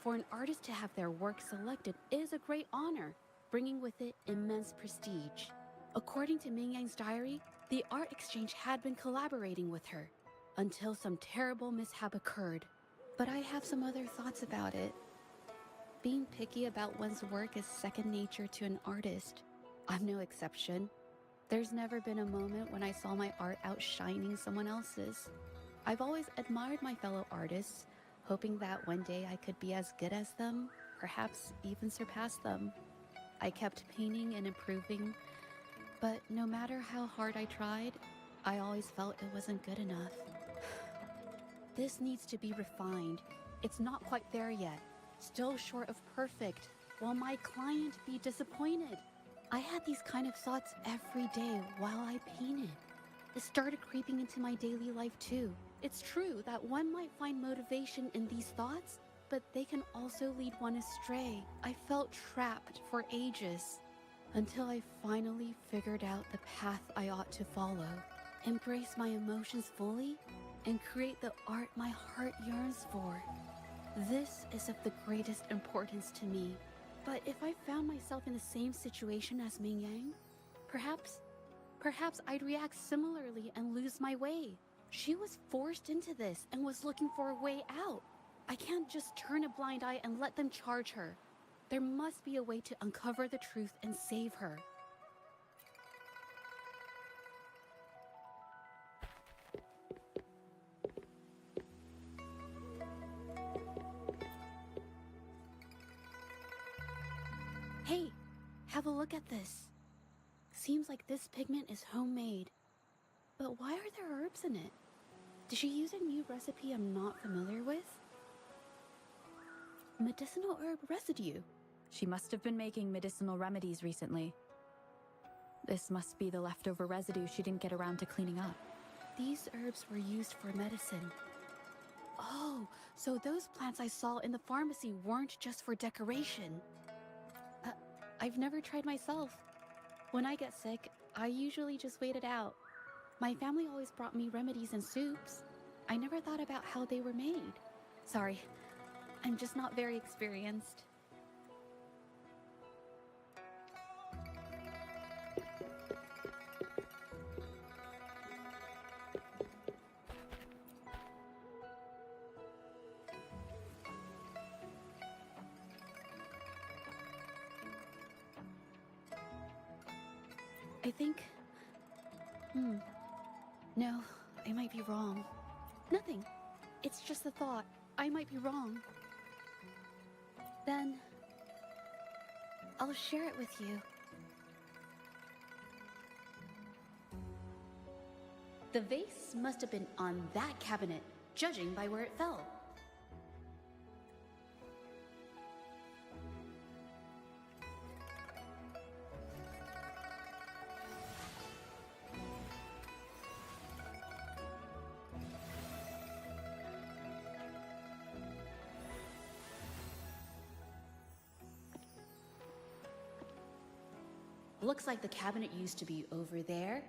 For an artist to have their work selected is a great honor, bringing with it immense prestige. According to Ming Yang's diary, the art exchange had been collaborating with her until some terrible mishap occurred. But I have some other thoughts about it. Being picky about one's work is second nature to an artist. I'm no exception. There's never been a moment when I saw my art outshining someone else's. I've always admired my fellow artists, hoping that one day I could be as good as them, perhaps even surpass them. I kept painting and improving, but no matter how hard I tried, I always felt it wasn't good enough. This needs to be refined. It's not quite there yet. Still short of perfect. Will my client be disappointed? I had these kind of thoughts every day while I painted. It started creeping into my daily life too. It's true that one might find motivation in these thoughts, but they can also lead one astray. I felt trapped for ages, until I finally figured out the path I ought to follow. Embrace my emotions fully, and create the art my heart yearns for. This is of the greatest importance to me. But if I found myself in the same situation as Ming Yang, perhaps I'd react similarly and lose my way. She was forced into this and was looking for a way out. I can't just turn a blind eye and let them charge her. There must be a way to uncover the truth and save her. Hey, have a look at this. Seems like this pigment is homemade. But why are there herbs in it? Did she use a new recipe I'm not familiar with? Medicinal herb residue. She must have been making medicinal remedies recently. This must be the leftover residue she didn't get around to cleaning up. These herbs were used for medicine. Oh, so those plants I saw in the pharmacy weren't just for decoration. I've never tried myself. When I get sick, I usually just wait it out. My family always brought me remedies and soups. I never thought about how they were made. Sorry, I'm just not very experienced. I think... No, I might be wrong. Nothing. It's just a thought. I might be wrong. Then... I'll share it with you. The vase must have been on that cabinet, judging by where it fell. Looks like the cabinet used to be over there,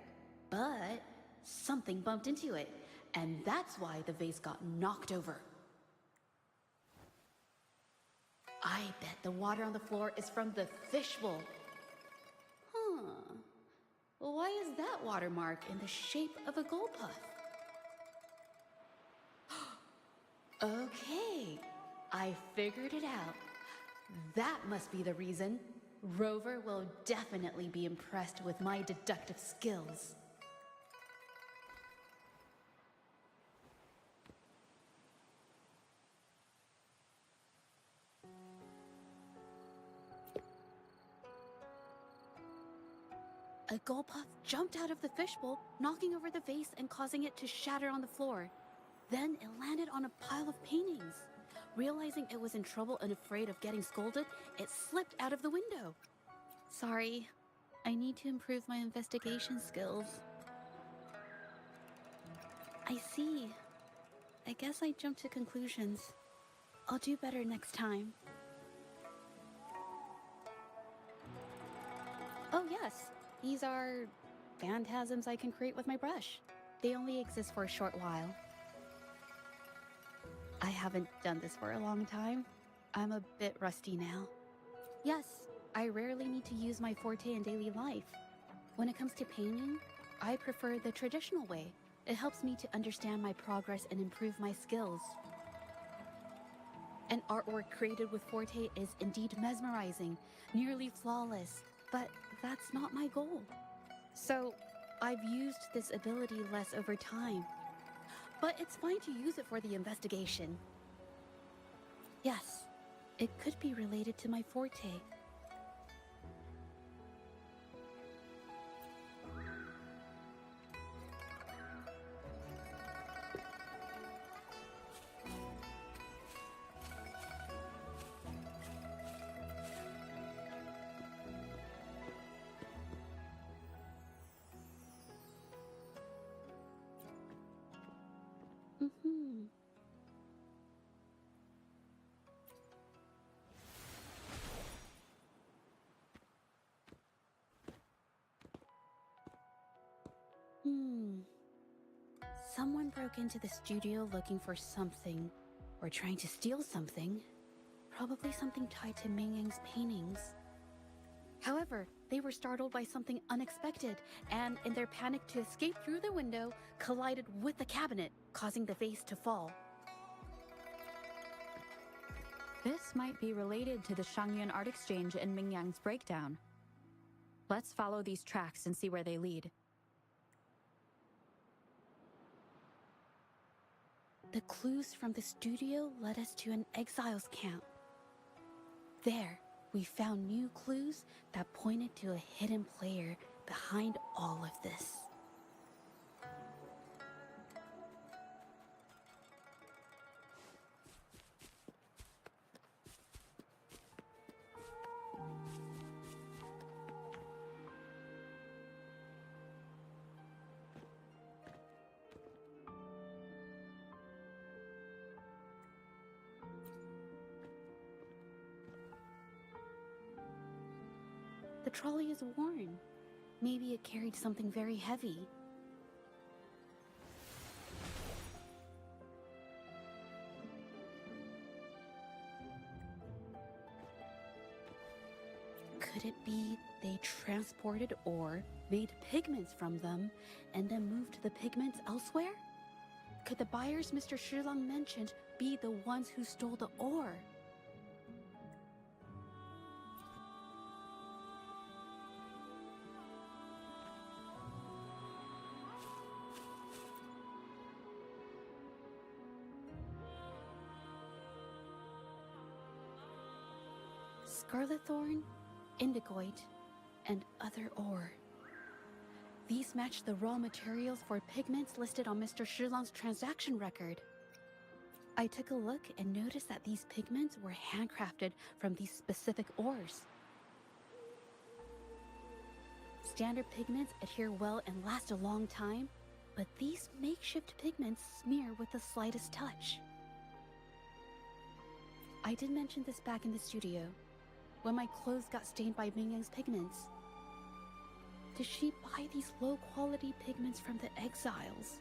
but something bumped into it, and that's why the vase got knocked over. I bet the water on the floor is from the fishbowl. Why is that watermark in the shape of a gold puff? Okay, I figured it out. That must be the reason. Rover will definitely be impressed with my deductive skills. A gold puff jumped out of the fishbowl, knocking over the vase and causing it to shatter on the floor. Then it landed on a pile of paintings. Realizing it was in trouble and afraid of getting scolded, it slipped out of the window. Sorry, I need to improve my investigation skills. I see. I guess I jumped to conclusions. I'll do better next time. Oh yes, these are phantasms I can create with my brush. They only exist for a short while. I haven't done this for a long time. I'm a bit rusty now. Yes, I rarely need to use my forte in daily life. When it comes to painting, I prefer the traditional way. It helps me to understand my progress and improve my skills. An artwork created with forte is indeed mesmerizing, nearly flawless, but that's not my goal. So, I've used this ability less over time. But it's fine to use it for the investigation. Yes, it could be related to my forte. Someone broke into the studio looking for something, or trying to steal something. Probably something tied to Ming Yang's paintings. However, they were startled by something unexpected, and in their panic to escape through the window, collided with the cabinet, causing the vase to fall. This might be related to the Shangyuan art exchange and Ming Yang's breakdown. Let's follow these tracks and see where they lead. The clues from the studio led us to an exiles camp. There, we found new clues that pointed to a hidden player behind all of this. The trolley is worn. Maybe it carried something very heavy. Could it be they transported ore, made pigments from them, and then moved the pigments elsewhere? Could the buyers Mr. Shilang mentioned be the ones who stole the ore? Scarlet thorn, indigoite, and other ore. These match the raw materials for pigments listed on Mr. Shilang's transaction record. I took a look and noticed that these pigments were handcrafted from these specific ores. Standard pigments adhere well and last a long time, but these makeshift pigments smear with the slightest touch. I did mention this back in the studio, when my clothes got stained by Ming Yang's pigments. Did she buy these low-quality pigments from the exiles?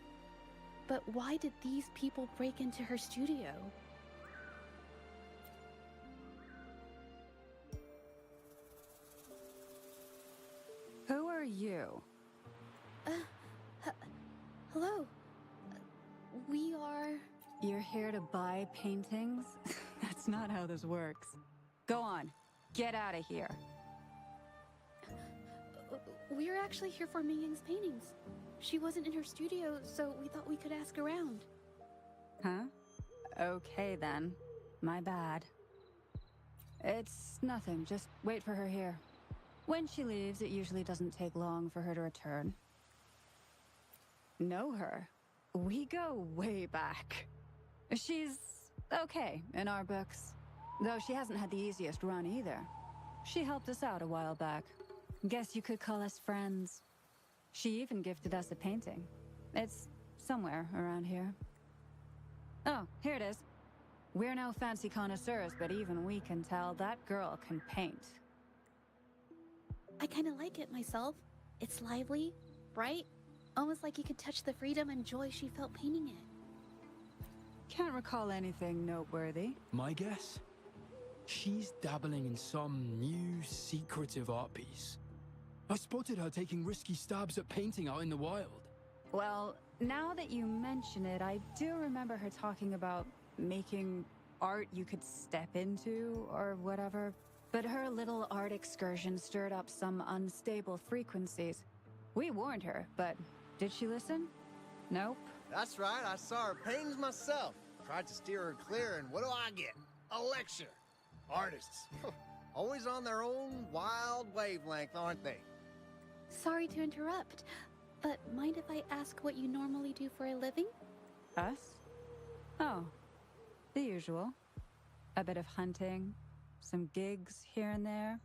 But why did these people break into her studio? Who are you? Hello. We are... You're here to buy paintings? That's not how this works. Go on. Get out of here. We're actually here for Ming Yang's paintings. She wasn't in her studio, so we thought we could ask around. Huh? Okay then. My bad. It's nothing. Just wait for her here. When she leaves, it usually doesn't take long for her to return. Know her? We go way back. She's okay in our books. Though she hasn't had the easiest run either. She helped us out a while back. Guess you could call us friends. She even gifted us a painting. It's somewhere around here. Oh, here it is. We're no fancy connoisseurs, but even we can tell that girl can paint. I kinda like it myself. It's lively, right? Almost like you could touch the freedom and joy she felt painting it. Can't recall anything noteworthy. My guess? She's dabbling in some new secretive art piece. I spotted her taking risky stabs at painting out in the wild. Well, now that you mention it, I do remember her talking about making art you could step into or whatever. But her little art excursion stirred up some unstable frequencies. We warned her, but did she listen? Nope. That's right, I saw her paintings myself. Tried to steer her clear, and what do I get? A lecture. Artists. Always on their own wild wavelength, aren't they? Sorry to interrupt, but mind if I ask what you normally do for a living? Us? Oh, the usual. A bit of hunting, some gigs here and there.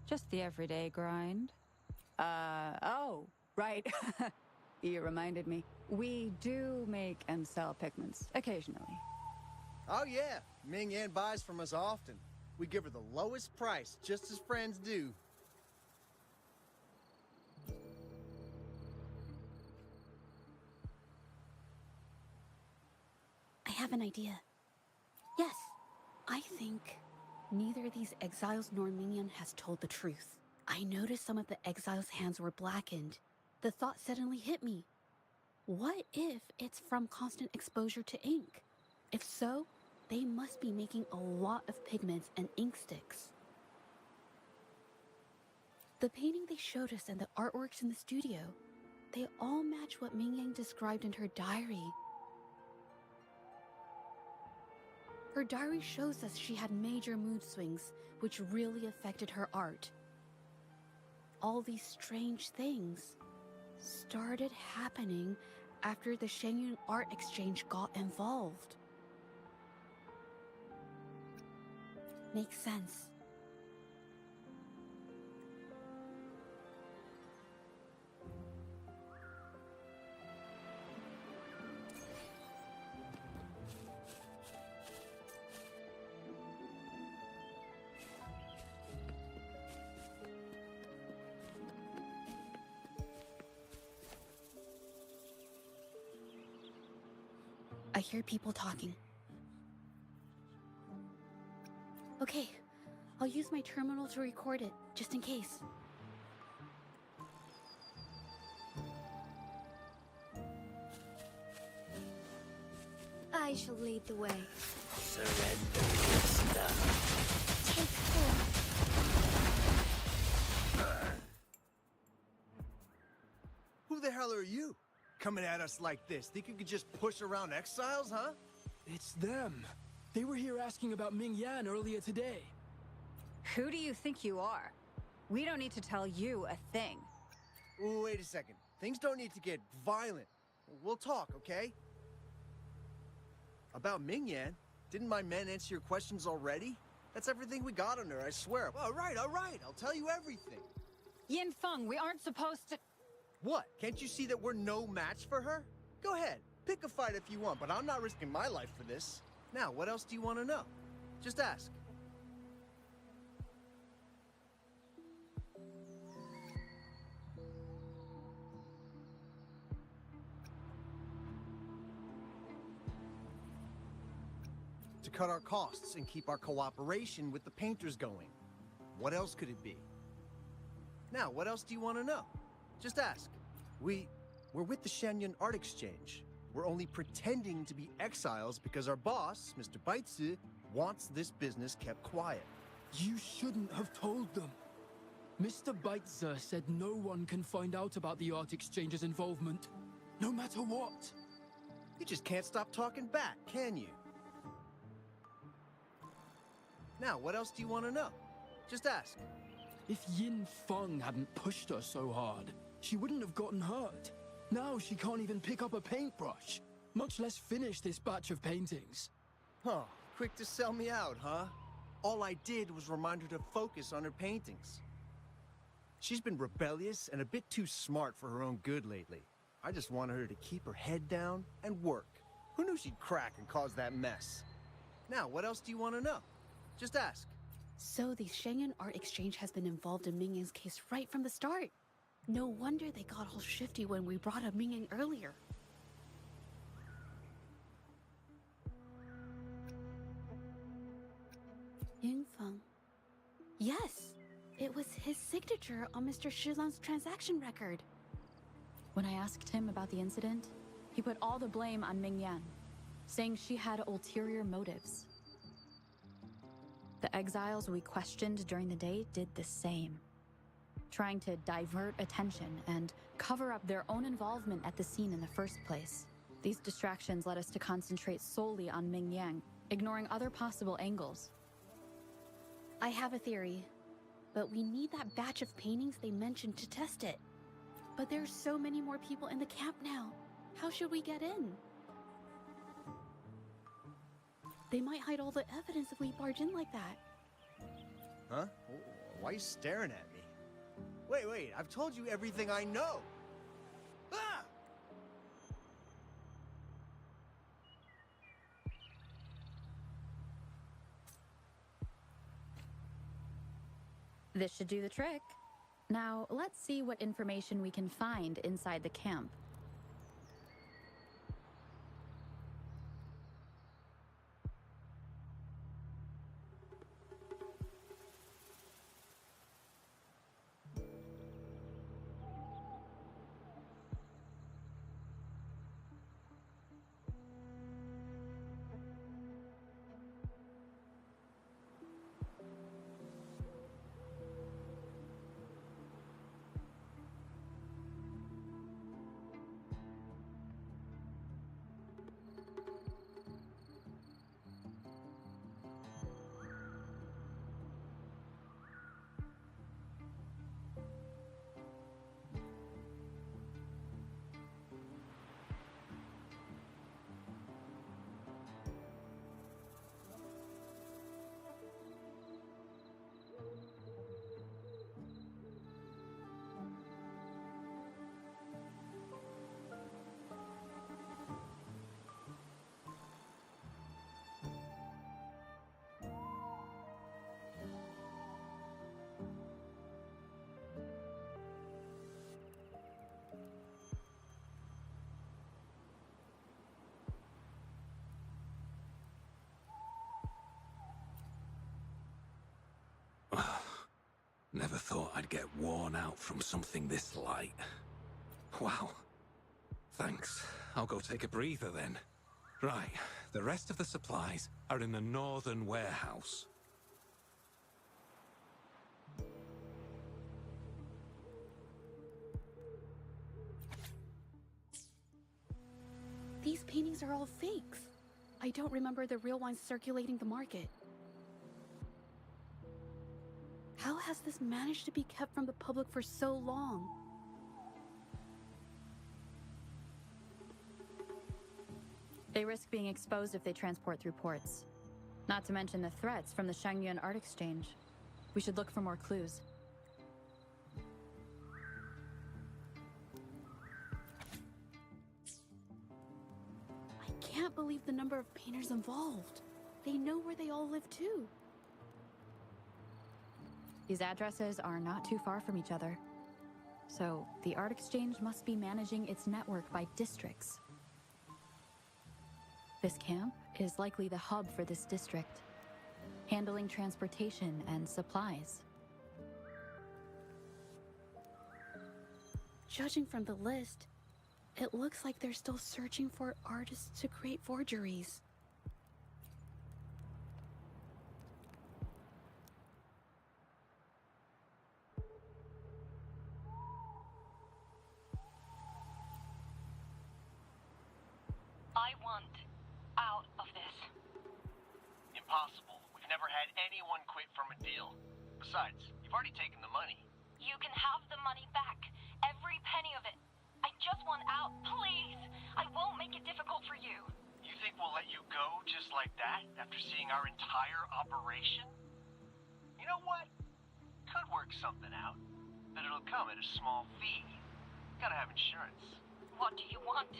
Just the everyday grind. Oh, right. You reminded me. We do make and sell pigments, occasionally. Oh yeah, Ming Yan buys from us often. We give her the lowest price, just as friends do. I have an idea. Yes, I think neither these exiles nor Mingyan has told the truth. I noticed some of the exiles' hands were blackened. The thought suddenly hit me. What if it's from constant exposure to ink? If so, they must be making a lot of pigments and ink sticks. The painting they showed us and the artworks in the studio, they all match what Mingyang described in her diary. Her diary shows us she had major mood swings, which really affected her art. All these strange things started happening after the Shenyun Art Exchange got involved. Makes sense. I hear people talking. Okay, I'll use my terminal to record it, just in case. I shall lead the way. Surrender your stuff. Take four. Who the hell are you? Coming at us like this? Think you could just push around exiles, huh? It's them. They were here asking about Ming Yan earlier today. Who do you think you are? We don't need to tell you a thing. Wait a second. Things don't need to get violent. We'll talk, okay? About Ming Yan? Didn't my men answer your questions already? That's everything we got on her, I swear. All right. I'll tell you everything. Yin Feng, we aren't supposed to... What? Can't you see that we're no match for her? Go ahead. Pick a fight if you want, but I'm not risking my life for this. Now, what else do you want to know? Just ask. To cut our costs and keep our cooperation with the painters going. What else could it be? Now, what else do you want to know? Just ask. We're with the Shenyun Art Exchange. We're only pretending to be exiles because our boss, Mr. Baitsu, wants this business kept quiet. You shouldn't have told them. Mr. Baitzer said no one can find out about the art exchange's involvement, no matter what. You just can't stop talking back, can you? Now, what else do you want to know? Just ask. If Yin Feng hadn't pushed her so hard, she wouldn't have gotten hurt. Now she can't even pick up a paintbrush, much less finish this batch of paintings. Huh, quick to sell me out, huh? All I did was remind her to focus on her paintings. She's been rebellious and a bit too smart for her own good lately. I just wanted her to keep her head down and work. Who knew she'd crack and cause that mess? Now, what else do you want to know? Just ask. So the Shenyun Art Exchange has been involved in Mingyang's case right from the start. No wonder they got all shifty when we brought up Ming earlier. Yingfeng. Yes, it was his signature on Mr. Shilan's transaction record. When I asked him about the incident, he put all the blame on Ming Yan, saying she had ulterior motives. The exiles we questioned during the day did the same, trying to divert attention and cover up their own involvement at the scene in the first place. These distractions led us to concentrate solely on Ming Yang, ignoring other possible angles. I have a theory, but we need that batch of paintings they mentioned to test it. But there's so many more people in the camp now. How should we get in? They might hide all the evidence if we barge in like that. Huh? Why are you staring at me? Wait, I've told you everything I know! Ah! This should do the trick. Now, let's see what information we can find inside the camp. Never thought I'd get worn out from something this light. Wow. Thanks. I'll go take a breather then. Right, the rest of the supplies are in the northern warehouse. These paintings are all fakes. I don't remember the real ones circulating the market. How has this managed to be kept from the public for so long? They risk being exposed if they transport through ports. Not to mention the threats from the Shangyuan art exchange. We should look for more clues. I can't believe the number of painters involved. They know where they all live too. These addresses are not too far from each other. So, the art exchange must be managing its network by districts. This camp is likely the hub for this district, handling transportation and supplies. Judging from the list, it looks like they're still searching for artists to create forgeries. I want out of this. Impossible. We've never had anyone quit from a deal. Besides, you've already taken the money. You can have the money back. Every penny of it. I just want out, please. I won't make it difficult for you. You think we'll let you go just like that after seeing our entire operation? You know what? Could work something out, but it'll come at a small fee. Gotta have insurance. What do you want?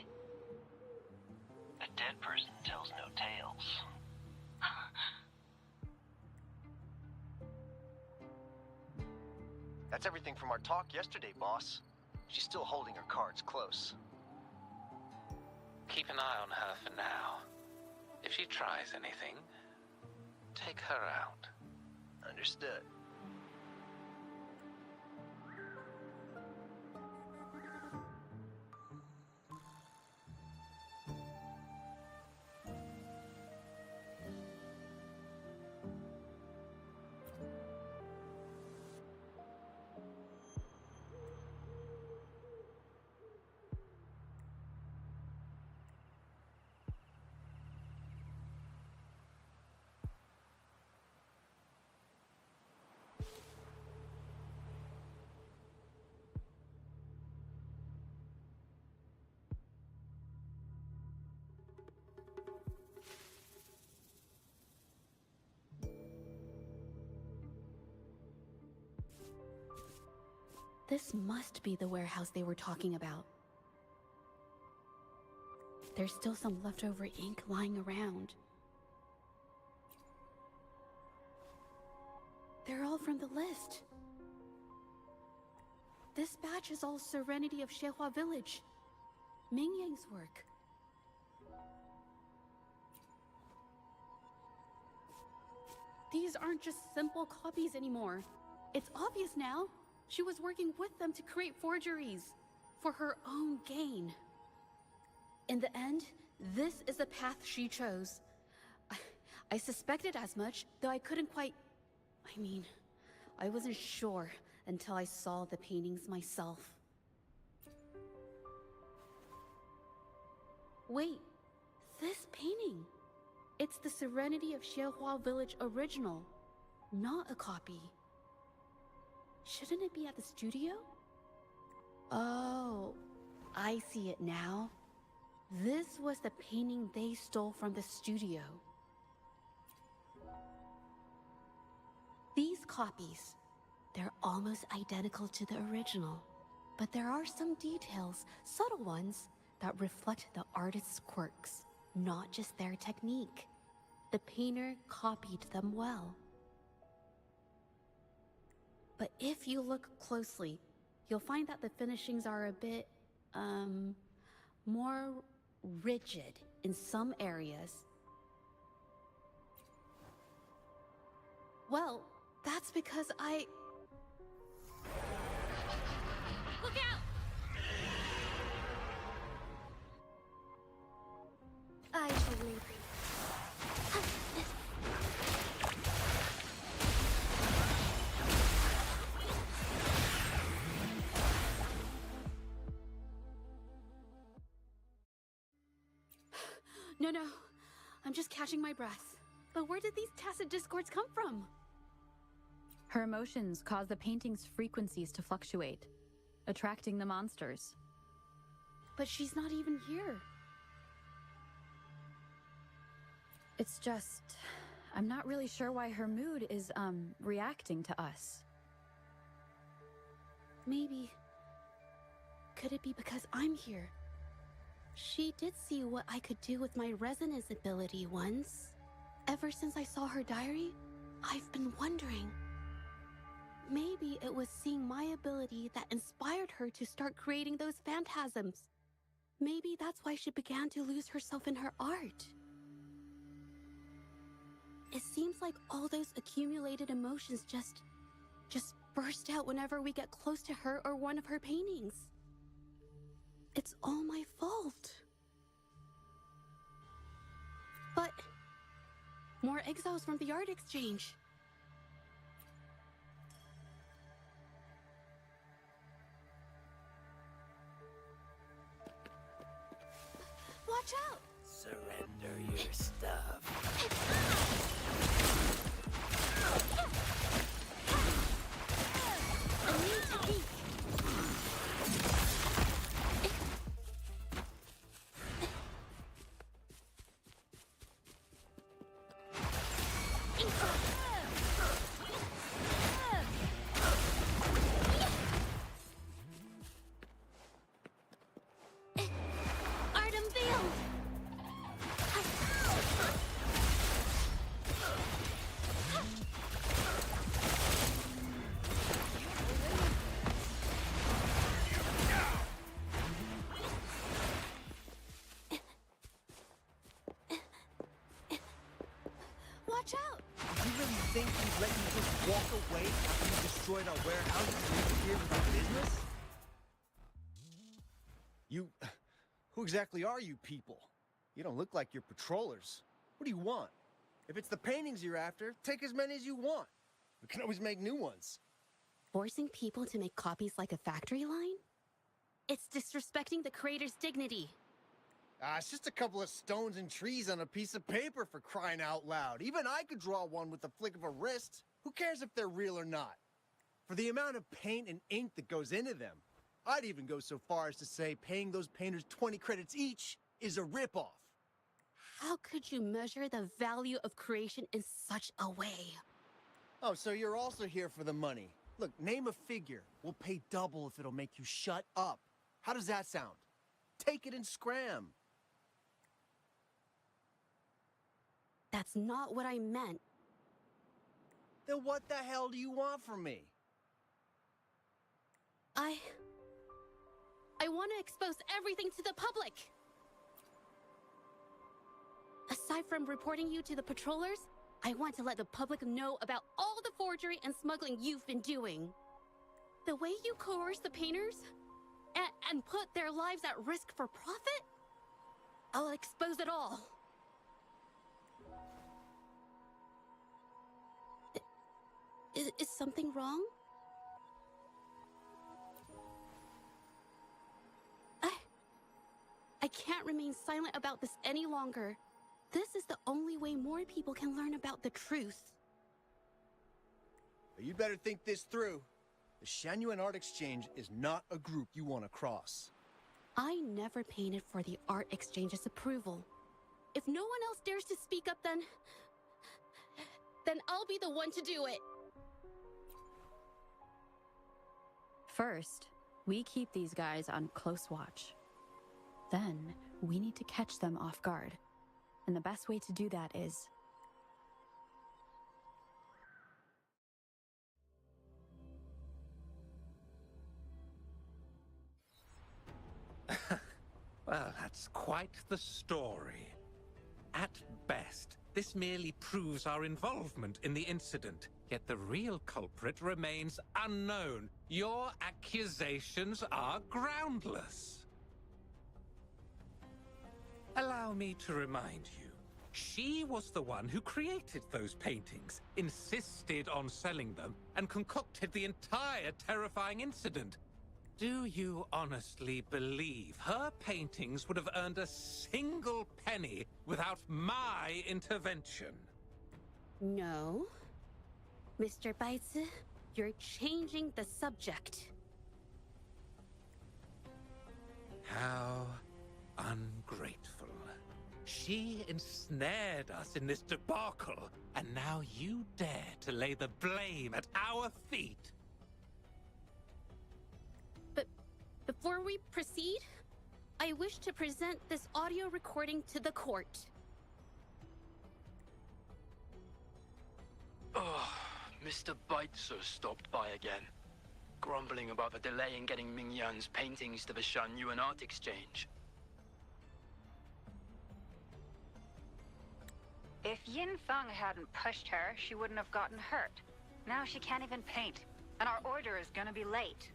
A dead person tells no tales. That's everything from our talk yesterday, boss. She's still holding her cards close. Keep an eye on her for now. If she tries anything, take her out. Understood. This must be the warehouse they were talking about. There's still some leftover ink lying around. They're all from the list. This batch is all Serenity of Zhezhi Village. Ming Yang's work. These aren't just simple copies anymore. It's obvious now. She was working with them to create forgeries for her own gain. In the end, this is the path she chose. I suspected as much, though I couldn't quite... I wasn't sure until I saw the paintings myself. Wait, this painting. It's the Serenity of Zhezhi Village original, not a copy. Shouldn't it be at the studio? Oh, I see it now. This was the painting they stole from the studio. These copies, they're almost identical to the original, but there are some details, subtle ones, that reflect the artist's quirks, not just their technique. The painter copied them well. But if you look closely, you'll find that the finishings are a bit, more rigid in some areas. Well, that's because Look out! I shall leave. No, I'm just catching my breath. But where did these tacit discords come from? Her emotions cause the painting's frequencies to fluctuate, attracting the monsters. But she's not even here. It's just... I'm not really sure why her mood is, reacting to us. Maybe... Could it be because I'm here? She did see what I could do with my resonance ability once. Ever since I saw her diary, I've been wondering. Maybe it was seeing my ability that inspired her to start creating those phantasms. Maybe that's why she began to lose herself in her art. It seems like all those accumulated emotions just burst out whenever we get close to her or one of her paintings. It's all my fault. But more exiles from the art exchange. Watch out! Surrender your stuff. A new technique. let you just walk away after you destroyed our warehouses and interfered with our business? Who exactly are you people? You don't look like you're patrollers. What do you want? If it's the paintings you're after, take as many as you want. We can always make new ones. Forcing people to make copies like a factory line? It's disrespecting the creator's dignity. It's just a couple of stones and trees on a piece of paper, for crying out loud. Even I could draw one with the flick of a wrist. Who cares if they're real or not? For the amount of paint and ink that goes into them, I'd even go so far as to say paying those painters 20 credits each is a ripoff. How could you measure the value of creation in such a way? Oh, so you're also here for the money. Look, name a figure. We'll pay double if it'll make you shut up. How does that sound? Take it and scram. That's not what I meant. Then what the hell do you want from me? I want to expose everything to the public. Aside from reporting you to the patrollers, I want to let the public know about all the forgery and smuggling you've been doing. The way you coerce the painters and put their lives at risk for profit? I'll expose it all. Is something wrong? I can't remain silent about this any longer. This is the only way more people can learn about the truth. You'd better think this through. The Shanyuan Art Exchange is not a group you want to cross. I never painted for the Art Exchange's approval. If no one else dares to speak up, then I'll be the one to do it. First, we keep these guys on close watch. Then, we need to catch them off guard. And the best way to do that is... Well, that's quite the story. At best, this merely proves our involvement in the incident, yet the real culprit remains unknown. Your accusations are groundless. Allow me to remind you, she was the one who created those paintings, insisted on selling them, and concocted the entire terrifying incident. Do you honestly believe her paintings would have earned a single penny without my intervention? No. Mr. Baitsu, you're changing the subject. How ungrateful. She ensnared us in this debacle, and now you dare to lay the blame at our feet. But before we proceed, I wish to present this audio recording to the court. Oh, Mr. Baitsu stopped by again, grumbling about the delay in getting Mingyan's paintings to the Shanyuan Art Exchange. If Yin Feng hadn't pushed her, she wouldn't have gotten hurt. Now she can't even paint, and our order is gonna be late.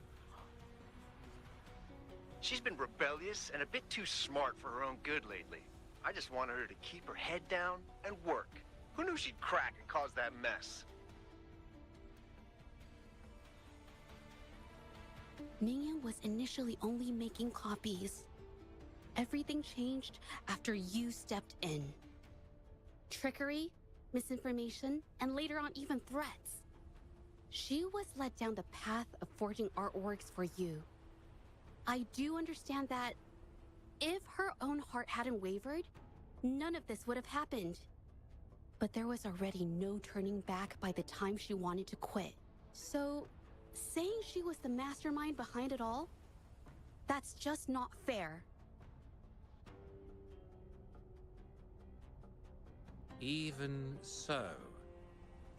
She's been rebellious and a bit too smart for her own good lately. I just wanted her to keep her head down and work. Who knew she'd crack and cause that mess? Mingyan was initially only making copies. Everything changed after you stepped in. Trickery, misinformation, and later on even threats. She was led down the path of forging artworks for you. I do understand that if her own heart hadn't wavered, none of this would have happened. But there was already no turning back by the time she wanted to quit. So, saying she was the mastermind behind it all, that's just not fair. Even so,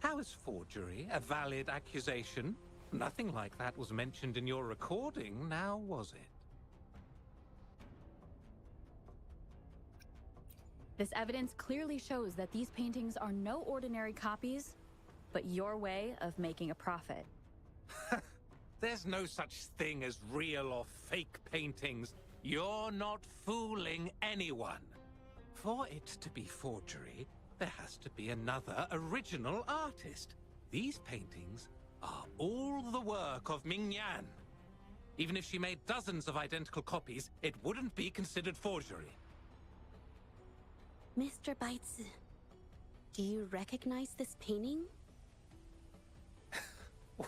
how is forgery a valid accusation? Nothing like that was mentioned in your recording, now was it? This evidence clearly shows that these paintings are no ordinary copies, but your way of making a profit. There's no such thing as real or fake paintings. You're not fooling anyone. For it to be forgery, there has to be another original artist. These paintings are all the work of Ming Yan. Even if she made dozens of identical copies, it wouldn't be considered forgery. Mr. Baitsu, do you recognize this painting?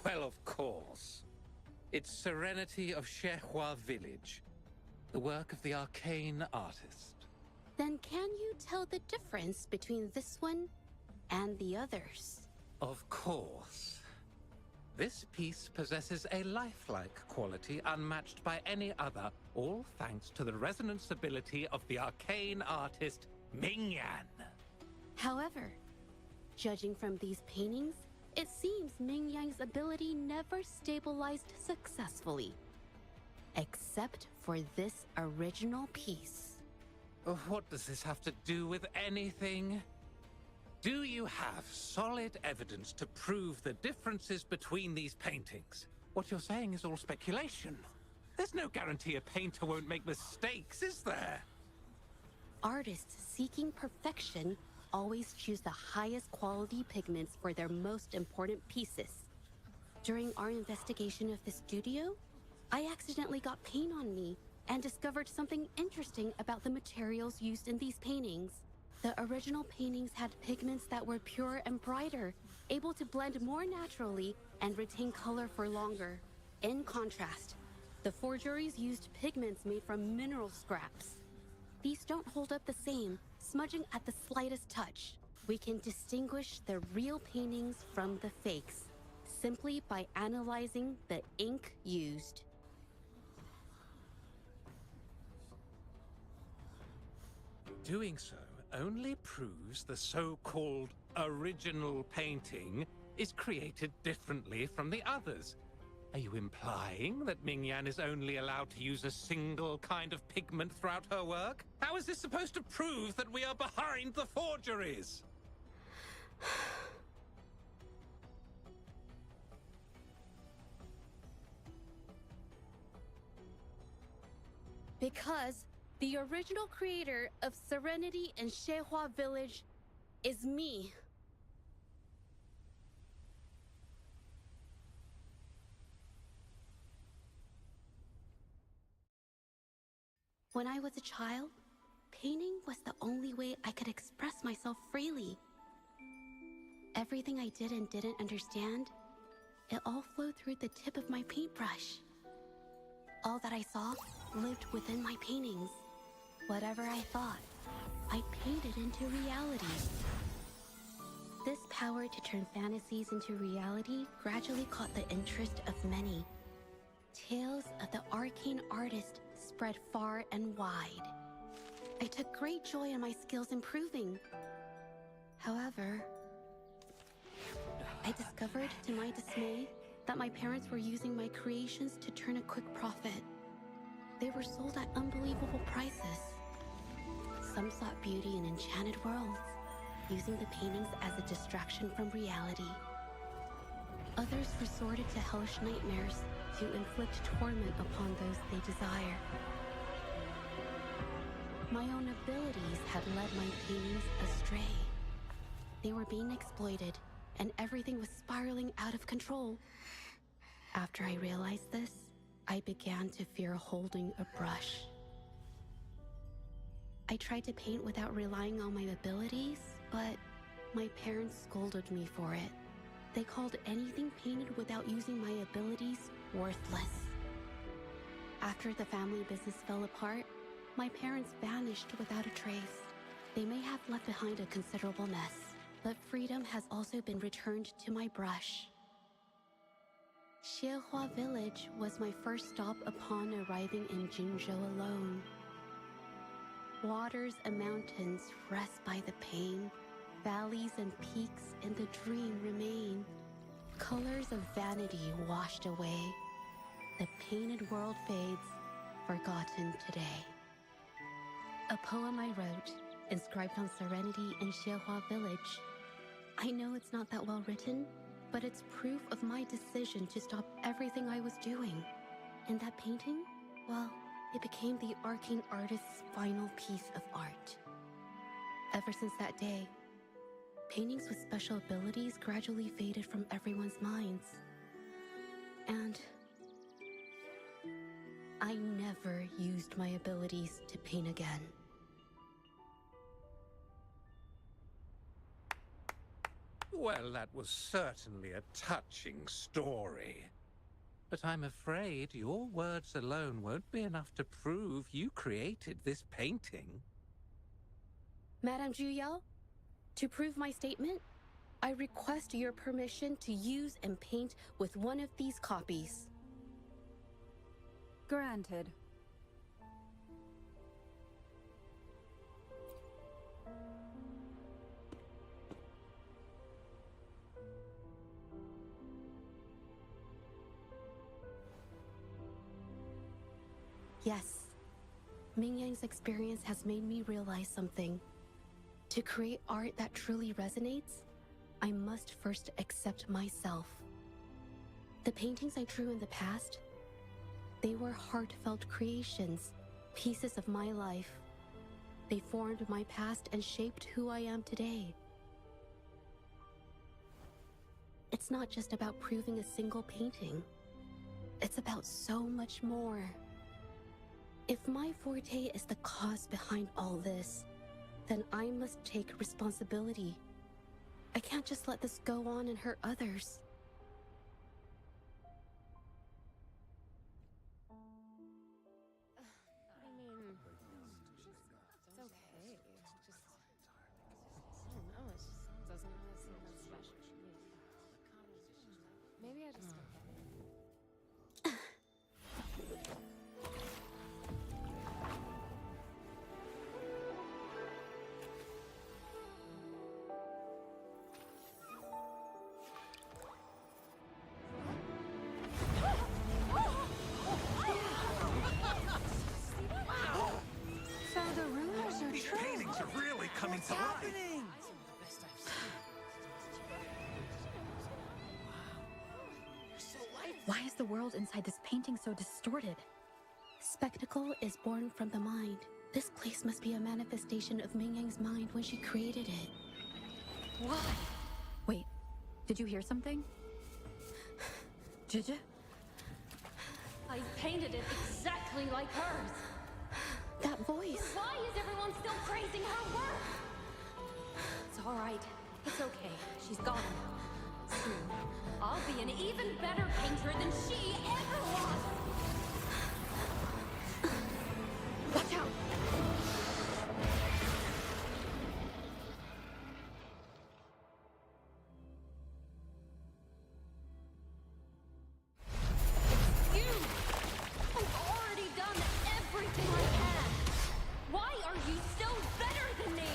Well, of course. It's Serenity of Zhezhi Village, the work of the arcane artist. Then can you tell the difference between this one and the others? Of course. This piece possesses a lifelike quality unmatched by any other, all thanks to the resonance ability of the arcane artist Ming Yan. However, judging from these paintings, it seems Ming Yan's ability never stabilized successfully. Except for this original piece. What does this have to do with anything? Do you have solid evidence to prove the differences between these paintings? What you're saying is all speculation. There's no guarantee a painter won't make mistakes, is there? Artists seeking perfection always choose the highest quality pigments for their most important pieces. During our investigation of the studio, I accidentally got paint on me and discovered something interesting about the materials used in these paintings. The original paintings had pigments that were pure and brighter, able to blend more naturally and retain color for longer. In contrast, the forgeries used pigments made from mineral scraps. These don't hold up the same, smudging at the slightest touch. We can distinguish the real paintings from the fakes, simply by analyzing the ink used. Doing so only proves the so-called original painting is created differently from the others. Are you implying that Ming Yan is only allowed to use a single kind of pigment throughout her work? How is this supposed to prove that we are behind the forgeries? Because the original creator of Serenity and Zhezhi Village is me. When I was a child, painting was the only way I could express myself freely. Everything I did and didn't understand, it all flowed through the tip of my paintbrush. All that I saw lived within my paintings. Whatever I thought, I painted into reality. This power to turn fantasies into reality gradually caught the interest of many. Tales of the arcane artist spread far and wide. I took great joy in my skills improving. However, I discovered to my dismay that my parents were using my creations to turn a quick profit. They were sold at unbelievable prices. Some sought beauty in enchanted worlds, using the paintings as a distraction from reality. Others resorted to hellish nightmares to inflict torment upon those they desire. My own abilities had led my paintings astray. They were being exploited, and everything was spiraling out of control. After I realized this, I began to fear holding a brush. I tried to paint without relying on my abilities, but my parents scolded me for it. They called anything painted without using my abilities worthless. After the family business fell apart, my parents vanished without a trace. They may have left behind a considerable mess, but freedom has also been returned to my brush. Zhezhi Village was my first stop upon arriving in Jinzhou alone. Waters and mountains rest by the pain. Valleys and peaks in the dream remain. Colors of vanity washed away. The painted world fades, forgotten today. A poem I wrote, inscribed on Serenity in Zhezhi Village. I know it's not that well written, but it's proof of my decision to stop everything I was doing. And that painting, well, it became the arcane artist's final piece of art. Ever since that day, paintings with special abilities gradually faded from everyone's minds. And I never used my abilities to paint again. Well, that was certainly a touching story. But I'm afraid your words alone won't be enough to prove you created this painting. Madame Juyao, to prove my statement, I request your permission to use and paint with one of these copies. Granted. Yes, Ming Yang's experience has made me realize something. To create art that truly resonates, I must first accept myself. The paintings I drew in the past, they were heartfelt creations, pieces of my life. They formed my past and shaped who I am today. It's not just about proving a single painting. It's about so much more. If my forte is the cause behind all this, then I must take responsibility. I can't just let this go on and hurt others. I mean, it's okay. Just, I don't know, it just doesn't really seem that special to me. Maybe I just don't get it. So the rumors are These true. paintings are really coming to life. Why is the world inside this painting so distorted? Spectacle is born from the mind. This place must be a manifestation of Ming Yang's mind when she created it. Why? Wait, did you hear something? Zhezhi? I painted it exactly like hers. That voice. Why is everyone still praising her work? It's all right. It's okay. She's gone. Soon, I'll be an even better painter than she ever was. Watch out! You! I've already done everything I can. Why are you still better than me?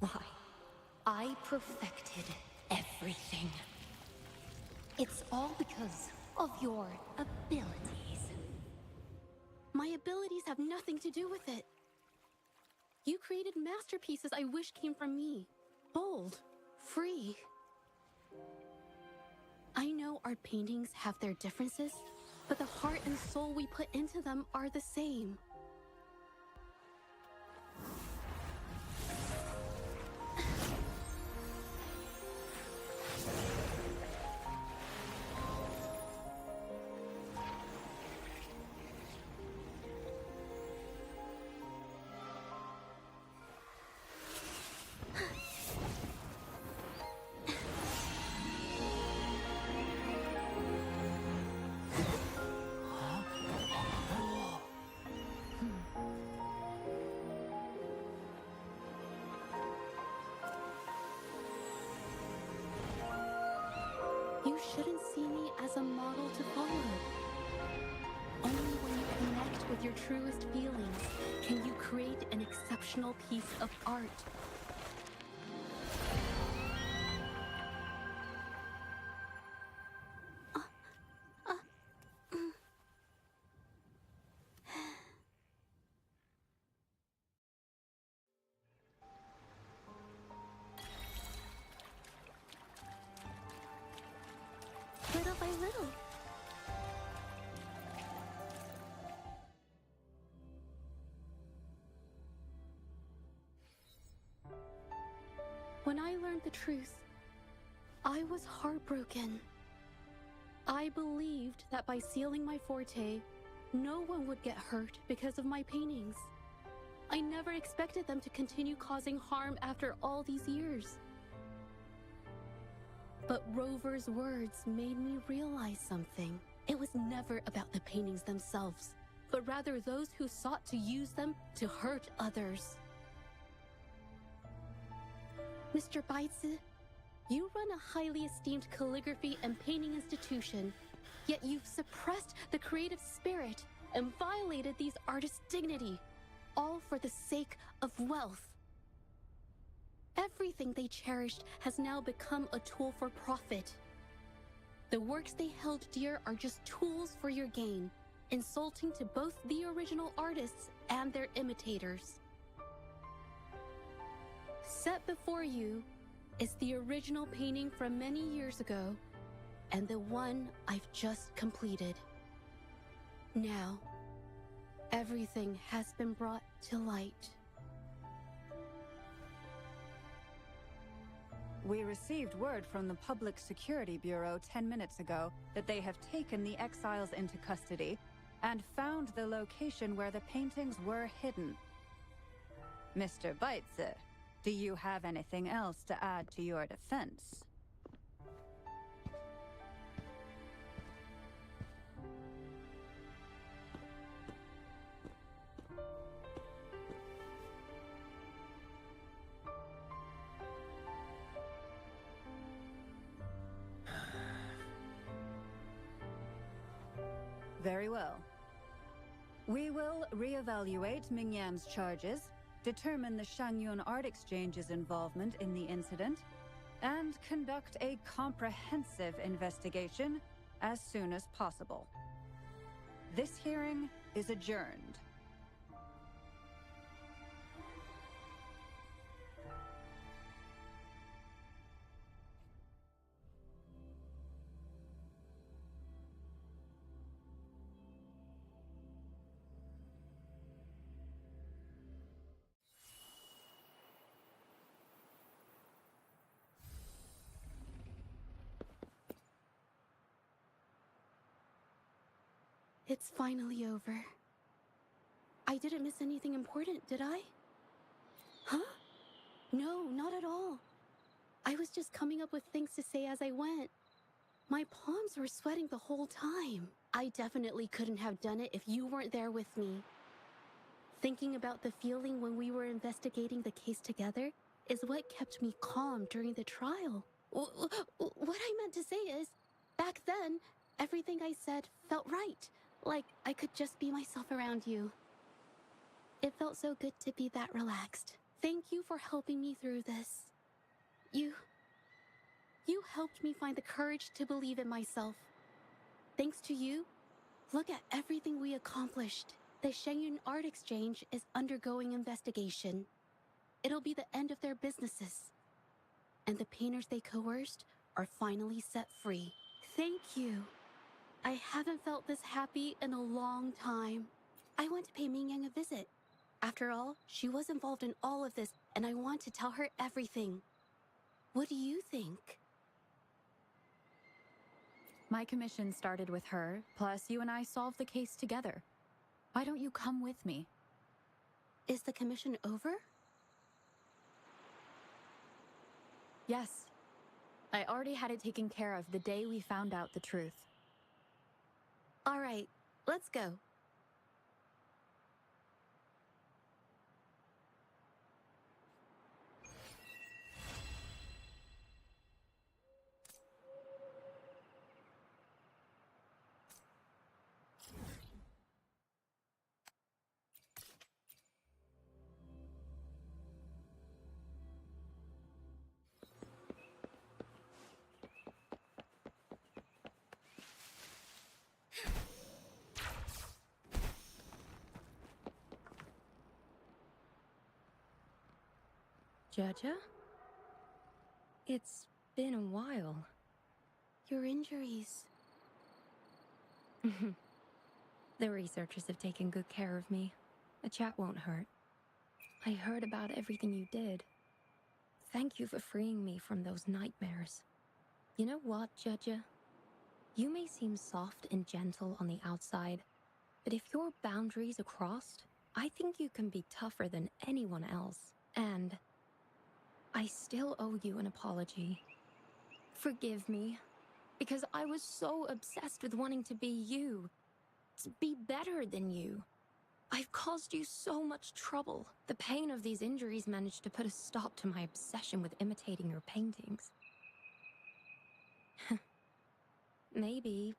Why, I perfected everything. It's all because of your abilities. My abilities have nothing to do with it. You created masterpieces I wish came from me. Bold, free. I know art paintings have their differences, but the heart and soul we put into them are the same. You shouldn't see me as a model to follow. Only when you connect with your truest feelings can you create an exceptional piece of art. Little by little. When I learned the truth, I was heartbroken. I believed that by sealing my forte, no one would get hurt because of my paintings. I never expected them to continue causing harm after all these years. But Rover's words made me realize something. It was never about the paintings themselves, but rather those who sought to use them to hurt others. Mr. Baitsu, you run a highly esteemed calligraphy and painting institution, yet you've suppressed the creative spirit and violated these artists' dignity, all for the sake of wealth. Everything they cherished has now become a tool for profit. The works they held dear are just tools for your gain, insulting to both the original artists and their imitators. Set before you is the original painting from many years ago, and the one I've just completed. Now, everything has been brought to light. We received word from the Public Security Bureau 10 minutes ago that they have taken the exiles into custody and found the location where the paintings were hidden. Mr. Baitsu, do you have anything else to add to your defense? Very well. We will reevaluate Mingyan's charges, determine the Shangyun Art Exchange's involvement in the incident, and conduct a comprehensive investigation as soon as possible. This hearing is adjourned. It's finally over. I didn't miss anything important, did I? Huh? No, not at all. I was just coming up with things to say as I went. My palms were sweating the whole time. I definitely couldn't have done it if you weren't there with me. Thinking about the feeling when we were investigating the case together is what kept me calm during the trial. What I meant to say is, back then, everything I said felt right. Like I could just be myself around you. It felt so good to be that relaxed. Thank you for for helping me through this. You helped me find the courage to believe in myself. Thanks to you, look at everything we accomplished. The Shenyun Art Exchange is undergoing investigation. It'll be the end of their businesses. And the painters they coerced are finally set free. Thank you. I haven't felt this happy in a long time. I want to pay Mingyang a visit. After all, she was involved in all of this, and I want to tell her everything. What do you think? My commission started with her, plus you and I solved the case together. Why don't you come with me? Is the commission over? Yes. I already had it taken care of the day we found out the truth. All right, let's go. Zhezhi? It's been a while. Your injuries. The researchers have taken good care of me. A chat won't hurt. I heard about everything you did. Thank you for freeing me from those nightmares. You know what, Zhezhi? You may seem soft and gentle on the outside, but if your boundaries are crossed, I think you can be tougher than anyone else. And I still owe you an apology. Forgive me, because I was so obsessed with wanting to be you, to be better than you. I've caused you so much trouble. The pain of these injuries managed to put a stop to my obsession with imitating your paintings. Maybe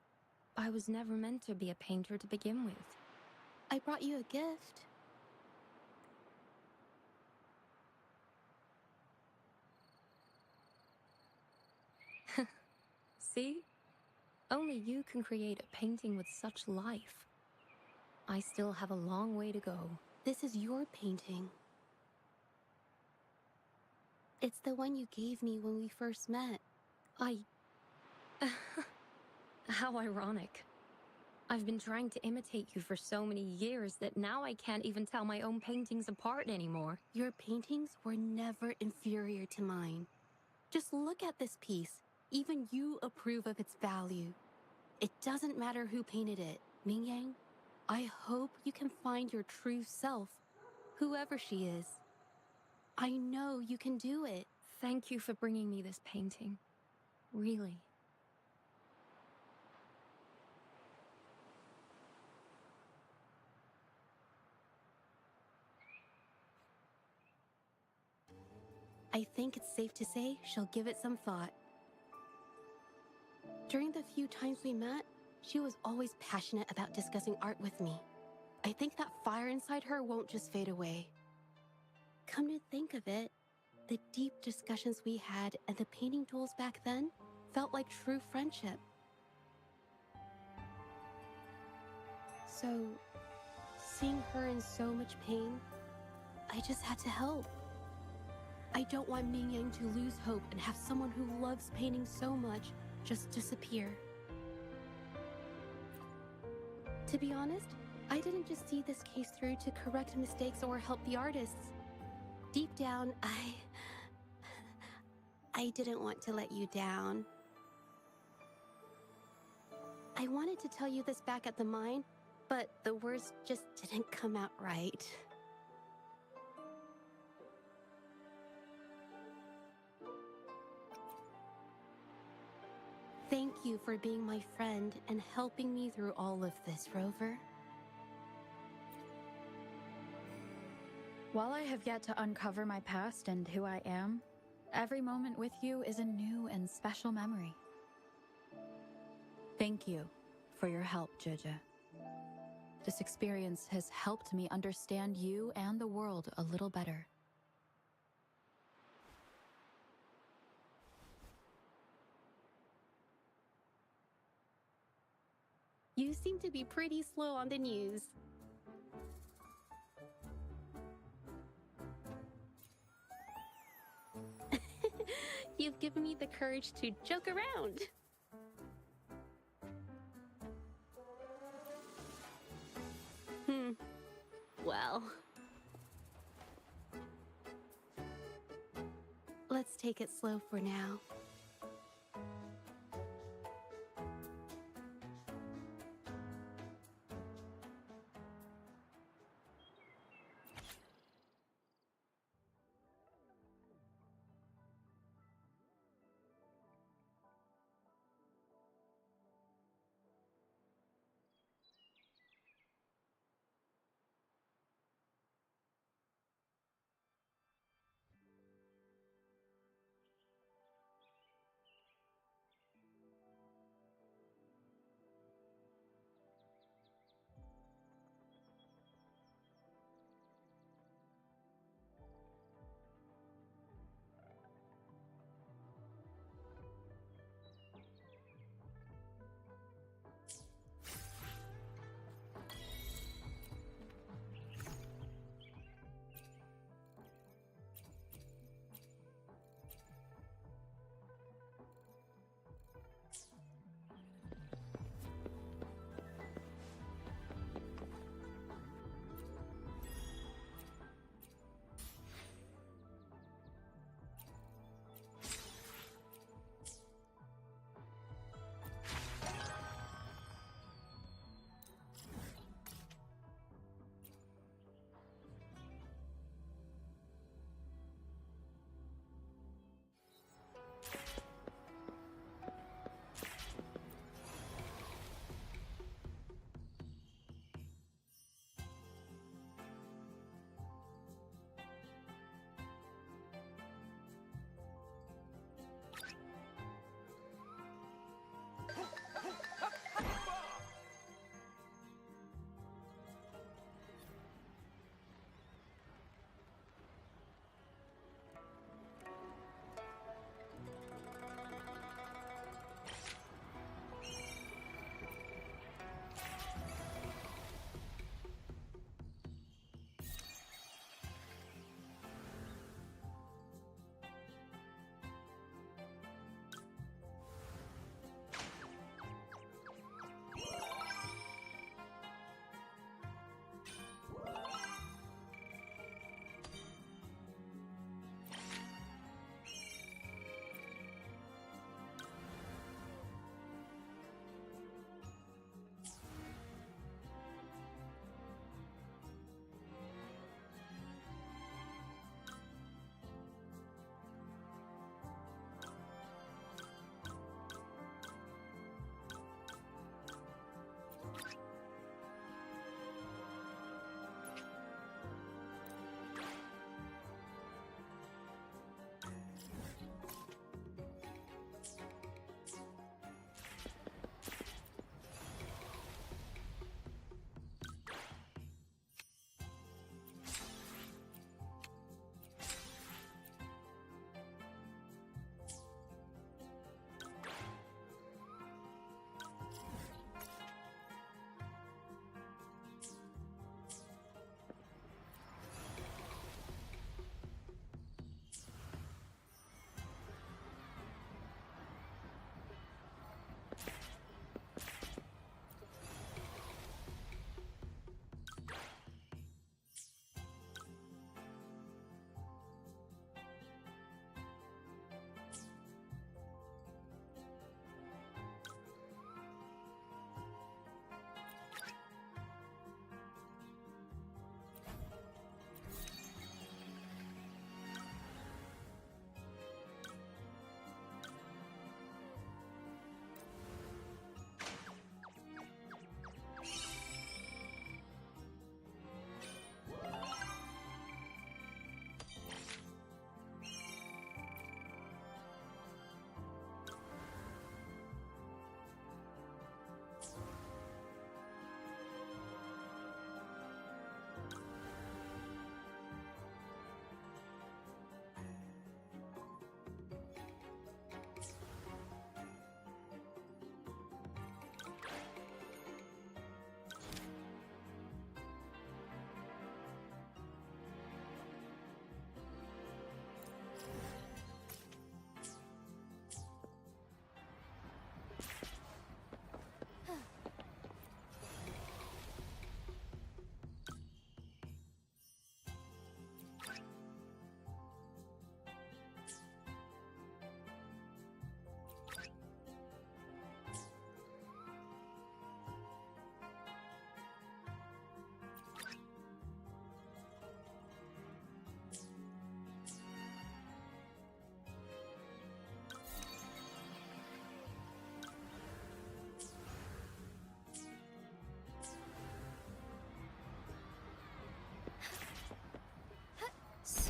I was never meant to be a painter to begin with. I brought you a gift. See? Only you can create a painting with such life. I still have a long way to go. This is your painting. It's the one you gave me when we first met. How ironic. I've been trying to imitate you for so many years that now I can't even tell my own paintings apart anymore. Your paintings were never inferior to mine. Just look at this piece. Even you approve of its value. It doesn't matter who painted it. Mingyang, I hope you can find your true self, whoever she is. I know you can do it. Thank you for bringing me this painting. Really. I think it's safe to say she'll give it some thought. During the few times we met, she was always passionate about discussing art with me. I think that fire inside her won't just fade away. Come to think of it, the deep discussions we had and the painting duels back then felt like true friendship. So, seeing her in so much pain, I just had to help. I don't want Mingyang to lose hope and have someone who loves painting so much just disappear. To be honest, I didn't just see this case through to correct mistakes or help the artists. Deep down, I didn't want to let you down. I wanted to tell you this back at the mine, but the words just didn't come out right. Thank you for being my friend and helping me through all of this, Rover. While I have yet to uncover my past and who I am, every moment with you is a new and special memory. Thank you for your help, Zhezhi. This experience has helped me understand you and the world a little better. You seem to be pretty slow on the news. You've given me the courage to joke around. Well, let's take it slow for now.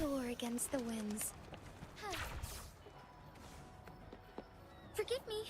soar against the winds. Forgive me.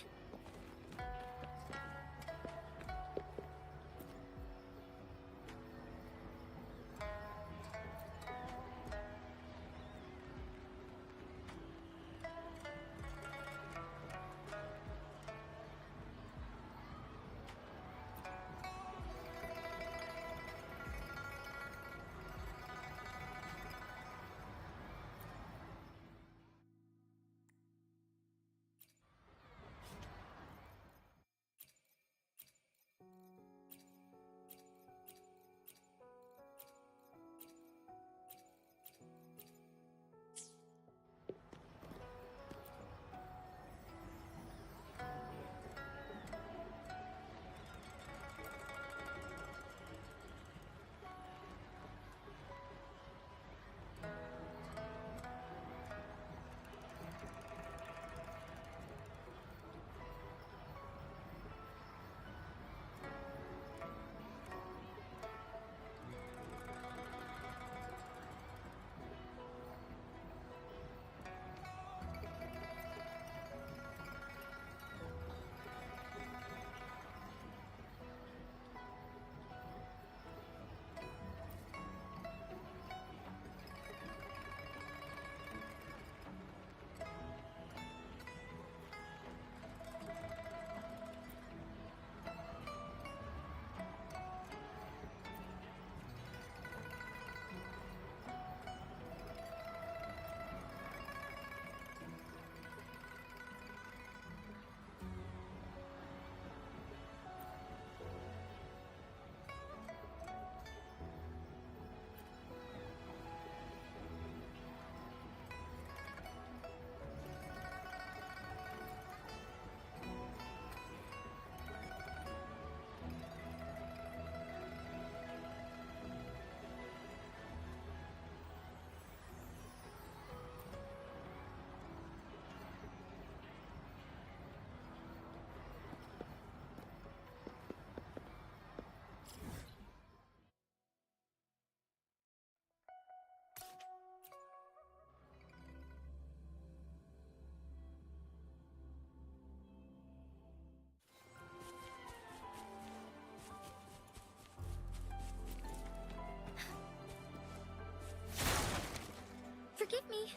Forgive me.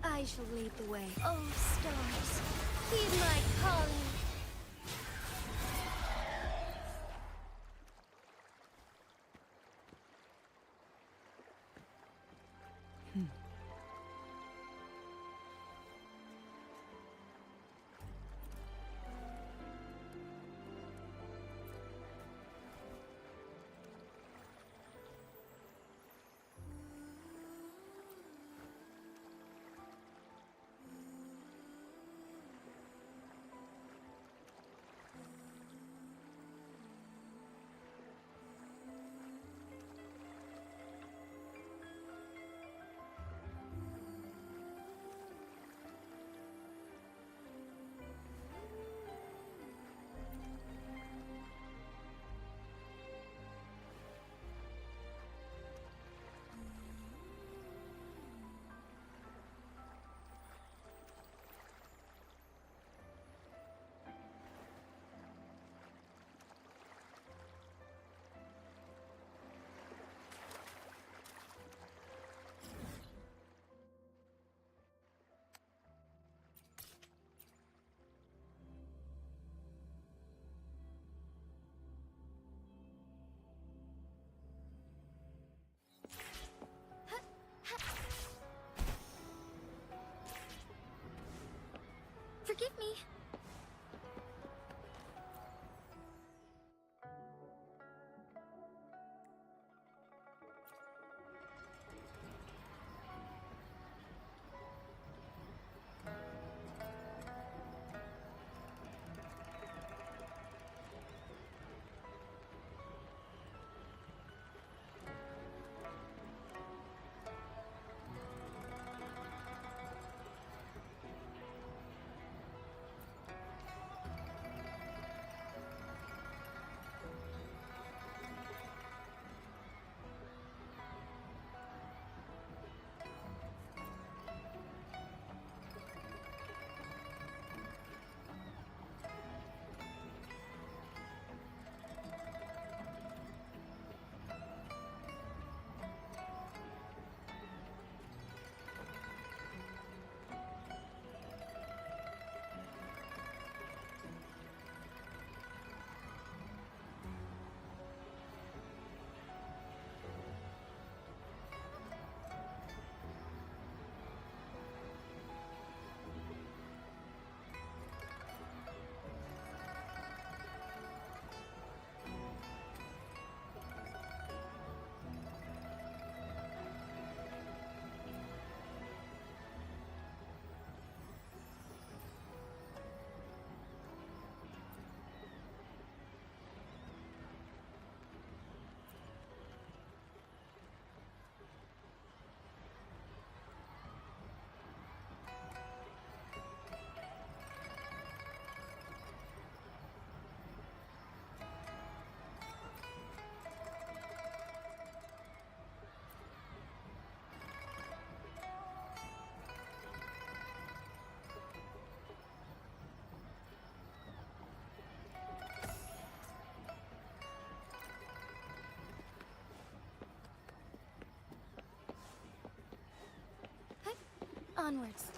I shall lead the way. Oh, stars, heed my calling. Forgive me. Onwards.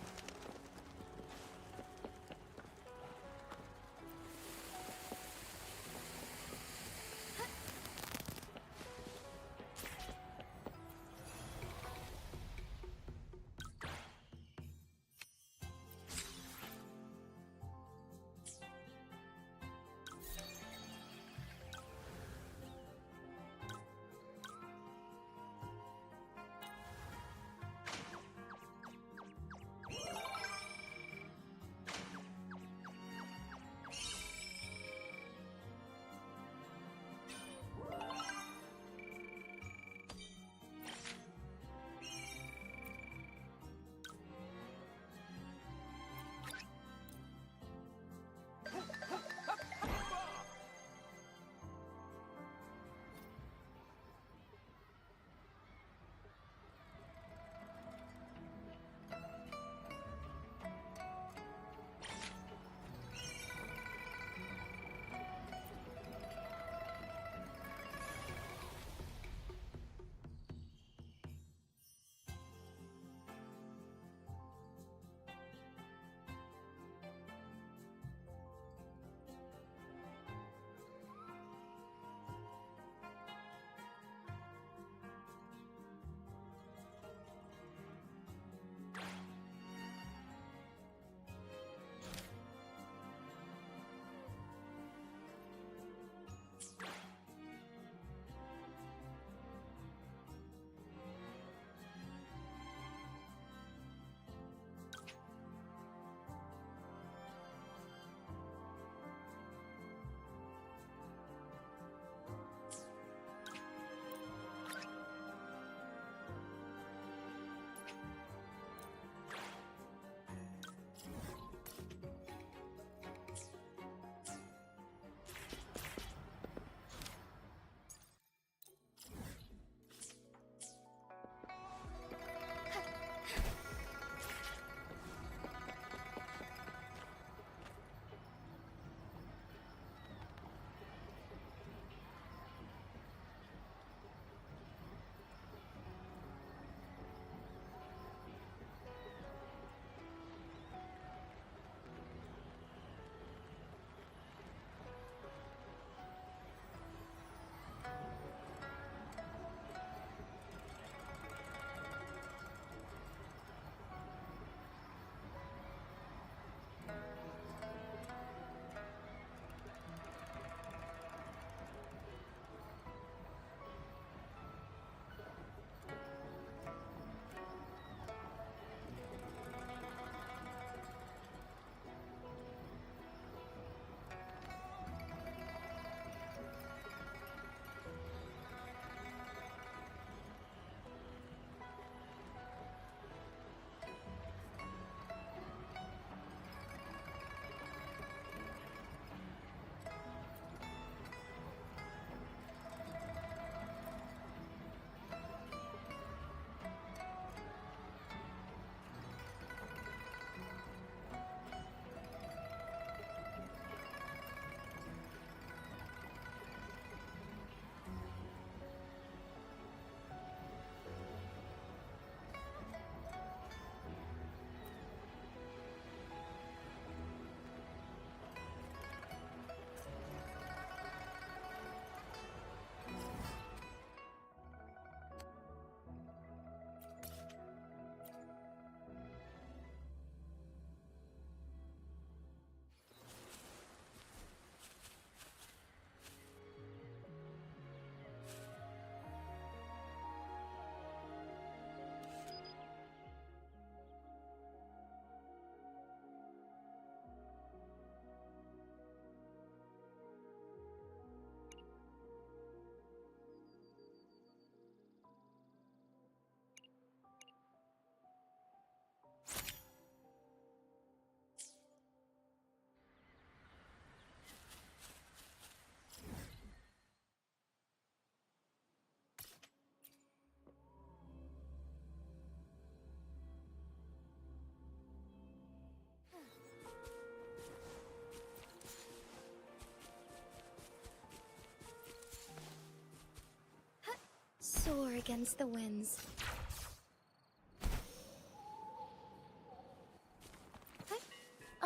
Soar against the winds.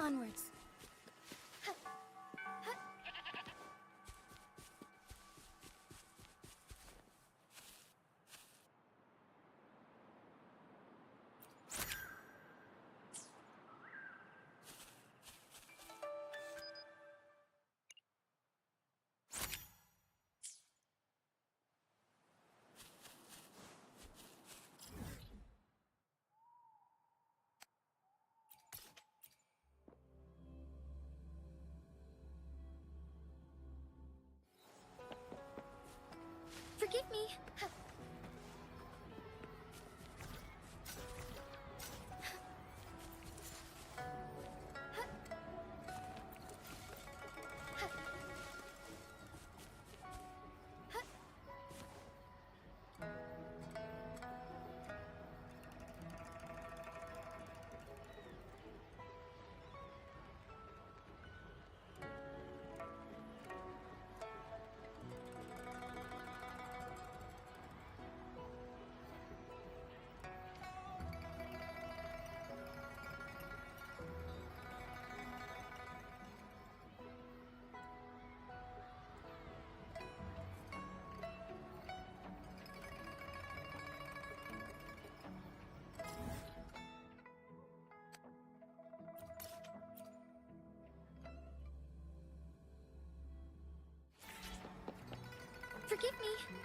Onwards. Forgive me. Forgive me.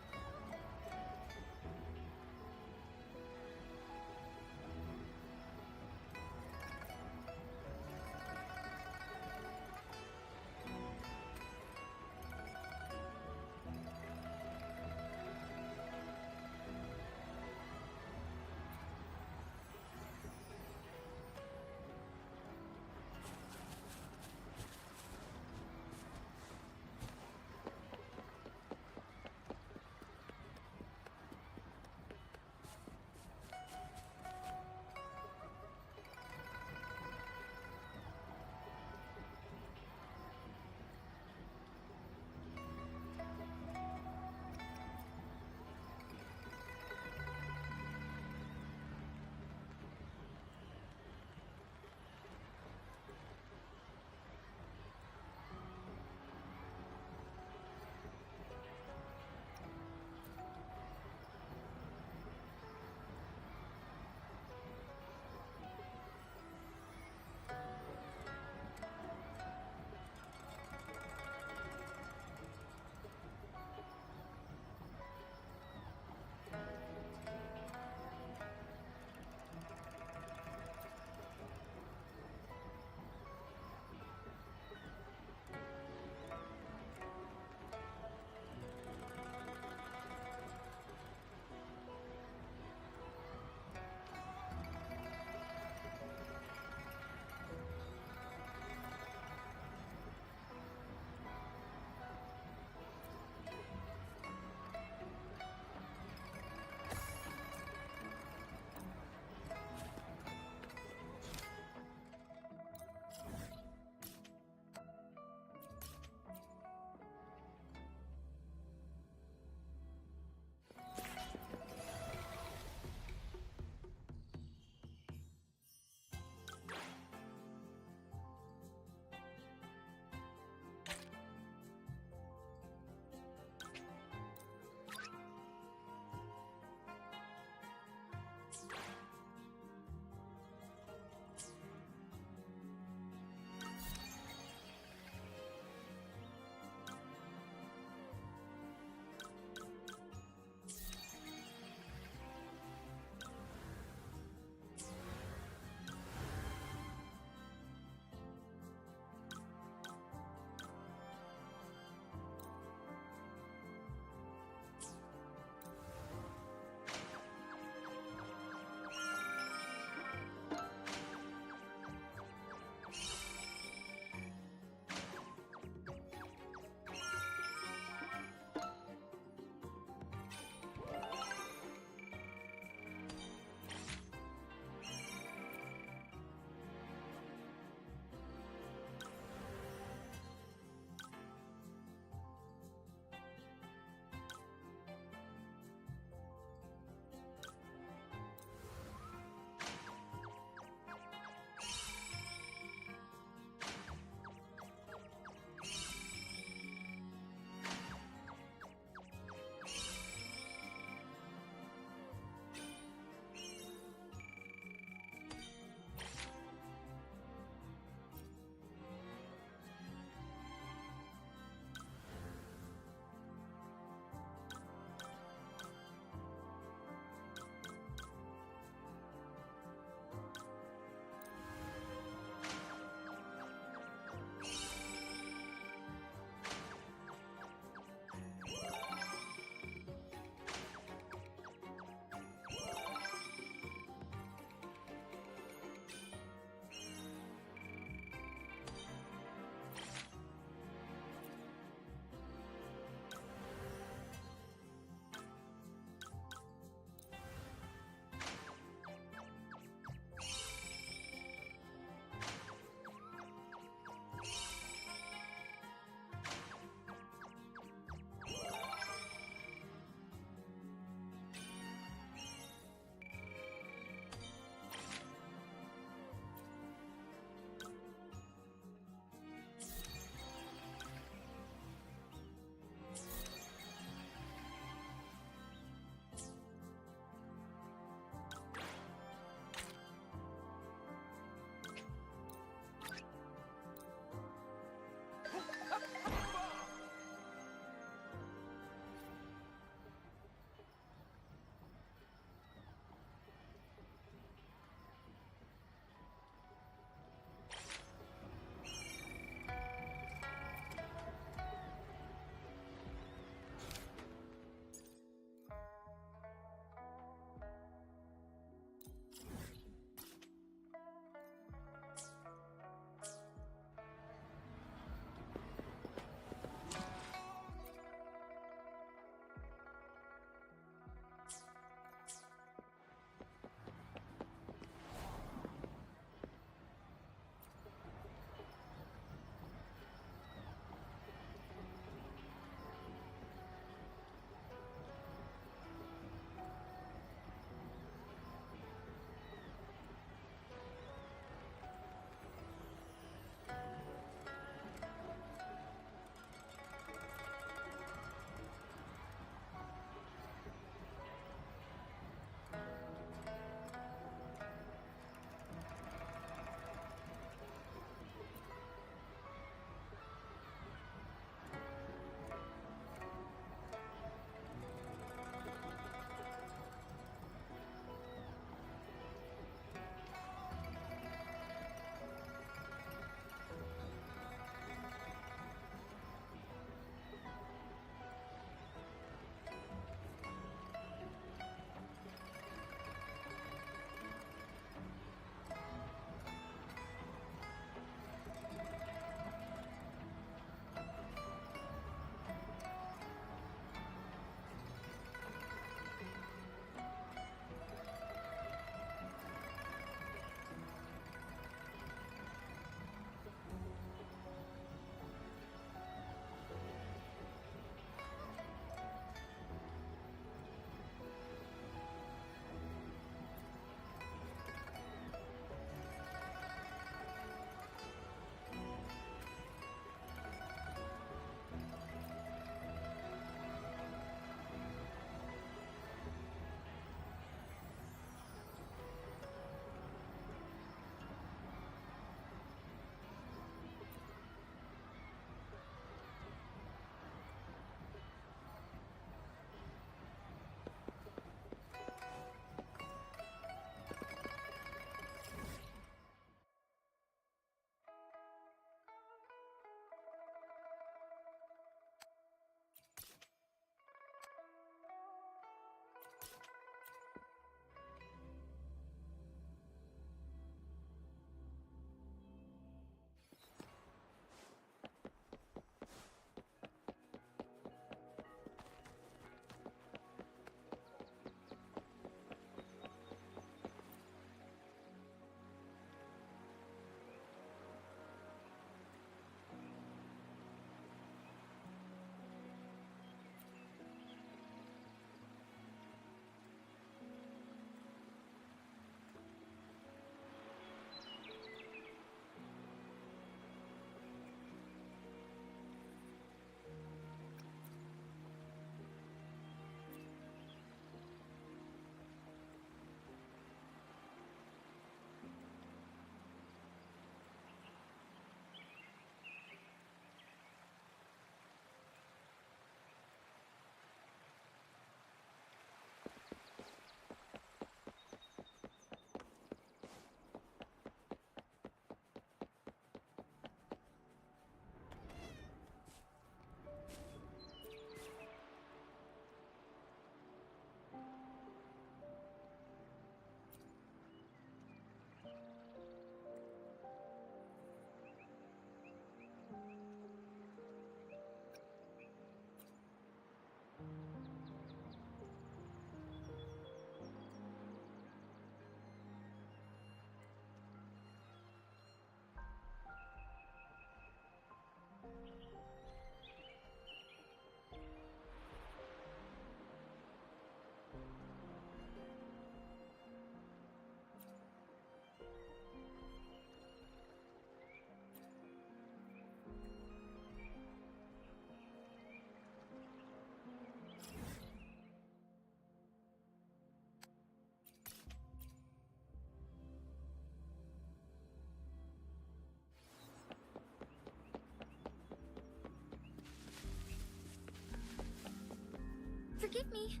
Forgive me.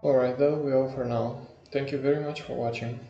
Alright, that'll be all for now. Thank you very much for watching.